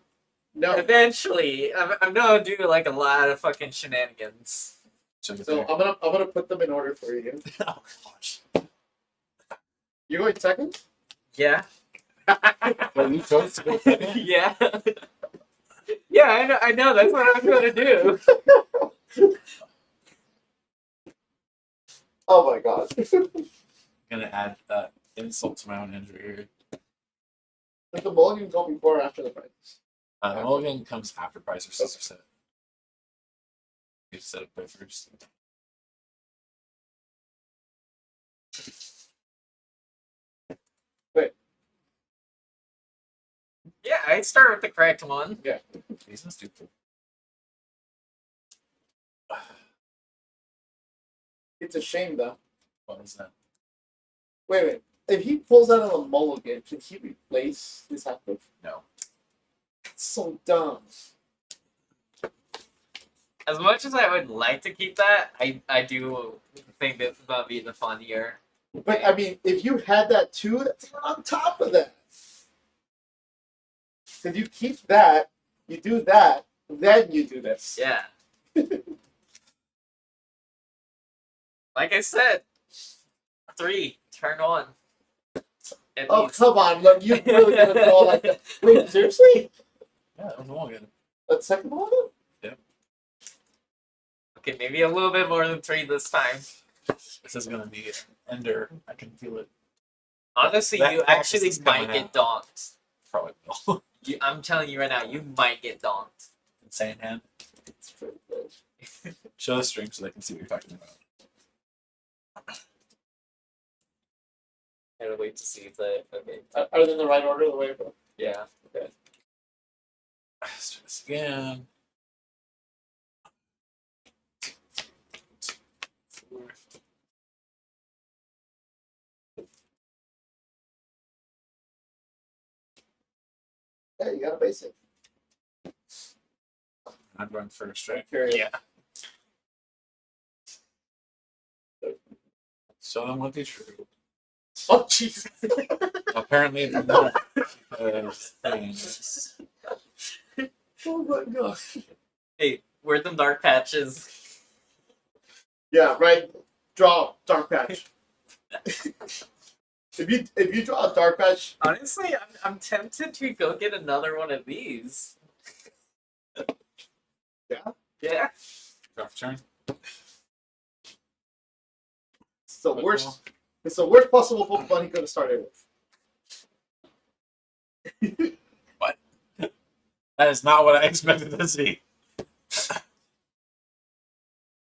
S4: No.
S3: eventually, I'm gonna do like a lot of fucking shenanigans.
S1: Should
S4: So I'm gonna put them in order for you.
S1: oh gosh.
S4: You going second?
S3: Yeah.
S1: Well, you chose to go second.
S3: Yeah. Yeah, I know. That's what I'm gonna do.
S4: Oh my god.
S1: Gonna add insult to my own injury here.
S4: Does the mulligan go before or after the price?
S1: Mulligan comes after Price or Scissor Set. You set it by first.
S3: Yeah, I start with the correct one.
S1: He's not stupid.
S4: It's a shame though.
S1: What is that?
S4: Wait. If he pulls out of a mulligan, can he replace his active?
S1: No.
S4: It's so dumb.
S3: As much as I would like to keep that, I do think that's about being the fun year.
S4: But I mean, if you had that too, that's on top of that. Because you keep that, you do that, then you do this.
S3: Yeah. Like I said, 3, turn on. At
S4: Oh,
S3: least.
S4: come on. Look, you really gonna draw like that. Wait, seriously?
S1: Yeah, that was Mulligan.
S4: That second one?
S3: Okay, maybe a little bit more than 3 this time.
S1: This is gonna be an ender. I can feel it.
S3: Honestly,
S1: That
S3: you
S1: practice
S3: actually
S1: is coming
S3: might get
S1: out.
S3: donked.
S1: Probably will.
S3: I'm telling you right now, you might get donked.
S1: Insane hand.
S4: It's pretty good.
S1: Show the stream so they can see what you're talking about.
S3: I gotta wait to see if they. Okay.
S4: Are they in the right order the way?
S3: Yeah.
S1: Let's do this again. 4.
S4: Hey, you got a basic.
S1: I'm going first, right?
S4: Curious.
S3: Yeah.
S1: Show them what they true.
S4: Oh, Jesus.
S1: Apparently, it's not. Things.
S4: Oh my god.
S3: Hey, where'd them dark patches?
S4: Yeah, right. Draw dark patch. if you draw a dark patch,
S3: Honestly, I'm tempted to go get another one of these.
S4: Yeah?
S3: Yeah.
S1: Drop turn.
S4: it's the worst. It's the worst possible Pokemon he could have started with.
S1: That is not what I expected to see.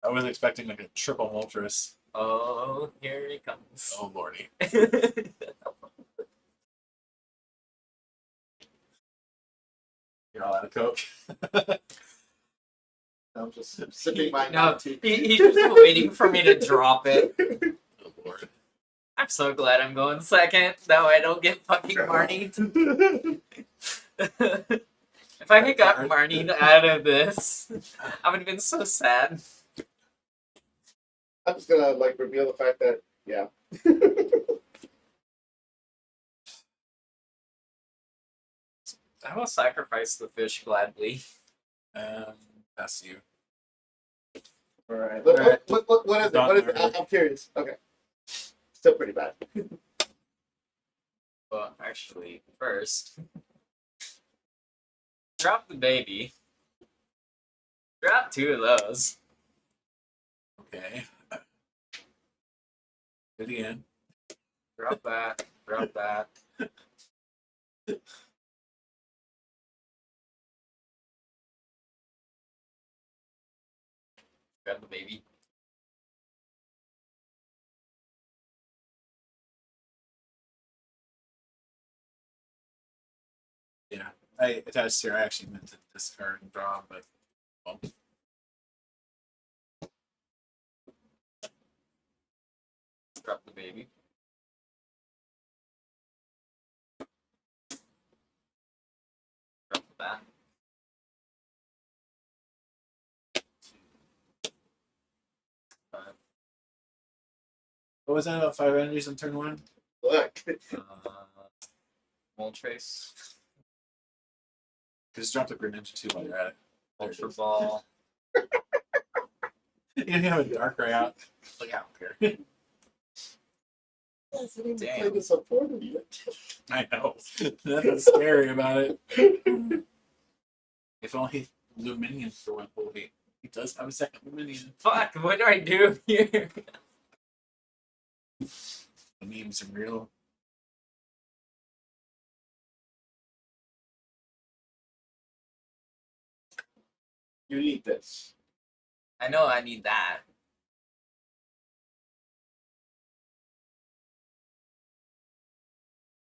S1: I was expecting like a triple Moltres.
S3: Oh, here he comes.
S1: Oh lordy. You're all out of Coke.
S4: I'm just sipping my
S3: No,
S4: tea.
S3: he's just waiting for me to drop it.
S1: Oh lord.
S3: I'm so glad I'm going second. That way I don't get fucking Marnied. If I had got Marnied out of this, I would have been so sad.
S4: I'm just gonna like reveal the fact that
S3: I will sacrifice the fish gladly.
S1: That's you.
S4: All right.
S1: All right.
S4: What is it?
S1: Done
S4: What is it?
S1: already.
S4: I'm curious. Okay. Still pretty bad.
S3: Well, actually, first, drop the baby. Drop 2 of those.
S1: Okay. Do it again.
S3: Drop that. Drop that. Grab the baby.
S1: Yeah, I attached here. I actually meant to discard and draw, but well,
S3: Drop the baby. Drop the bat.
S1: what was that about 5 energies on turn 1?
S4: Look.
S3: Moltres.
S1: Just drop the Greninja too while you're at it. There it
S3: Ultra
S1: is.
S3: Ball.
S1: You can have a Darkrai out. Like, I don't care.
S3: Damn.
S4: Play the support of you.
S1: I know. Nothing scary about it. If only Luminion for one. Oh, wait. He does have a second Luminion.
S3: Fuck, what do I do here?
S1: The memes are real.
S4: You need this.
S3: I know I need that.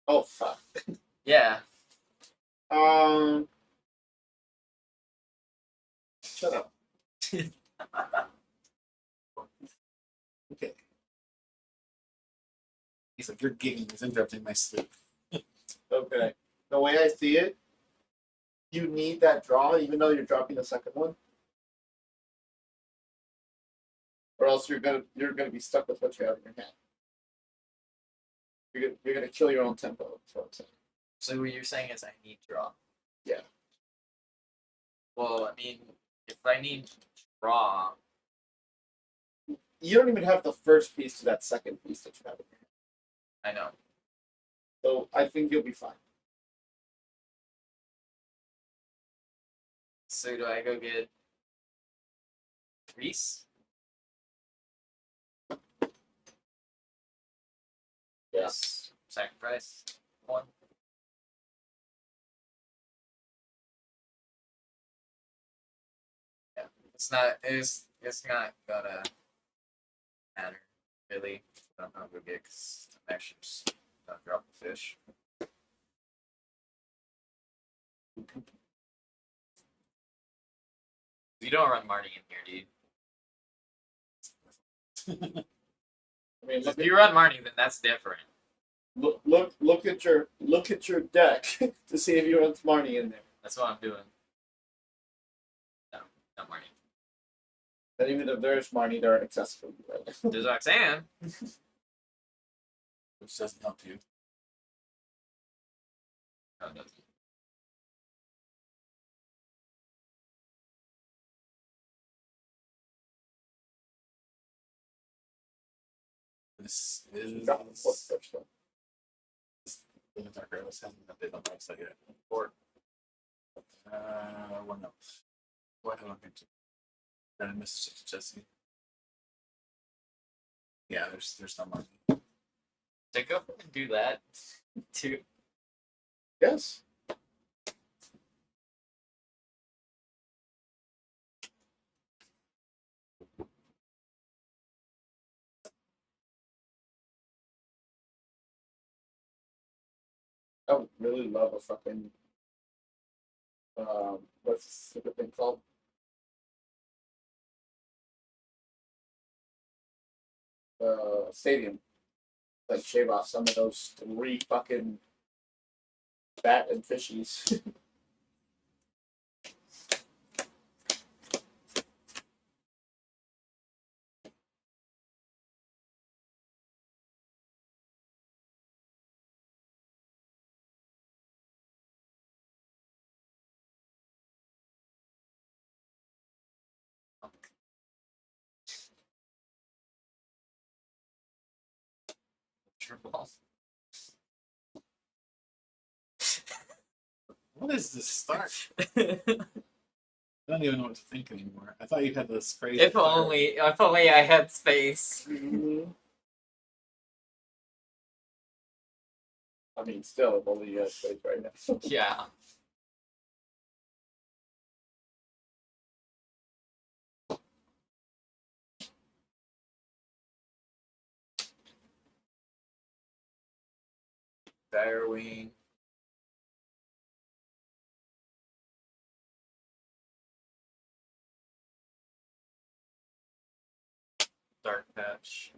S4: Oh fuck.
S3: Yeah.
S4: Shut up.
S1: Okay. He's like, you're gigging. He's interrupting my sleep.
S4: Okay. The way I see it, you need that draw, even though you're dropping the second one, or else you're gonna be stuck with what you have in your hand. You're gonna kill your own tempo. That's what I'm saying.
S3: So what you're saying is I need draw.
S4: Yeah.
S3: Well, I mean, if I need draw,
S4: You don't even have the first piece to that second piece that you have in your hand.
S3: I know.
S4: So I think you'll be fine.
S3: So do I go get Reese? Yes. Sacrifice one. Yeah. It's not gonna matter really. I don't know who get because I'm actually just gonna drop the fish. You don't run Marty in here, dude.
S4: I mean,
S3: If you run Marty, then that's different.
S4: look at your deck to see if you run Marnie in there.
S3: That's what I'm doing. No, not Marty.
S4: And even if there's Marnie, they're accessible. Right?
S3: There's Roxanne.
S1: Which doesn't help you.
S3: No, it doesn't.
S1: This is
S4: Drop the fourth first, though.
S1: the Darkrai was hasn't updated on the website yet.
S3: Or
S1: One note. What have I been to? Got a message to Jesse. Yeah, there's no money.
S3: to go and do that too.
S4: Yes. I would really love a fucking what's the stupid thing called? Stadium. Like shave off some of those 3 fucking bat and fishies.
S3: Triple.
S1: What is this start? I don't even know what to think anymore. I thought you had this crazy.
S3: If only I had space.
S4: I mean, still, if only you have space right now.
S3: Yeah.
S1: Dire Wing.
S3: Dark Patch.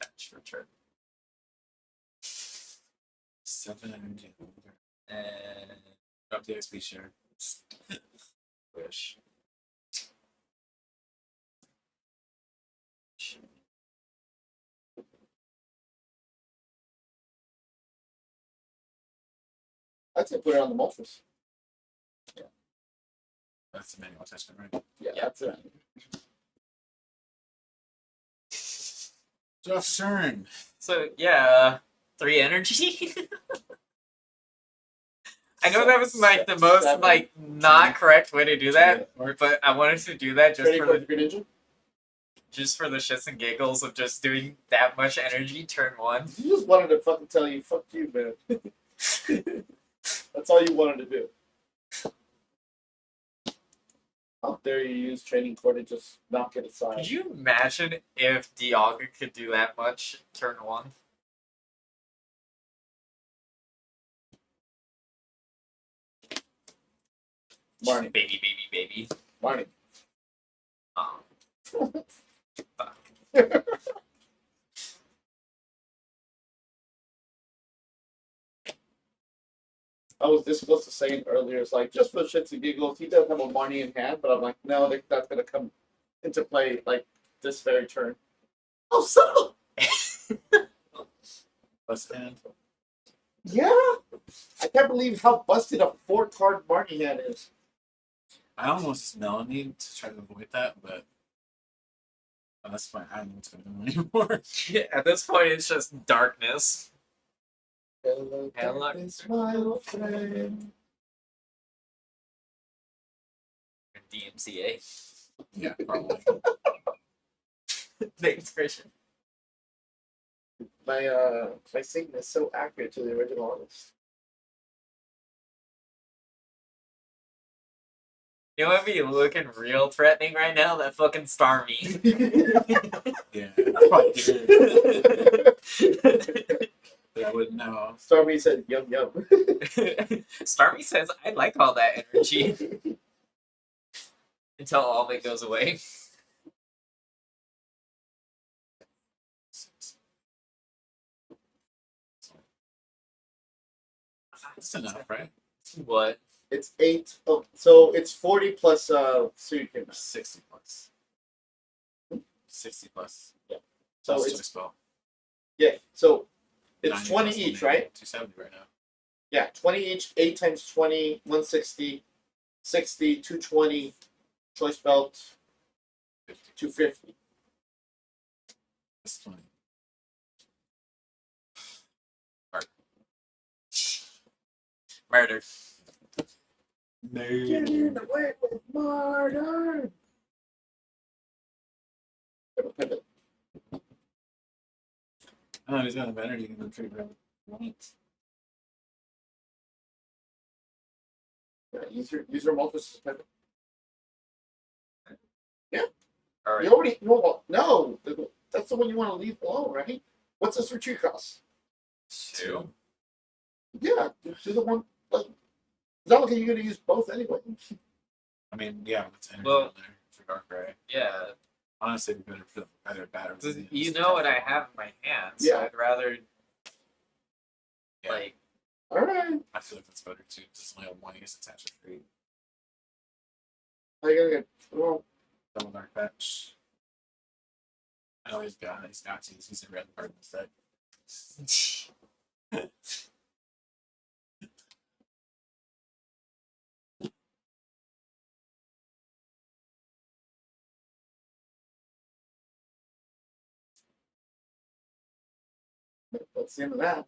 S3: Patch return.
S1: 7 energy.
S3: And
S1: Drop the XP share.
S3: wish.
S4: I'd say put it on the Moltres.
S1: That's the manual attachment, right?
S4: Yeah,
S3: Yeah.
S4: that's it.
S1: Josh turn.
S3: So yeah, 3 energy. I know that was like the most
S4: Seven.
S3: like not correct way to do that,
S1: Or
S3: but I wanted to do that
S4: Ready for the Greninja?
S3: just for the shits and giggles of just doing that much energy turn 1.
S4: You just wanted to fucking tell you, fuck you, man. That's all you wanted to do. How dare you use training core to just knock it aside?
S3: Could you imagine if Dialga could do that much turn 1?
S4: Marnie.
S3: Baby, baby, baby.
S4: Marnie.
S3: Fuck.
S4: I was this close to saying earlier, it's like, just for shits and giggles, he does have a Marnie in hand, but I'm like, no, that's going to come into play, like, this very turn. Oh, son of a...
S1: plus hand.
S4: Yeah! I can't believe how busted a 4-card Marnie hand is.
S1: I almost just Melanie to try to avoid that, but that's fine. I don't know what's going on anymore.
S3: At this point, it's just darkness.
S4: Hello,
S3: Hello.
S4: darkness, my old friend.
S3: DMCA.
S1: Yeah, probably.
S3: Thanks, Christian.
S4: My singing is so accurate to the original artist.
S3: You know what be looking real threatening right now? That fucking Starmie.
S1: Yeah, I probably did. But I wouldn't know.
S4: Starmie said, yum yum.
S3: Starmie says, I like all that energy. Until all of it goes away.
S1: That's enough, right?
S3: What?
S4: It's 8. Oh, so it's 40 plus Suicune.
S1: 60 plus. 60 plus.
S4: So
S1: That's
S4: it's
S1: choice spell.
S4: yeah. So it's
S1: 90
S4: 20
S1: plus
S4: each,
S1: 180,
S4: right?
S1: 270 right now.
S4: Yeah, 20 each. 8 times 20, 160, 60, 220, choice belt, 250.
S1: That's 20.
S3: Murder.
S4: Getting away with murder. Pivot.
S1: Oh, he's got a energy in the tree, bro. What?
S4: Yeah, use your Moltres pivot.
S3: Alright.
S4: You already no. That's the one you want to leave alone, right? What's this retreat cost?
S1: 2.
S4: Yeah, do the one. Like, it's not like you're going to use both anyway.
S1: I mean, yeah, it's energy
S3: Well-
S1: on there for Darkrai.
S3: Yeah.
S1: Honestly, it'd be better for either batter.
S3: You know what I have in my hands.
S4: Yeah.
S3: So I'd rather,
S1: Yeah.
S3: like,
S4: All right.
S1: I feel like that's better too. Because it's only a 1 against attachment free.
S4: I gotta get. Well,
S1: Double Dark Patch. I know he's got to. He's a red card in this deck.
S4: that's the end of that.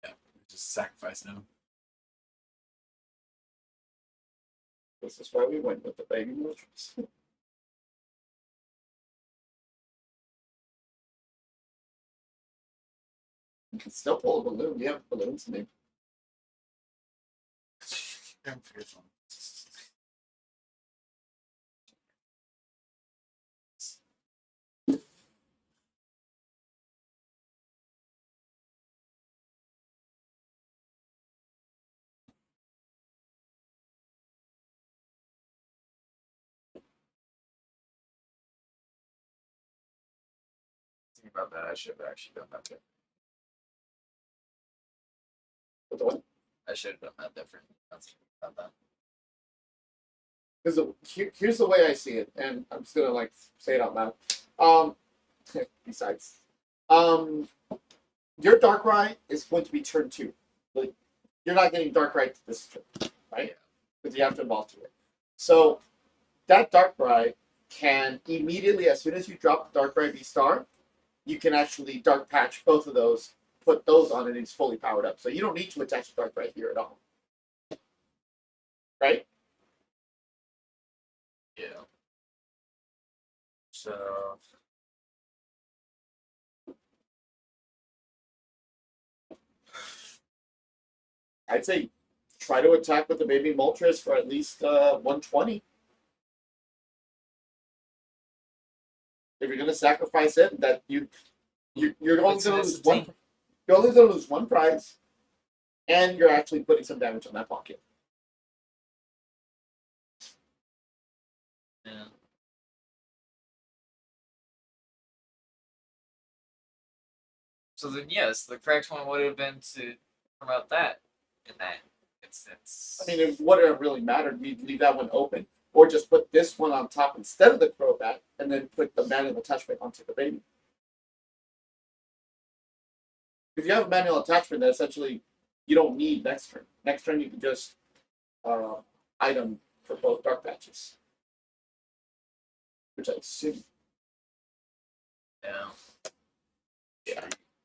S1: Yeah, just sacrifice him.
S4: This is why we went with the baby Moltres. You can still pull a balloon. You have balloons in there.
S1: I'm fearful.
S3: Think about that. I should have actually done that different.
S4: With the what?
S3: I should have done that different. Not thinking about that.
S4: Because here's the way I see it, and I'm just gonna like say it out loud. Besides, your Darkrai is going to be turn 2. Like, you're not getting Darkrai to this turn, right? Because you have to evolve to it. So that Darkrai can immediately, as soon as you drop Darkrai VSTAR, you can actually Dark Patch both of those, put those on, and it's fully powered up. So you don't need to attach Darkrai here at all, right?
S3: Yeah. So
S4: I'd say try to attack with the baby Moltres for at least 120. If you're gonna sacrifice it, that you're only
S3: It's
S4: gonna
S3: an
S4: lose one.
S3: ST.
S4: You're only gonna lose one prize, and you're actually putting some damage on that pocket.
S3: yeah. So then, yes, the correct one would have been to promote that in that instance.
S4: I mean, it wouldn't have really mattered. You'd leave that one open, or just put this one on top instead of the Crobat, and then put the manual attachment onto the baby. If you have a manual attachment, that essentially you don't need next turn. Next turn, you can just item for both Dark Patches, which I assume
S3: yeah.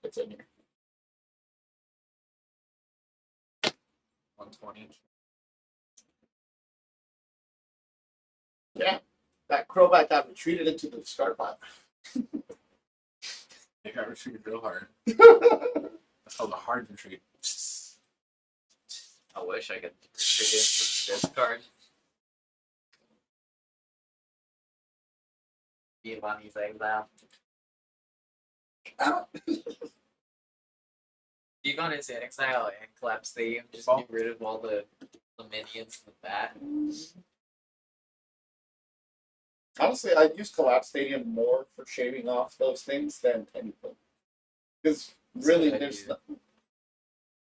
S4: it's in here.
S3: 120.
S4: Yeah, that Crobat got retreated into the discard pile.
S1: They got retreated real hard. That's called a hard retreat.
S3: I wish I could retreat into this card. Be money thing now. You gone into exile and collapse stadium, just get rid of all the minions with that.
S4: Honestly, I'd use Collapse Stadium more for shaving off those things than anything. Because really,
S3: That's a good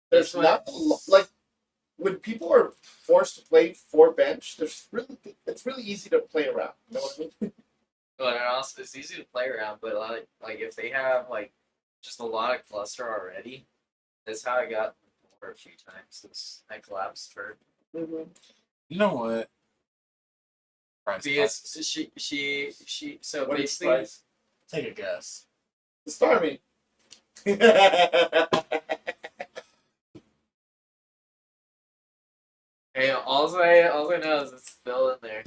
S4: there's
S3: This
S4: not
S3: one's-
S4: like when people are forced to play 4 bench. It's really easy to play around. You know what I mean?
S3: But it also it's easy to play around, but like if they have like just a lot of cluster already, that's how I got for a few times since I collapsed her.
S4: Mm-hmm.
S1: You know what? Price
S3: Because she so
S4: What is
S3: basically
S4: price?
S1: Take a guess.
S4: The Starmie.
S3: hey, all I know is it's still in there.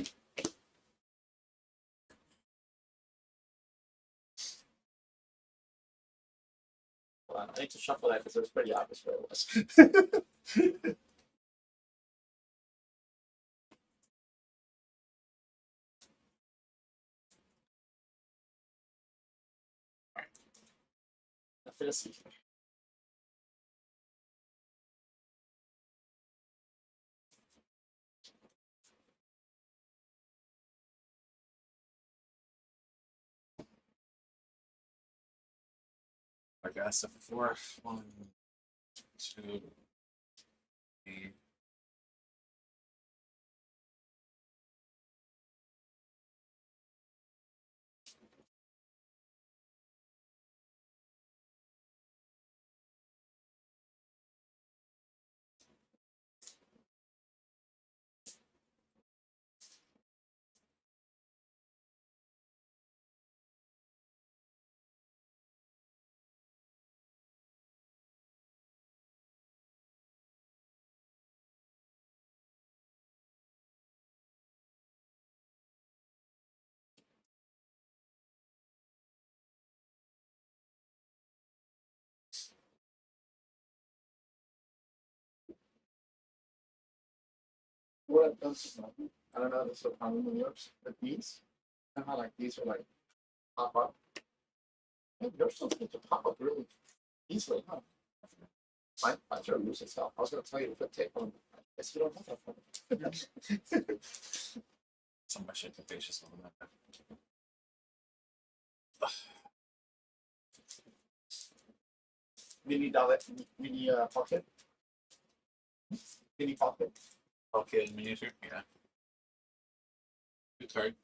S4: Hold on, I need to shuffle that because it was pretty obvious where it was. Affinity.
S1: Like I said before, 1, 2, 3.
S4: What else? I don't know. This is what probably works. But these, I how like these are like pop up. Hey, yours still seem to pop up really easily, huh? Mine's are loose as hell. I was gonna tell you to put tape on. I guess you don't have that one.
S1: Some of my shit capacious a little bit.
S4: mini dollar, mini pocket, mini pocket.
S1: Okay, miniature. Yeah. Good card.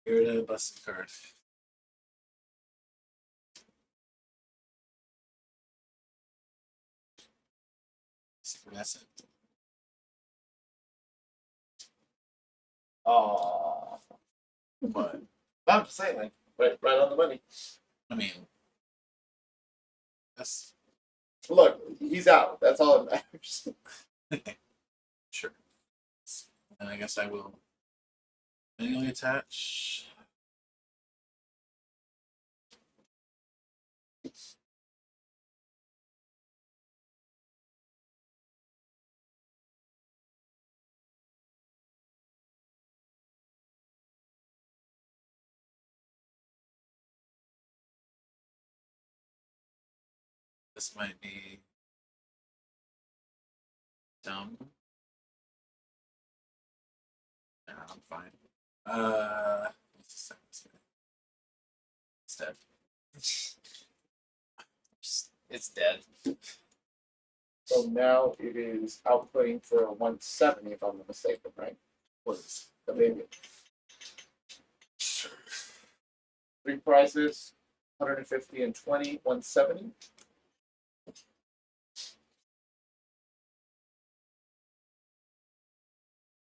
S1: Here's a busted card. That's it.
S4: Oh,
S1: But
S4: I'm just saying, like, right on the money.
S1: I mean, that's
S4: Look, he's out. That's all that matters.
S1: sure. And I guess I will manually attach. This might be dumb. Nah, I'm fine. What's the second? It's dead.
S3: It's dead.
S4: So now it is outputting for a 170, if I'm not mistaken, right?
S1: What is
S4: The baby.
S1: Sure.
S4: 3 prizes, 150 and 20, 170.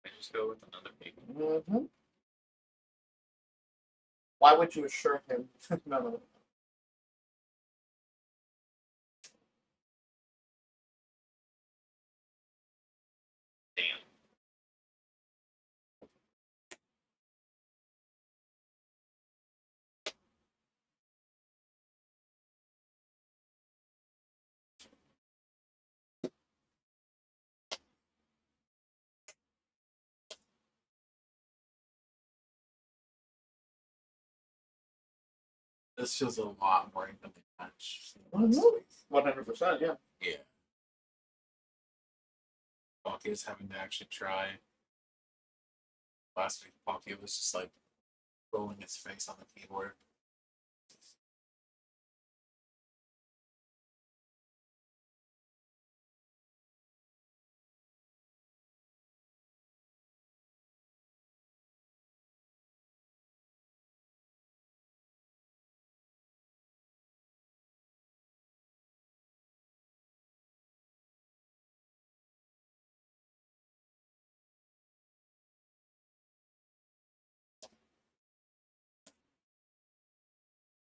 S2: I just go with another big.
S4: Mm-hmm. Why would you assure him? No.
S2: Damn.
S1: This feels a lot more evenly matched.
S4: 100%, yeah.
S1: Yeah. Pocky is having to actually try. Last week, Pocky was just like rolling his face on the keyboard.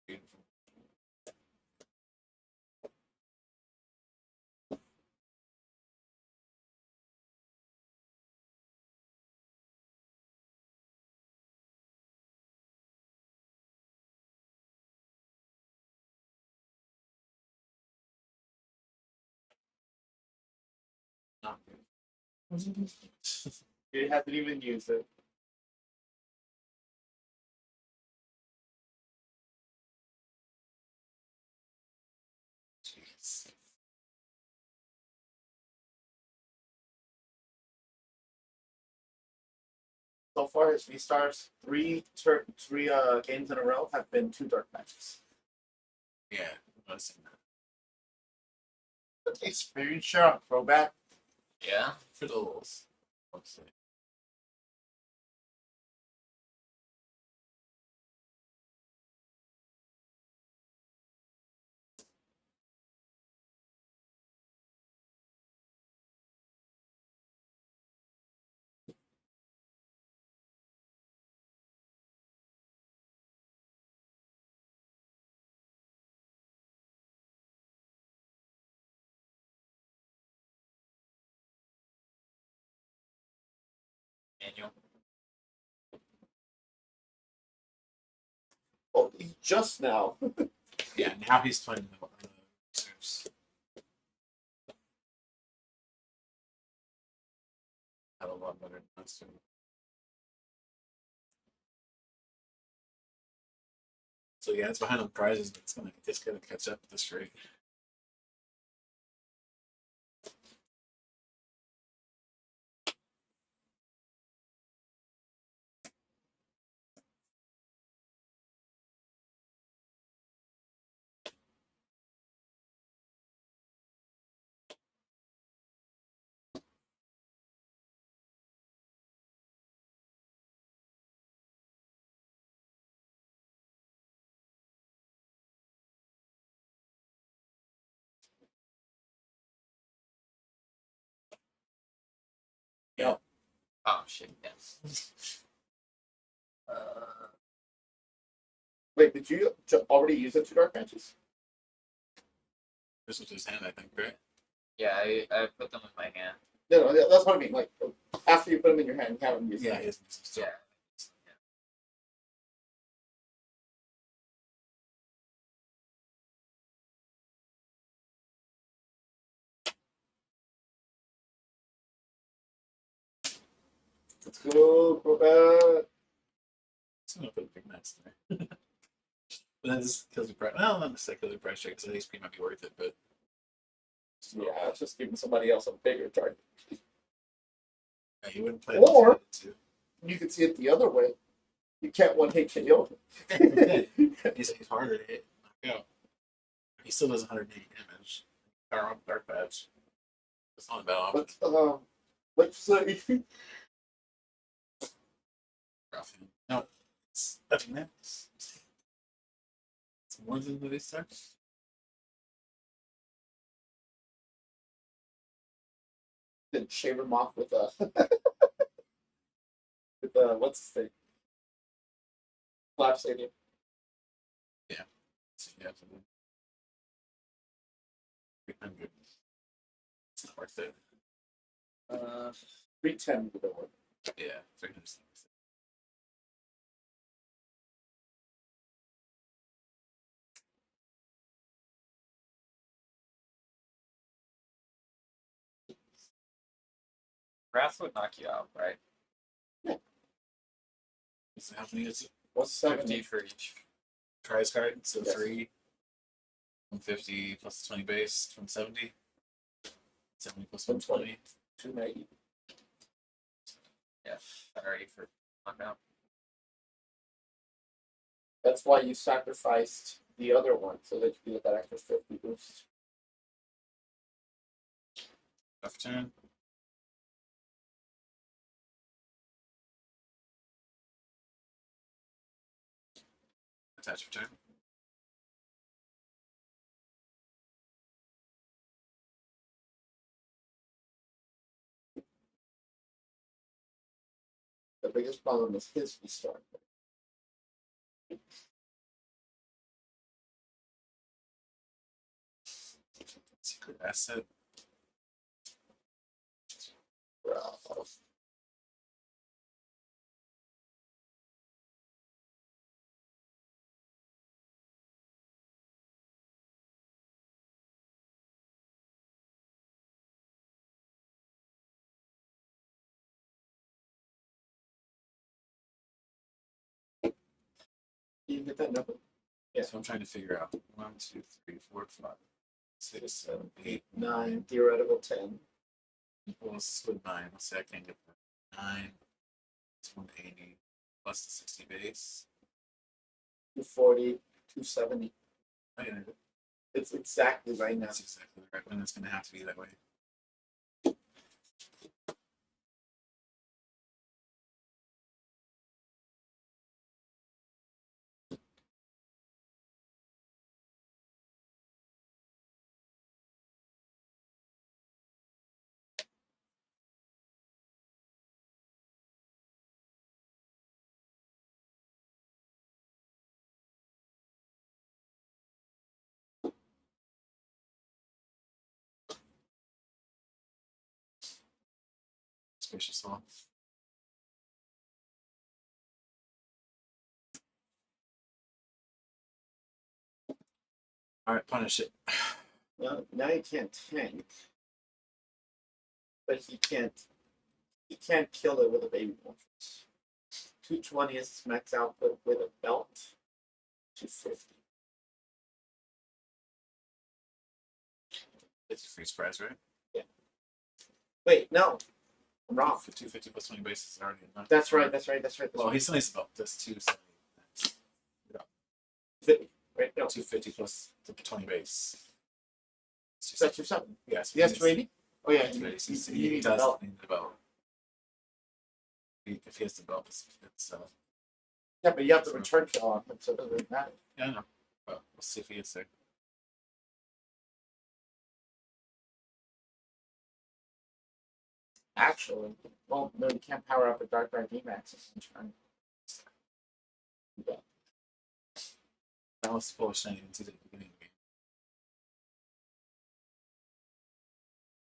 S1: Beautiful. Not good.
S4: You haven't even used it.
S1: Jeez.
S4: So far, his V-Stars, three games in a row have been 2 dark matches.
S1: Yeah, noticing that.
S4: Experience share, throwback.
S3: Yeah.
S1: Fiddles. Let's see.
S3: Manual.
S4: Oh, just now.
S1: Yeah, now he's playing the reserves. Had a lot better than last week. So yeah, it's behind on prizes, but it's gonna catch up at this rate.
S3: shit. Yeah.
S4: Wait, did you already use the 2 dark matches?
S1: This was his hand, I think, right?
S3: Yeah, I put them in my hand.
S4: No, that's what I mean. Like, after you put them in your hand, you haven't used
S1: Yeah,
S4: them.
S1: he has used
S3: Yeah.
S1: still.
S4: Let's go, Quebec.
S1: It's gonna put a big max there. But then this kills your price. Well, not necessarily kills your price check because HP might be worth it, but
S4: Yeah, it's just giving somebody else a bigger target.
S1: yeah, you wouldn't play
S4: Or-
S1: too.
S4: You could see it the other way. You can't one hit KO.
S1: He's harder to hit. Knock out. He still does 180 damage. Power up Dark Patch. It's not a bad option.
S4: What's the
S1: Rough hand. No, it's nothing there. It's more than the VSTAR.
S4: Then shave him off with a with what's his thing? Lap Stadium.
S1: Yeah, absolutely. 300. It's not worth it.
S4: 310 with the one.
S1: Yeah, 300 is not worth it.
S3: Wrath would knock you out, right?
S1: So how many is it?
S4: What's
S3: 50
S4: 70?
S3: for each.
S1: Try his card, so
S4: Yes.
S1: 3. 150 plus 20 base, 170. 70 plus 120.
S4: 290.
S3: Yeah, already for knockout.
S4: That's why you sacrificed the other one so that you get that extra 50 boost.
S1: Left turn. Attach return.
S4: The biggest problem is his restart.
S1: Secret asset.
S4: Bravo. You get that number?
S1: Yeah. So I'm trying to figure out 1, 2, 3, 4, 5, 6, 7, 8,
S4: 9, theoretical 10.
S1: equals with 9. Let's say I can't get that. 9. It's 180 plus the 60 base.
S4: 240, 270.
S1: Oh, yeah,
S4: It's exactly right now.
S1: that's exactly right. When it's going to have to be that way. Spacious one. All right, punish it.
S4: Now he can't tank. But he can't kill it with a baby Moltres. 220 is his max output with a belt. 250.
S1: It's a freeze price, right?
S4: Wait, no. I'm wrong.
S1: 250 plus 20 base is already enough.
S4: That's right.
S1: Well, he still needs about this 270.
S4: 50, right? No.
S1: 250 plus the 20 base.
S4: That's your something.
S1: Yes.
S4: He has 280? Oh, yeah.
S1: He
S4: He needs a
S1: does
S4: belt.
S1: need the belt. If he has the belt, it's
S4: Yeah, but you have the return kill on him, so it doesn't really matter.
S1: yeah, I know. Well, we'll see if he gets there.
S4: Actually, well, no, you can't power up a Darkrai VMAX. Yeah.
S1: That was supposed to into the beginning of the game.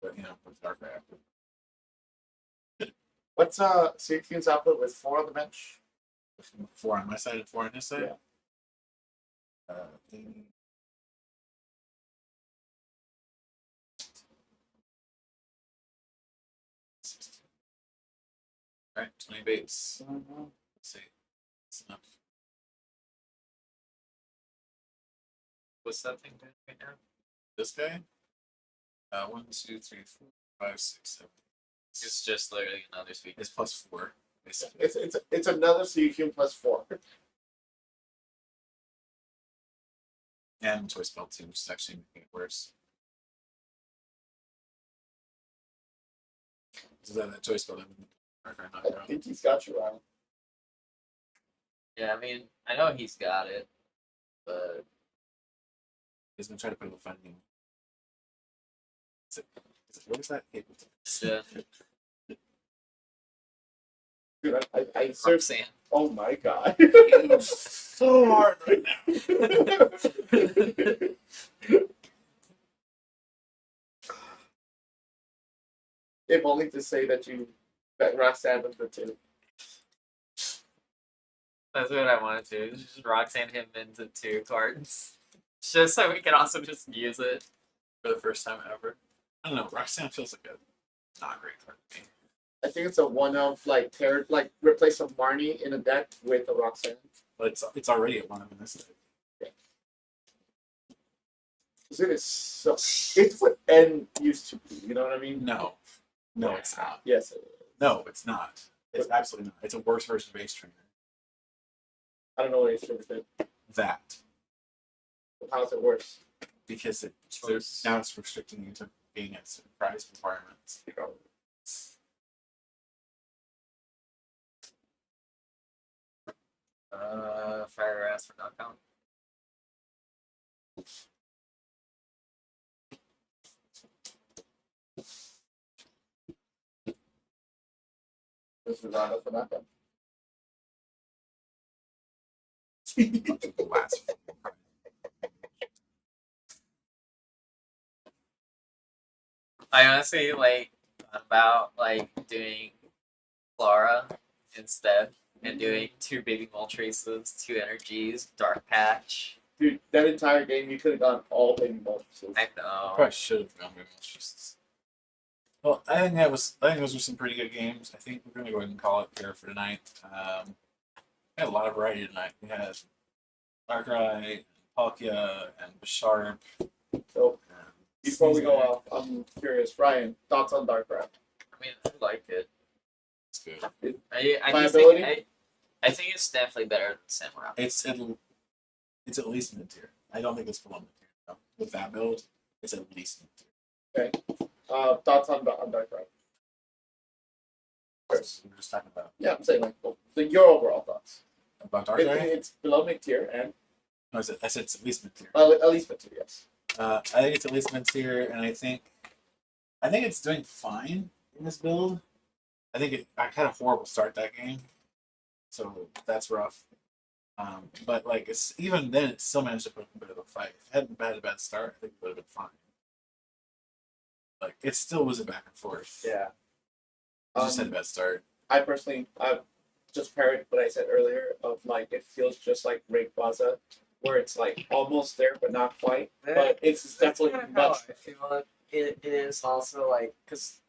S1: But you know, with Darkrai active.
S4: What's Safetune's output with 4 on the bench?
S1: 4 on my side and 4 on his side.
S4: Yeah.
S1: Alright, 20 baits.
S4: Mm-hmm.
S1: Let's see. That's enough.
S3: What's that thing doing right now?
S1: This guy? 1, 2, 3, 4, 5, 6, 7.
S3: It's just literally another speed.
S1: It's +4, basically.
S4: It's another Safetune plus 4.
S1: And Choice Belt too, which is actually making it worse. Is that Choice Belt?
S4: I think he's got you, Ryan.
S3: Yeah, I mean, I know he's got it, but
S1: He's gonna try to put up a fun game. What is that?
S3: the
S4: Dude, I searched.
S3: Sam.
S4: Oh my god.
S1: So hard right now.
S4: If only to say that Roxanne was the 2.
S3: That's what I wanted to. Just Roxanne him into 2 cards. Just so we can also just use it.
S1: For the first time ever. I don't know. Roxanne feels like a not great card to me.
S4: I think it's a one of like replace a Marnie in a deck with a Roxanne.
S1: But it's already a 1 of in this deck.
S4: Because it is so. It's what N used to be. You know what I mean?
S1: No. No, it's not.
S4: Yes, it is.
S1: No, it's not. It's absolutely not. It's a worse version of Ace Trainer.
S4: I don't know what it's did.
S1: That.
S4: How's it worse?
S1: Because
S3: Choice.
S1: now it's restricting you to being at certain price requirements.
S3: Fire ass for not count.
S4: This is not up for nothing.
S1: Last
S3: I honestly about doing Clara instead and doing 2 baby Moltres, 2 energies, Dark Patch.
S4: Dude, that entire game you could have gone all baby Moltres.
S3: I know.
S1: probably should have gone with Moltres. Well, I think those were some pretty good games. I think we're gonna go ahead and call it here for tonight. We had a lot of variety tonight. We had Darkrai, Palkia, and Bisharp.
S4: So
S1: and
S4: before we go
S1: Sneasler.
S4: off, I'm curious, Ryan, thoughts on Darkrai?
S3: I mean, I like it.
S1: It's good.
S3: I just
S4: Viability?
S3: think I think it's definitely better than Samurai.
S1: It's at least mid tier. I don't think it's below mid tier. No. With that build, it's at least mid tier.
S4: Thoughts on Darkrai?
S1: We're just talking about
S4: Yeah, I'm saying your overall thoughts.
S1: Darkrai.
S4: It's below mid tier and
S1: No, I said it's at least mid tier.
S4: at least mid tier, yes.
S1: I think it's at least mid tier, and I think it's doing fine in this build. I had a horrible start that game, so that's rough. But it's even then it still managed to put up a bit of a fight. If it hadn't had a bad start, I think it would have been fine. It still was a back and forth.
S4: Yeah.
S1: It just had a bad start.
S4: I personally, just parrot what I said earlier of it feels just like Rayquaza, where it's almost there but not quite. But it's definitely
S3: That's kinda how
S4: much.
S3: I feel it is also because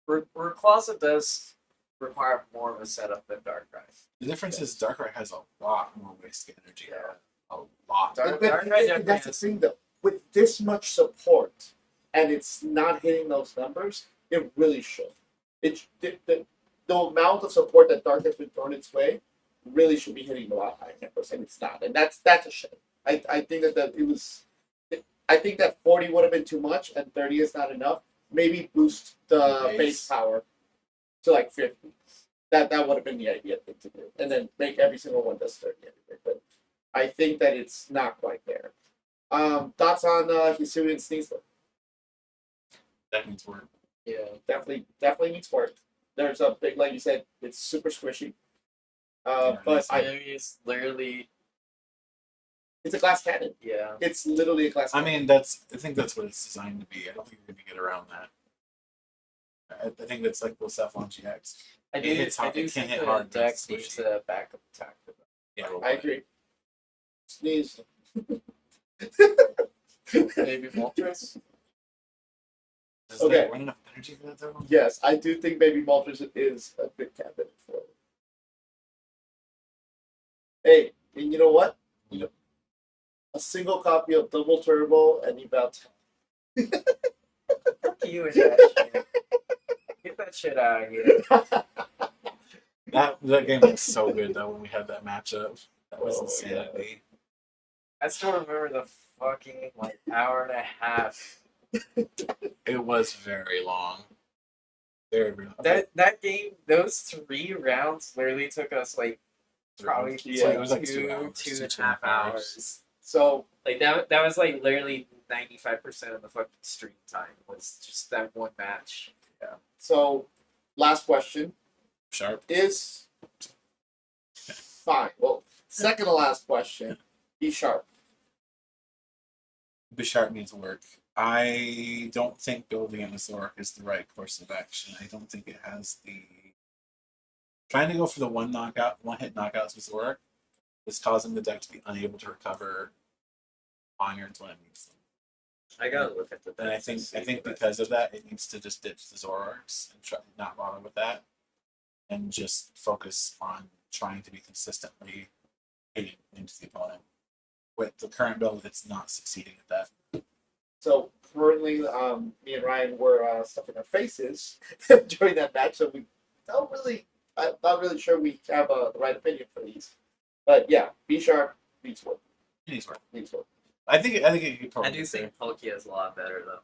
S3: Rayquaza does require more of a setup than Darkrai.
S1: The difference is Darkrai has a lot more wasted energy.
S3: Yeah.
S1: A lot.
S3: Dark-
S4: But
S3: Darkrai definitely
S4: that's the
S3: has-
S4: thing though. With this much support, and it's not hitting those numbers, it really should. The amount of support that Dark has been thrown its way really should be hitting a lot higher numbers, and it's not, and that's a shame. I think that it was. I think that 40 would have been too much, and 30 is not enough. Maybe boost the base power to 50. That would have been the ideal thing to do, and then make every single one does 30 anyway. But I think that it's not quite there. Thoughts on Hisuian Sneasler?
S1: That means we're
S3: Yeah.
S4: Definitely needs work. There's a big, like you said, it's super squishy. But
S3: I mean, it's literally,
S4: it's a glass cannon.
S3: yeah.
S4: It's literally a glass
S1: I
S4: cannon.
S1: mean, I think that's what it's designed to be. I don't think you're going to get around that. I think that's like the Cephalon GX.
S3: I
S1: It
S3: do,
S1: hits
S3: I
S1: hard-
S3: do
S1: it can
S3: think
S1: hit
S3: the
S1: hard, but
S3: deck
S1: it's
S3: needs
S1: squishy.
S3: a backup attack for that.
S1: Yeah, a little
S4: I
S1: bit.
S4: agree. Sneeze.
S3: Maybe Moltres?
S1: Does
S4: Okay.
S1: that run enough energy for that though?
S4: Yes, I do think Baby Moltres is a good candidate for it. Hey, and you know what? You know, a single copy of Double Turbo and about
S3: Fuck you with that shit. Get that shit out of here.
S1: That game was so good though when we had that matchup. That was
S4: Oh,
S1: insanity.
S3: I still remember the fucking like hour and a half.
S1: It was very long. Very, very long.
S3: That game, those 3 rounds literally took us like probably
S4: Yeah,
S1: it was like
S3: 2
S1: 2 hours,
S3: two and a
S1: 2.5
S3: half
S1: hours.
S3: hours.
S4: So
S3: Like that was like literally 95% of the fucking stream time was just that one match.
S4: so last question
S1: Sharp.
S4: is fine. Well, second to last question. Bisharp.
S1: Bisharp needs work. I don't think building in Zork is the right course of action. I don't think it has the. Trying to go for the one hit knockouts with Zork is causing the deck to be unable to recover irons when it needs them.
S3: I gotta look at the
S1: And I think because of that, it needs to just ditch the Zoroarks and try not bother with that, and just focus on trying to be consistently hitting into the opponent. With the current build, it's not succeeding at that.
S4: So currently, me and Ryan were stuffing our faces during that match, so we don't really. I'm not really sure we have the right opinion for these. But yeah, Bisharp needs work.
S1: It needs work.
S4: Needs work.
S1: I think it could
S3: I
S1: probably.
S3: do think Palkia is a lot better though.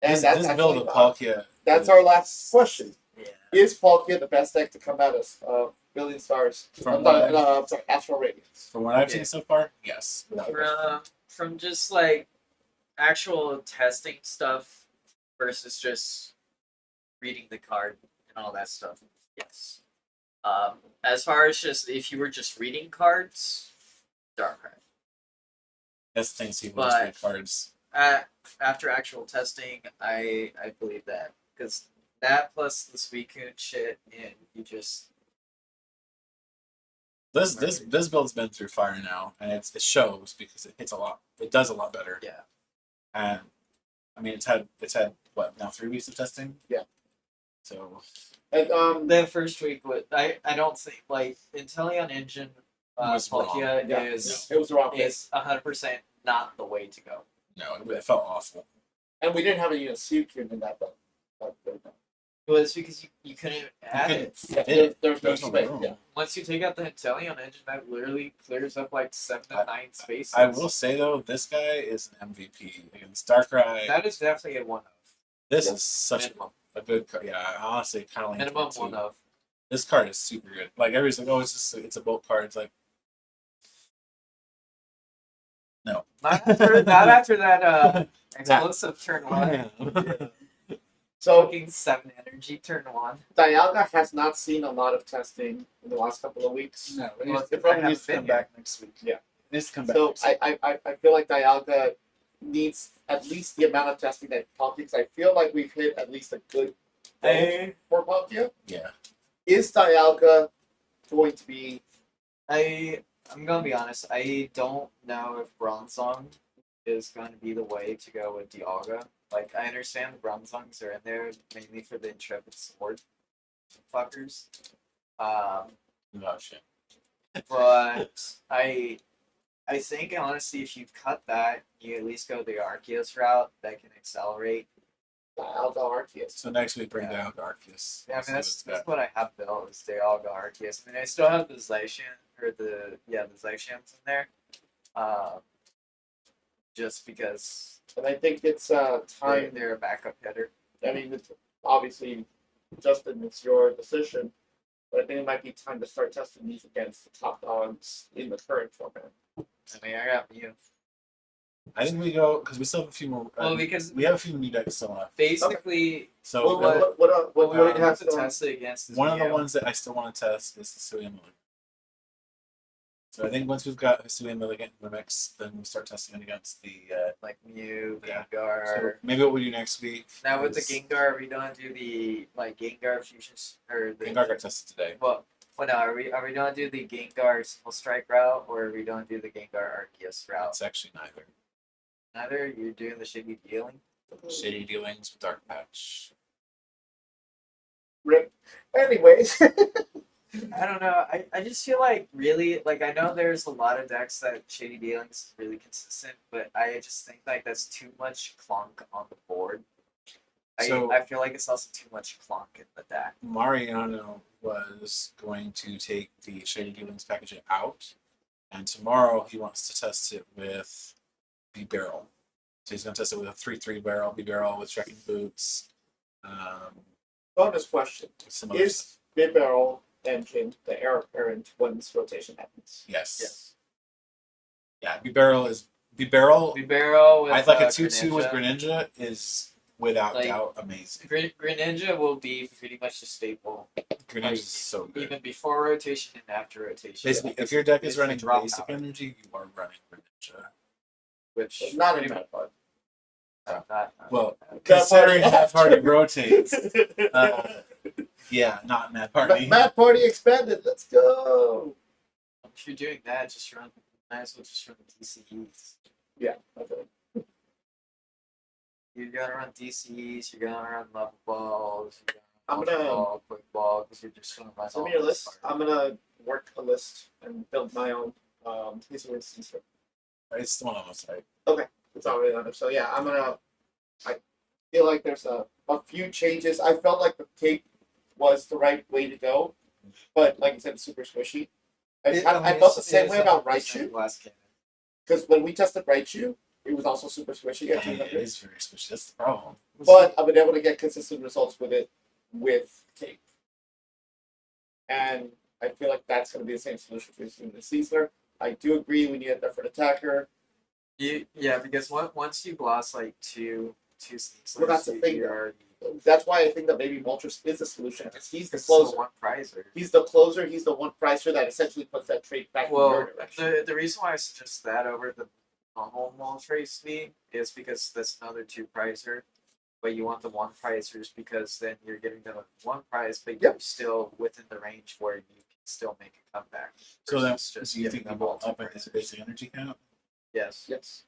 S4: And
S1: this,
S4: that's
S1: this
S4: actually,
S1: build of Palkia.
S4: that's
S1: is-
S4: our last question.
S3: Yeah.
S4: Is Palkia the best deck to come out of Billion Stars?
S1: From what
S4: I'm sorry, Astral Radiance.
S1: From what I've
S3: Yeah.
S1: seen so far, yes. without question.
S3: From just like actual testing stuff versus just reading the card and all that stuff. Yes. As far as just if you were just reading cards, Darkrai.
S1: That's the thing. See,
S3: But-
S1: most read cards.
S3: After actual testing, I believe that because that plus the Suicune shit and you just
S1: This build's been through fire now, and it shows because it hits a lot. It does a lot better.
S3: yeah.
S1: And I mean, it's had what now 3 weeks of testing.
S4: Yeah.
S1: So
S4: And
S3: The first week was I don't think like Inteleon Engine
S1: Was wrong.
S3: Palkia
S4: Yeah.
S3: is
S4: it was the wrong pick.
S3: 100% not the way to go.
S1: no, it felt awful.
S4: And we didn't have any Suicune in that build.
S3: Well, it's because you couldn't add
S1: couldn't
S3: it.
S4: Yeah,
S1: fit.
S4: there's no
S1: There's no
S4: space.
S1: room.
S4: Yeah.
S3: Once you take out the Inteleon Engine, that literally clears up like 7 to 9 spaces.
S1: I will say though, this guy is an MVP against Darkrai.
S3: That is definitely a one of.
S1: This
S4: Yeah.
S1: is such
S3: Minimum.
S1: a good card. Yeah, I honestly kind of like
S3: Minimum one of.
S1: This card is super good. Like everybody's like, oh, it's a bulk card. It's like no.
S3: Not after that explosive turn one.
S4: So
S3: Fucking 7 energy turn one.
S4: Dialga has not seen a lot of testing in the last couple of weeks.
S1: No,
S3: Well,
S1: it
S3: I
S1: probably
S3: haven't
S1: needs to
S3: been
S1: come
S3: here.
S1: back next week.
S4: Yeah.
S1: It needs to come back.
S4: So
S1: next week.
S4: I feel like Dialga needs at least the amount of testing that Palkia. Because I feel like we've hit at least a good build for Palkia.
S1: Yeah.
S4: Is Dialga going to be?
S3: I'm gonna be honest. I don't know if Bronzong is going to be the way to go with Dialga. Like I understand the Bronzongs are in there mainly for the intrepid sword fuckers.
S1: Oh shit.
S3: But I think honestly, if you cut that, you at least go the Arceus route that can accelerate.
S4: Dialga Arceus.
S1: So next week bring
S3: Yeah.
S1: down Arceus.
S3: Yeah, I
S1: See
S3: mean
S1: what's
S3: that's
S1: got.
S3: what I have built is Dialga Arceus. I mean I still have the Zacian or the Zacians in there. Just because
S4: And I think it's time.
S3: they're a backup hitter.
S4: I mean, it's obviously, Justin, it's your decision, but I think it might be time to start testing these against the top dogs in the current format.
S3: I mean I got you.
S1: I think we go because we still have a few more.
S3: Well, because
S1: we have a few new decks still left.
S3: basically,
S1: So
S4: What
S3: we
S4: do
S3: would
S4: you
S3: have
S4: have
S3: to
S4: going?
S3: test it against this
S1: one of the
S3: Mew.
S1: ones that I still want to test is the Hisuian Milligan. So I think once we've got Hisuian Milligan in the mix, then we start testing it against the.
S3: like Mew,
S1: Yeah.
S3: Gengar.
S1: So maybe what we do next week.
S3: Now with the
S1: is-
S3: Gengar, are we gonna do the like Gengar fusions or the
S1: Gengar got tested today.
S3: Well, no, are we gonna do the Gengar Single Strike route or are we gonna do the Gengar Arceus route?
S1: It's actually neither.
S3: Neither. You're doing the shitty dealing.
S1: Shady dealings with Dark Patch.
S4: Rip. Anyways,
S3: I don't know. I just feel like really like I know there's a lot of decks that shady dealings is really consistent, but I just think like that's too much clunk on the board.
S1: So-
S3: I feel like it's also too much clunk in the deck.
S1: Mariano was going to take the Shady Dealings package out, and tomorrow he wants to test it with the barrel. So he's going to test it with a 3/3 barrel, B barrel with trekking boots.
S4: bonus question:
S1: Some other
S4: Is
S1: stuff.
S4: mid barrel engine the heir apparent when this rotation happens?
S1: Yes.
S3: Yes.
S1: Yeah, B barrel is B barrel.
S3: Vibaro with
S1: I'd like a 2/2 with
S3: Greninja.
S1: Greninja is without
S3: Like-
S1: doubt amazing.
S3: Greninja will be pretty much the staple,
S1: Greninja is so good.
S3: even before rotation and after rotation.
S1: Basically, if your deck is
S3: It's the
S1: running
S3: drop
S1: basic
S3: power.
S1: energy, you are running Greninja.
S3: which
S4: Not in
S3: pretty
S4: that part.
S3: much-
S1: Well,
S4: That
S1: considering
S4: party-
S1: half party rotates, yeah, not in that party.
S4: Mad Party expanded. Let's go.
S3: if you're doing that, just run. Might as well just run DCEs.
S4: Yeah. Okay.
S3: You're gonna run DCEs. You're gonna run level balls. You're
S4: I'm
S3: gonna
S4: gonna-
S3: ball, quick ball, because you're just gonna run.
S4: Send
S3: all
S4: me your
S3: this
S4: list.
S3: part.
S4: I'm gonna work a list and build my own Hisuian Sneasler.
S1: It's the one on the site.
S4: It's already on there. So yeah, I feel like there's a few changes. I felt like the cape was the right way to go, but like I said, it's super squishy. I felt the same way about Raichu,
S3: Glass cannon.
S4: because when we tested Raichu, it was also super squishy.
S1: Yeah,
S4: at
S1: it
S4: 300.
S1: is very squishy. That's the problem.
S4: But I've been able to get consistent results with it with cape. And I feel like that's going to be the same solution for the Sneasler. I do agree we need a different attacker.
S3: Yeah, because once you gloss like two Sneaslers,
S4: Well, that's the thing,
S3: you're
S4: though.
S3: already
S4: That's why I think that maybe Moltres is the solution, because he's the
S3: it's still
S4: closer.
S3: one prizer.
S4: He's the closer. He's the one pricer that essentially puts that trait back in
S3: Well,
S4: your direction.
S3: the reason why I suggest that over the normal Moltres V is because that's another two prizer, but you want the one prisers because then you're getting the one prize, but you're
S4: Yep.
S3: still within the range where you can still make a comeback.
S1: So then,
S3: versus just
S1: do you
S3: giving
S1: think you
S3: them
S1: go
S3: all two
S1: up in his
S3: prizers.
S1: basic energy count?
S3: Yes.
S4: Yes.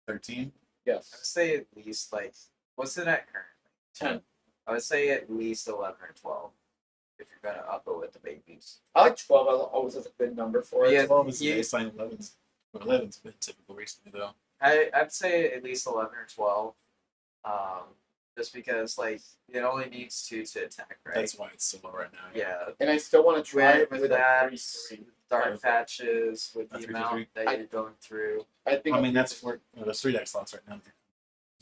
S1: 13?
S3: I would
S4: Yes.
S3: say at least like what's it at currently?
S4: 10.
S3: I would say at least 11 or 12 if you're gonna up it with the babies.
S4: I like 12. I always has a good number for it.
S3: Yeah,
S1: 12 is the
S3: you-
S1: baseline. 11's been typical recently, though.
S3: I'd say at least 11 or 12. Just because like it only needs two to attack, right?
S1: That's why it's so low right now.
S3: Yeah.
S4: And I still want to try it
S3: With
S4: with
S3: that,
S4: a 3-3.
S3: dark patches with
S1: A
S3: the
S1: 3-3.
S3: amount that you're going through.
S4: I think.
S1: I mean, that's for there's 3 deck slots right now.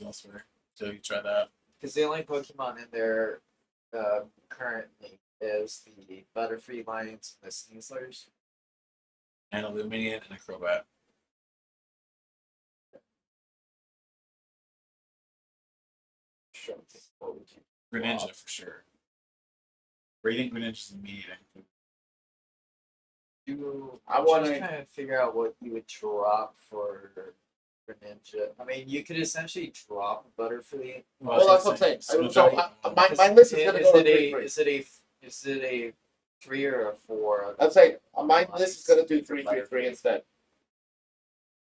S1: Elsewhere. So you try that.
S3: Because the only Pokemon in there currently is the Butterfree Lions and the Sneaslers.
S1: And Illuminate and Acrobat.
S4: Sure.
S3: What would you?
S1: Greninja for sure. Radiant Greninja's immediate.
S4: I
S3: I'm
S4: wanna-
S3: just trying to figure out what you would drop for Ninja. I mean, you could essentially drop Butterfree.
S4: Well, that's what I'm saying.
S1: So
S4: My list is going to go to
S3: it
S4: 3-3.
S3: is it a 3 or a 4?
S4: I'd say my list is going to do 3-3-3 instead.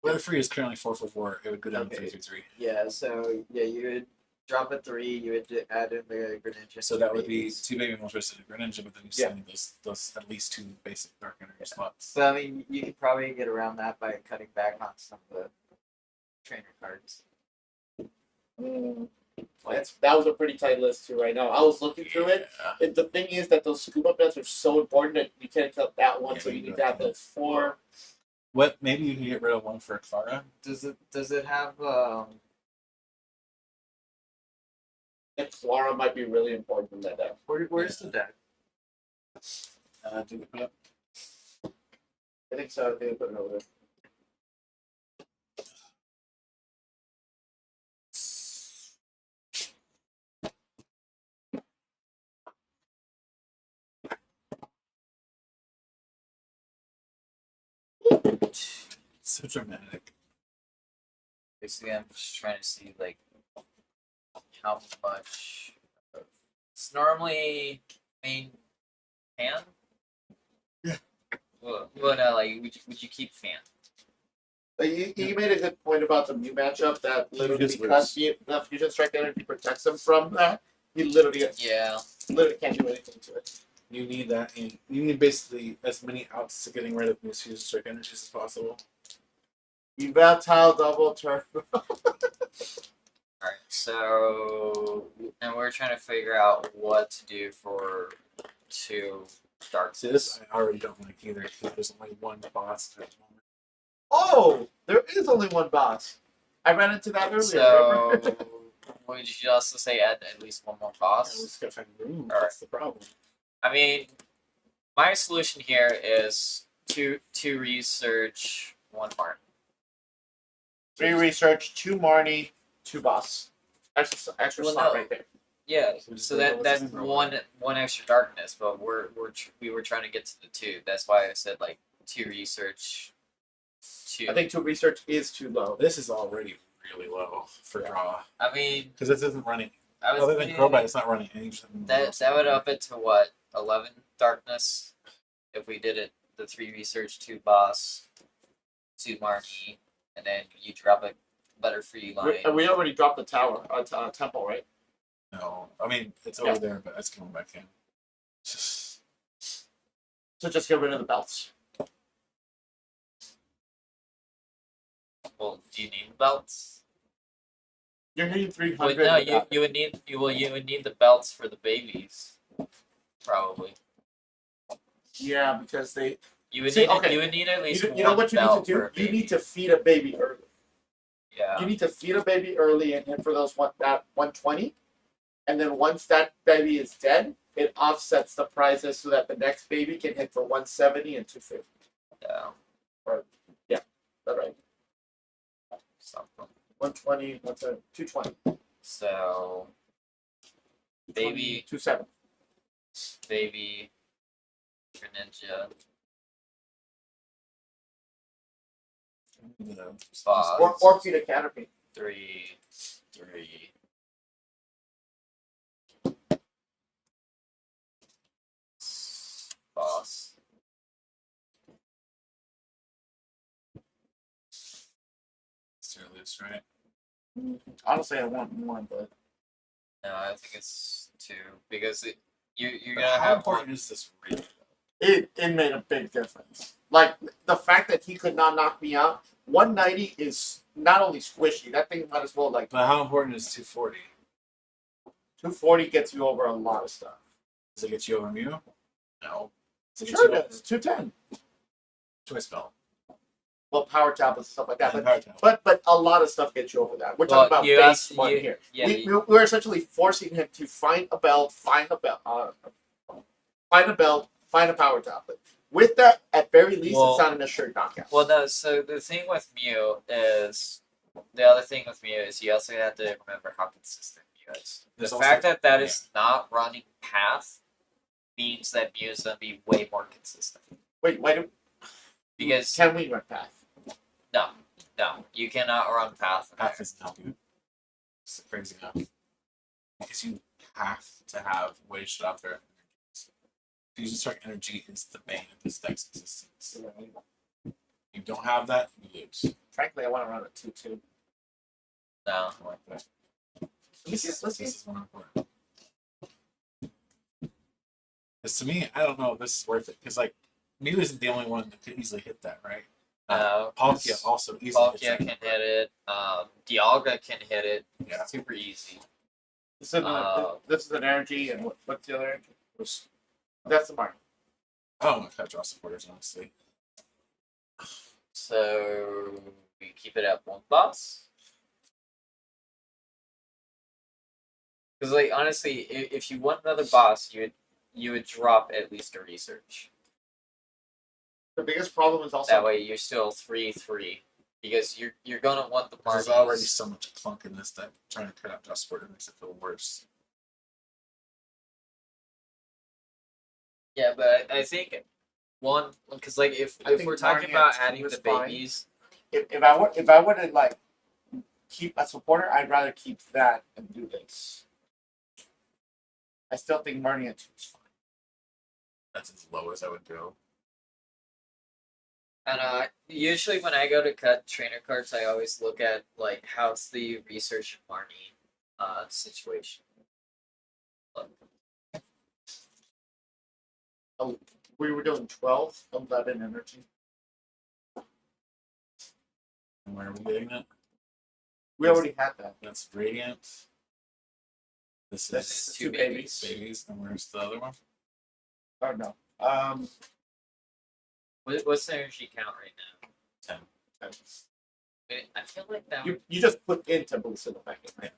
S1: Butterfree is currently 4-4. It would go down
S3: Okay.
S1: to 3-3.
S3: Yeah, so yeah, you would drop a 3. You would add in the Greninja.
S1: So that would be 2 baby Moltres and a Greninja, but then you
S4: Yeah.
S1: still need those at least 2 basic dark energy slots.
S3: So I mean, you could probably get around that by cutting back on some of the trainer cards.
S4: That was a pretty tight list too right now. I was looking through it.
S1: Yeah.
S4: And the thing is that those scuba nuts are so important that you can't cut that one,
S1: Yeah,
S4: so
S1: you
S4: you need
S1: got
S4: to have
S1: that.
S4: those 4.
S1: What? Maybe you can get rid of one for Clara.
S3: Does it have
S4: And Clara might be really important in that deck.
S3: where's the deck?
S1: Do we put up?
S4: I think so. I think I put it over there.
S1: So dramatic.
S3: Basically, I'm just trying to see like how much. It's normally main fan.
S4: Yeah.
S3: Well, like would you keep fan?
S4: You made a good point about the Mew matchup that literally
S1: just
S4: because the Fusion Strike energy protects him from that, he literally
S3: Yeah.
S4: can't do anything to it.
S1: You need that. And you need basically as many outs to getting rid of Mew's Fusion Strike energies as possible.
S4: Evatile double turn.
S3: Alright, so and we're trying to figure out what to do for 2 dark.
S1: See, this I already don't like either because there's only one boss at the moment.
S4: Oh, there is only one boss. I ran into that earlier.
S3: So
S4: remember?
S3: would you also say add at least one more
S1: I
S3: boss?
S1: just gotta find room.
S3: Alright.
S1: That's the problem.
S3: I mean, my solution here is two research, 1 mark.
S4: 3 research, 2 Marnie, 2 boss. Extra
S3: Well,
S4: slot
S3: no.
S4: right there.
S3: Yeah,
S1: So just
S3: so
S1: go
S3: that
S1: with
S3: that's
S1: it or
S3: one extra darkness, but we were trying to get to the 2. That's why I said like 2 research, 2.
S4: I think 2 research is too low.
S1: This is already really low for draw
S3: I mean,
S1: because this isn't running.
S3: I was
S1: Other than
S3: thinking
S1: Crowbite, it's not running anything.
S3: that would up it to what 11 darkness if we did it the 3 research, 2 boss, 2 Marnie, and then you drop a Butterfree line.
S4: We already dropped the tower, temple, right?
S1: No, I mean it's
S4: Yeah.
S1: over there, but it's coming back in. It's just
S4: So just get rid of the belts.
S3: Well, do you need belts?
S4: You're hitting
S3: Well,
S4: 300.
S3: no,
S4: without-
S3: you would need you would need the belts for the babies, probably.
S4: Yeah, because they.
S3: You would
S4: See,
S3: need
S4: okay.
S3: you would need at least
S4: You know
S3: one
S4: what you need
S3: belt
S4: to
S3: for
S4: do?
S3: a
S4: You
S3: baby.
S4: need to feed a baby early.
S3: Yeah.
S4: You need to feed a baby early and hit for that 120, and then once that baby is dead, it offsets the prizes so that the next baby can hit for 170 and 250.
S3: Yeah.
S4: That's right.
S3: Something.
S4: 120, 220.
S3: So, baby,
S4: 270.
S3: baby, Greninja,
S1: the
S3: boss,
S4: Or feed a canopy.
S3: 3. Boss.
S1: It's loose, right?
S4: Honestly, I want one, but
S3: No, I think it's 2 because you're
S1: But
S3: gonna
S1: how
S3: have
S1: important is this really?
S4: it made a big difference. Like the fact that he could not knock me out. 190 is not only squishy. That thing might as well like
S1: But how important is 240?
S4: 240 gets you over a lot of stuff.
S1: Does it get you over Mew? No. Does it get
S4: Sure,
S1: you
S4: it does. 210.
S1: Choice belt?
S4: Well, power tablets and stuff like that.
S1: And
S4: But
S1: power tower.
S4: but a lot of stuff gets you over that. We're
S3: Well,
S4: talking about
S3: you
S4: base
S3: asked-
S4: one
S3: you-
S4: here.
S3: yeah,
S4: We're essentially forcing him to find a belt, find a power tablet. With that, at very least,
S3: Well-
S4: it's not an assured knockout.
S3: Well, no. So the thing with Mew is the other thing with Mew is you also have to remember how consistent Mew is. The
S1: There's
S3: fact
S1: also-
S3: that is not running Path means that Mew is gonna be way more consistent.
S4: Wait, why do
S3: Because
S4: can we run path?
S3: no, you cannot run Path. in
S1: Half
S3: there.
S1: isn't helping. It's crazy enough. Because you have to have ways shut out their Fusion Strike energy is the bane of this deck's existence. You don't have that, you lose.
S4: Frankly, I want to run a 2-2.
S3: No.
S1: I like that.
S4: Let's see.
S1: This is more important. Because to me, I don't know if this is worth it. Because, like, Mew isn't the only one that could easily hit that, right?
S3: No.
S1: Palkia also easily hits
S3: Palkia
S1: that.
S3: can hit it. Dialga can hit it.
S1: Yeah.
S3: Super easy.
S4: This is an energy, and what's the other energy?
S1: Which,
S4: That's the mark.
S1: I don't know if I draw supporters, honestly.
S3: So we keep it at 1 boss. Because, like, honestly, if you want another boss, you would drop at least a research.
S4: The biggest problem is also
S3: That way, you're still 3-3 because you're gonna want the
S1: There's
S3: Marnies.
S1: already so much clunk in this deck. Trying to cut out draw supporter makes it feel worse.
S3: Yeah, but I think one because like if
S4: I think
S3: we're talking
S4: Marnie
S3: about
S4: at
S3: adding
S4: 2 is
S3: the
S4: fine.
S3: babies,
S4: if I were to like keep a supporter, I'd rather keep that and do this. I still think Marnie at 2 is fine.
S1: That's as low as I would go.
S3: And usually when I go to cut trainer cards, I always look at like how's the research and Marnie situation.
S4: Oh, we were doing 12, 11 energy.
S1: And where are we getting that?
S4: We already had that.
S1: That's Radiant. This
S4: That's
S1: is
S4: two babies.
S1: babies. And where's the other one?
S4: Oh no.
S3: What's the energy count right now?
S1: 10.
S3: I feel like that.
S4: You just put into boost in the packet, right?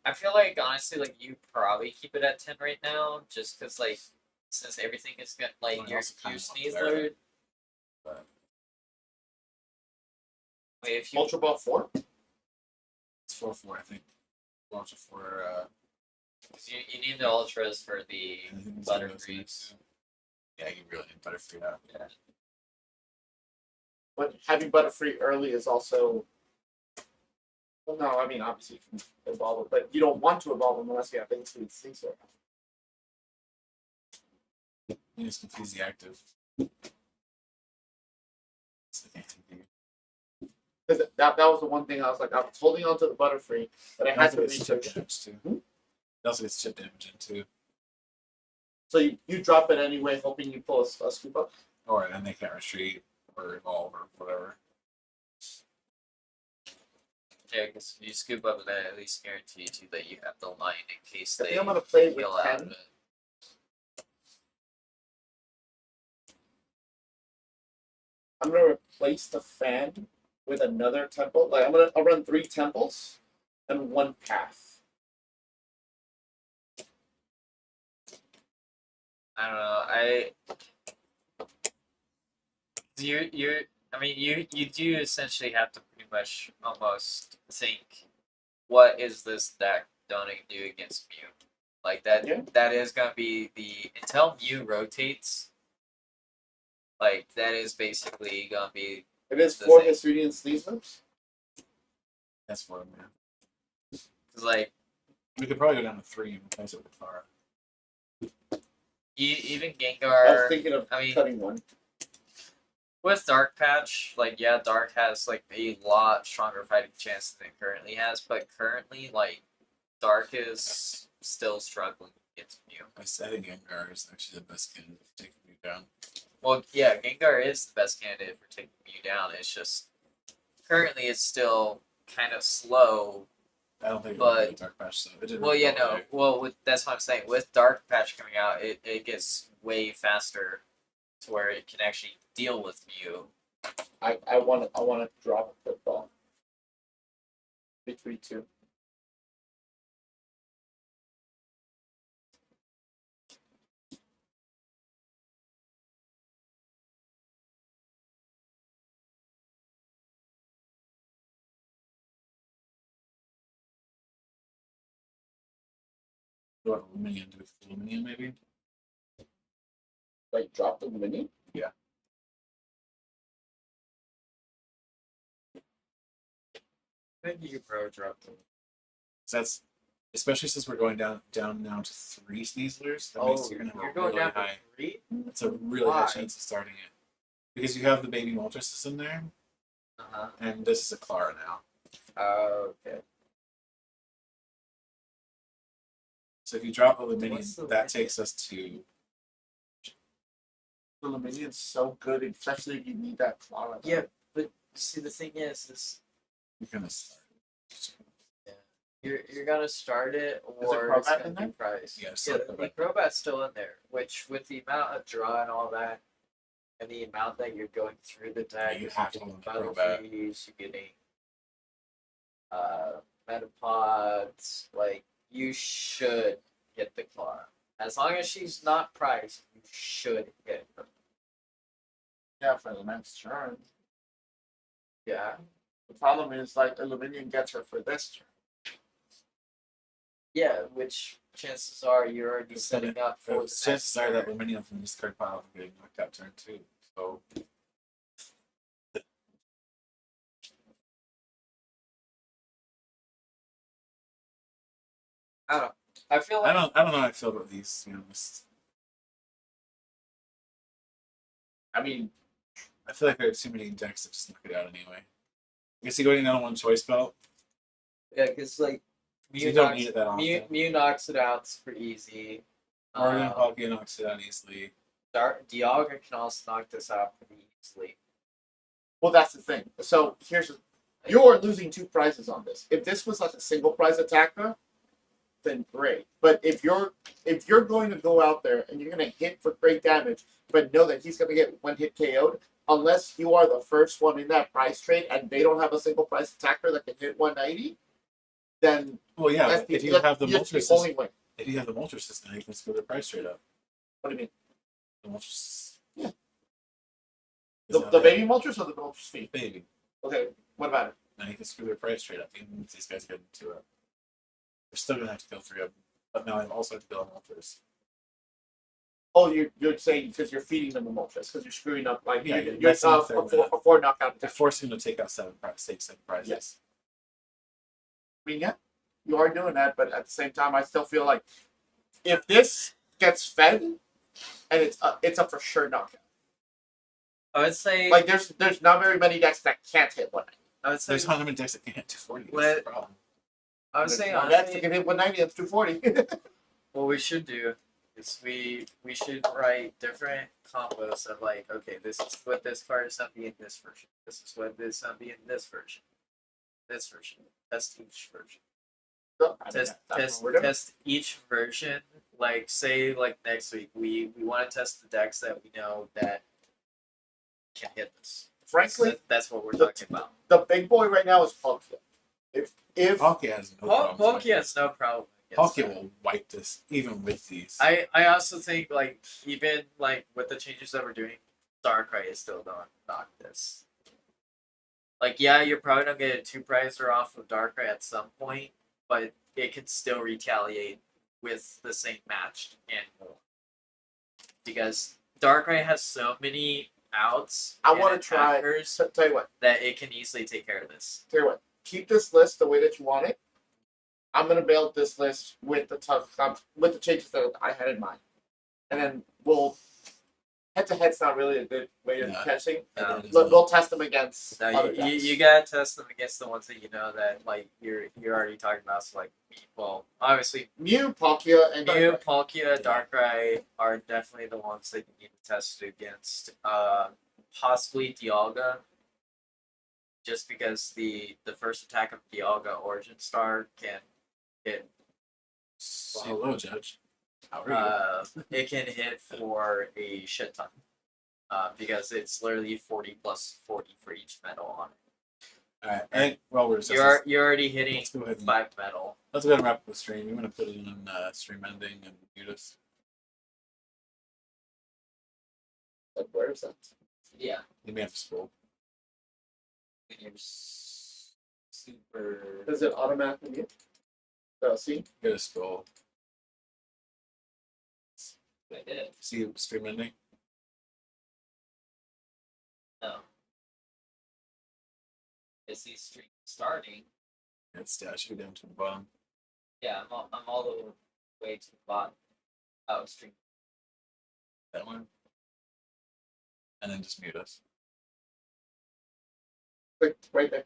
S3: I feel like honestly, like you probably keep it at 10 right now, just because like since everything is good, like
S1: Well, I
S3: your
S1: also kinda want
S3: Sneasler.
S1: Clara, but-
S3: Wait, if you
S4: Ultra Ball 4?
S1: It's 4/4, I think. Ultra 4.
S3: 'cause you need the ultras for the
S1: I think it's one of those
S3: Butterfrees.
S1: next. Yeah, you really need Butterfree out.
S3: Yeah.
S4: But having Butterfree early is also. Well, no, I mean obviously you can evolve it, but you don't want to evolve them unless you have instant Sneasler.
S1: You just confuse the active. It's the thing.
S4: Because that was the one thing I was like, I was holding on to the Butterfree, but I
S1: It
S4: had
S1: also
S4: to
S1: gets chip
S4: research.
S1: damage too.
S4: Hmm?
S1: It also gets chip damage in too.
S4: So you drop it anyway, hoping you pull a scoop up.
S1: Or and they can't retreat or evolve or whatever.
S3: Yeah, because if you scoop up, that at least guarantees you that you have the line in case
S4: I
S3: they
S4: think I'm gonna play with
S3: heal out
S4: 10.
S3: of it.
S4: I'm gonna replace the fan with another temple. Like I'll run 3 temples and 1 path.
S3: I don't know. You do essentially have to pretty much almost think, what is this deck gonna do against Mew? Like that.
S4: Yeah.
S3: That is gonna be the until Mew rotates. Like that is basically gonna be
S4: It is
S3: The
S4: 4
S3: thing.
S4: Hisuian Sneaslers.
S1: That's for them, man.
S3: cause like
S1: We could probably go down to 3 and replace it with Clara.
S3: even
S4: I was
S3: Gengar.
S4: thinking of
S3: I mean-
S4: cutting 1.
S3: With Dark Patch, like yeah, Dark has like a lot stronger fighting chance than it currently has, but currently like Dark is still struggling against Mew.
S1: I think Gengar is actually the best candidate for taking me down.
S3: Well, yeah, Gengar is the best candidate for taking Mew down. It's just currently it's still kind of slow.
S1: I don't think it
S3: But-
S1: would be Dark Patch though. It did
S3: Well,
S1: really
S3: yeah,
S1: well,
S3: no.
S1: right?
S3: Well, that's what I'm saying. With Dark Patch coming out, it gets way faster to where it can actually deal with Mew.
S4: I want to drop a football. 3-3-2.
S1: You want Lumineon to Lumineon maybe?
S4: Like drop the mini.
S3: I think you could pro drop them.
S1: So that's especially since we're going down now to 3 Sneaslers. That
S3: Oh,
S1: makes you're gonna have
S3: you're
S1: a
S3: going
S1: really
S3: down to
S1: high.
S3: 3?
S1: It's a really
S3: Why?
S1: high chance of starting it because you have the baby Moltres in there,
S3: Uh-huh.
S1: and this is a Clara now.
S3: Okay.
S1: So if you drop a
S3: What's the
S1: Lumineon, that
S3: limit?
S1: takes us to
S4: The Luminion's so good, especially if you need that Clara.
S3: Yeah, but see the thing is
S1: you're gonna start.
S3: you're gonna start it
S4: Is
S3: or
S4: it
S3: it's
S4: Crobat
S3: gonna
S4: in
S3: be
S4: there?
S3: priced.
S1: Yeah,
S3: Yeah,
S1: still
S3: the
S1: Crobat.
S3: Crobat's still in there, which with the amount of draw and all that, and the amount that you're going through the deck,
S1: you
S3: is
S1: have to
S3: getting
S1: hold the Crobat.
S3: Butterfrees, you're getting Metapods, like you should hit the Clara. As long as she's not priced, you should hit her.
S4: Yeah, for the next turn.
S3: Yeah.
S4: The problem is like the Luminion gets her for this turn.
S3: Yeah, which chances are you're already
S1: It's
S3: setting up for the
S1: Chances
S3: next
S1: are that
S3: turn.
S1: Lumineon from this card pile is getting knocked out turn 2. So
S3: I don't know. I feel
S1: I
S3: like
S1: don't know how I feel about these, to be honest.
S4: I mean,
S1: I feel like there are too many decks that just knock it out anyway. I guess you go down one choice belt.
S3: yeah, because like
S1: You don't need it that often.
S3: Mew knocks it out super easy.
S1: Morgan Palkia knocks it out easily.
S3: Dialga can also knock this out pretty easily.
S4: well, that's the thing. So you're losing 2 prizes on this. If this was like a single prize attacker, then great. But if you're going to go out there and you're going to hit for great damage, but know that he's going to get 1 hit KO'd, unless you are the first one in that prize trade and they don't have a single prize attacker that can hit 190, then
S1: Well, yeah,
S4: that's
S1: but
S4: the,
S1: if you have the
S4: that's the
S1: Moltres,
S4: only way.
S1: if you have the Moltres system, you can screw the price straight up.
S4: What do you mean?
S1: The Moltres.
S4: Yeah.
S1: Is
S4: The baby Moltres or the Moltres feet?
S1: baby.
S4: Okay, what about it?
S1: Now you can screw their price straight up. Even if these guys get into it, they're still gonna have to kill 3 of them. But now I also have to kill Moltres.
S4: Oh, you're saying because you're feeding them the Moltres, because you're screwing up like
S1: Yeah,
S4: you're
S1: messing up their
S4: a 4 knockout
S1: They're
S4: attack.
S1: forcing them to take out 7 prizes.
S4: Yes. I mean, yeah, you are doing that, but at the same time, I still feel like if this gets fed, and it's a for sure knockout.
S3: I would say
S4: Like there's not very many decks that can't hit 190.
S3: I would say
S1: There's not many decks that can hit 240. That's
S3: Let-
S1: the problem.
S3: I would say
S4: There's no decks that
S3: honestly,
S4: can hit 190. That's 240.
S3: what we should do is we should write different combos of like, okay, this is what this card is gonna be in this version. This is what this is gonna be in this version. This version. Test each version.
S4: So, I mean, that's what we're doing.
S3: Test each version. Like say like next week we want to test the decks that we know that can hit this.
S4: Frankly,
S3: That's what we're talking about.
S4: the big boy right now is Palkia. If
S1: Palkia has no problem.
S3: Palkia has no problem. against
S1: Palkia
S3: that.
S1: will wipe this even with these.
S3: I also think like even like with the changes that we're doing, Darkrai is still gonna knock this. Like yeah, you're probably gonna get a 2 prizer off of Darkrai at some point, but it can still retaliate with the same match and more. Because Darkrai has so many outs
S4: I
S3: and
S4: want to try,
S3: attackers
S4: tell you what,
S3: that it can easily take care of this.
S4: keep this list the way that you want it. I'm gonna build this list with the with the changes that I had in mind, and then we'll head to head's not really a good way of
S1: Yeah.
S4: testing.
S3: No.
S4: We'll test them against
S3: No,
S4: other
S3: you
S4: decks.
S3: gotta test them against the ones that you know that like you're already talking about. So like, well, obviously
S4: Mew, Palkia, and
S3: Mew,
S4: Darkrai.
S3: Palkia, Darkrai are definitely the ones that you need to test it against. Possibly Dialga, just because the first attack of Dialga Origin Star can hit.
S1: Well, hello, Judge. How are you?
S3: It can hit for a shit ton. Because it's literally 40 plus 40 for each metal on it.
S1: Alright, and well, we're
S3: You're already hitting
S1: let's go ahead and
S3: 5 metal.
S1: let's go ahead and wrap up the stream. You want to put it in stream ending and mute us?
S4: Like, where is that?
S3: Yeah.
S1: You may have to scroll.
S3: You're super.
S4: Does it automatically mute? So see,
S1: You gotta scroll.
S3: I did.
S1: See stream ending?
S3: No. Is the stream starting?
S1: It's should go down to the bottom.
S3: Yeah, I'm all the way to the bottom. Oh, stream.
S1: That one. And then just mute us.
S4: click right there.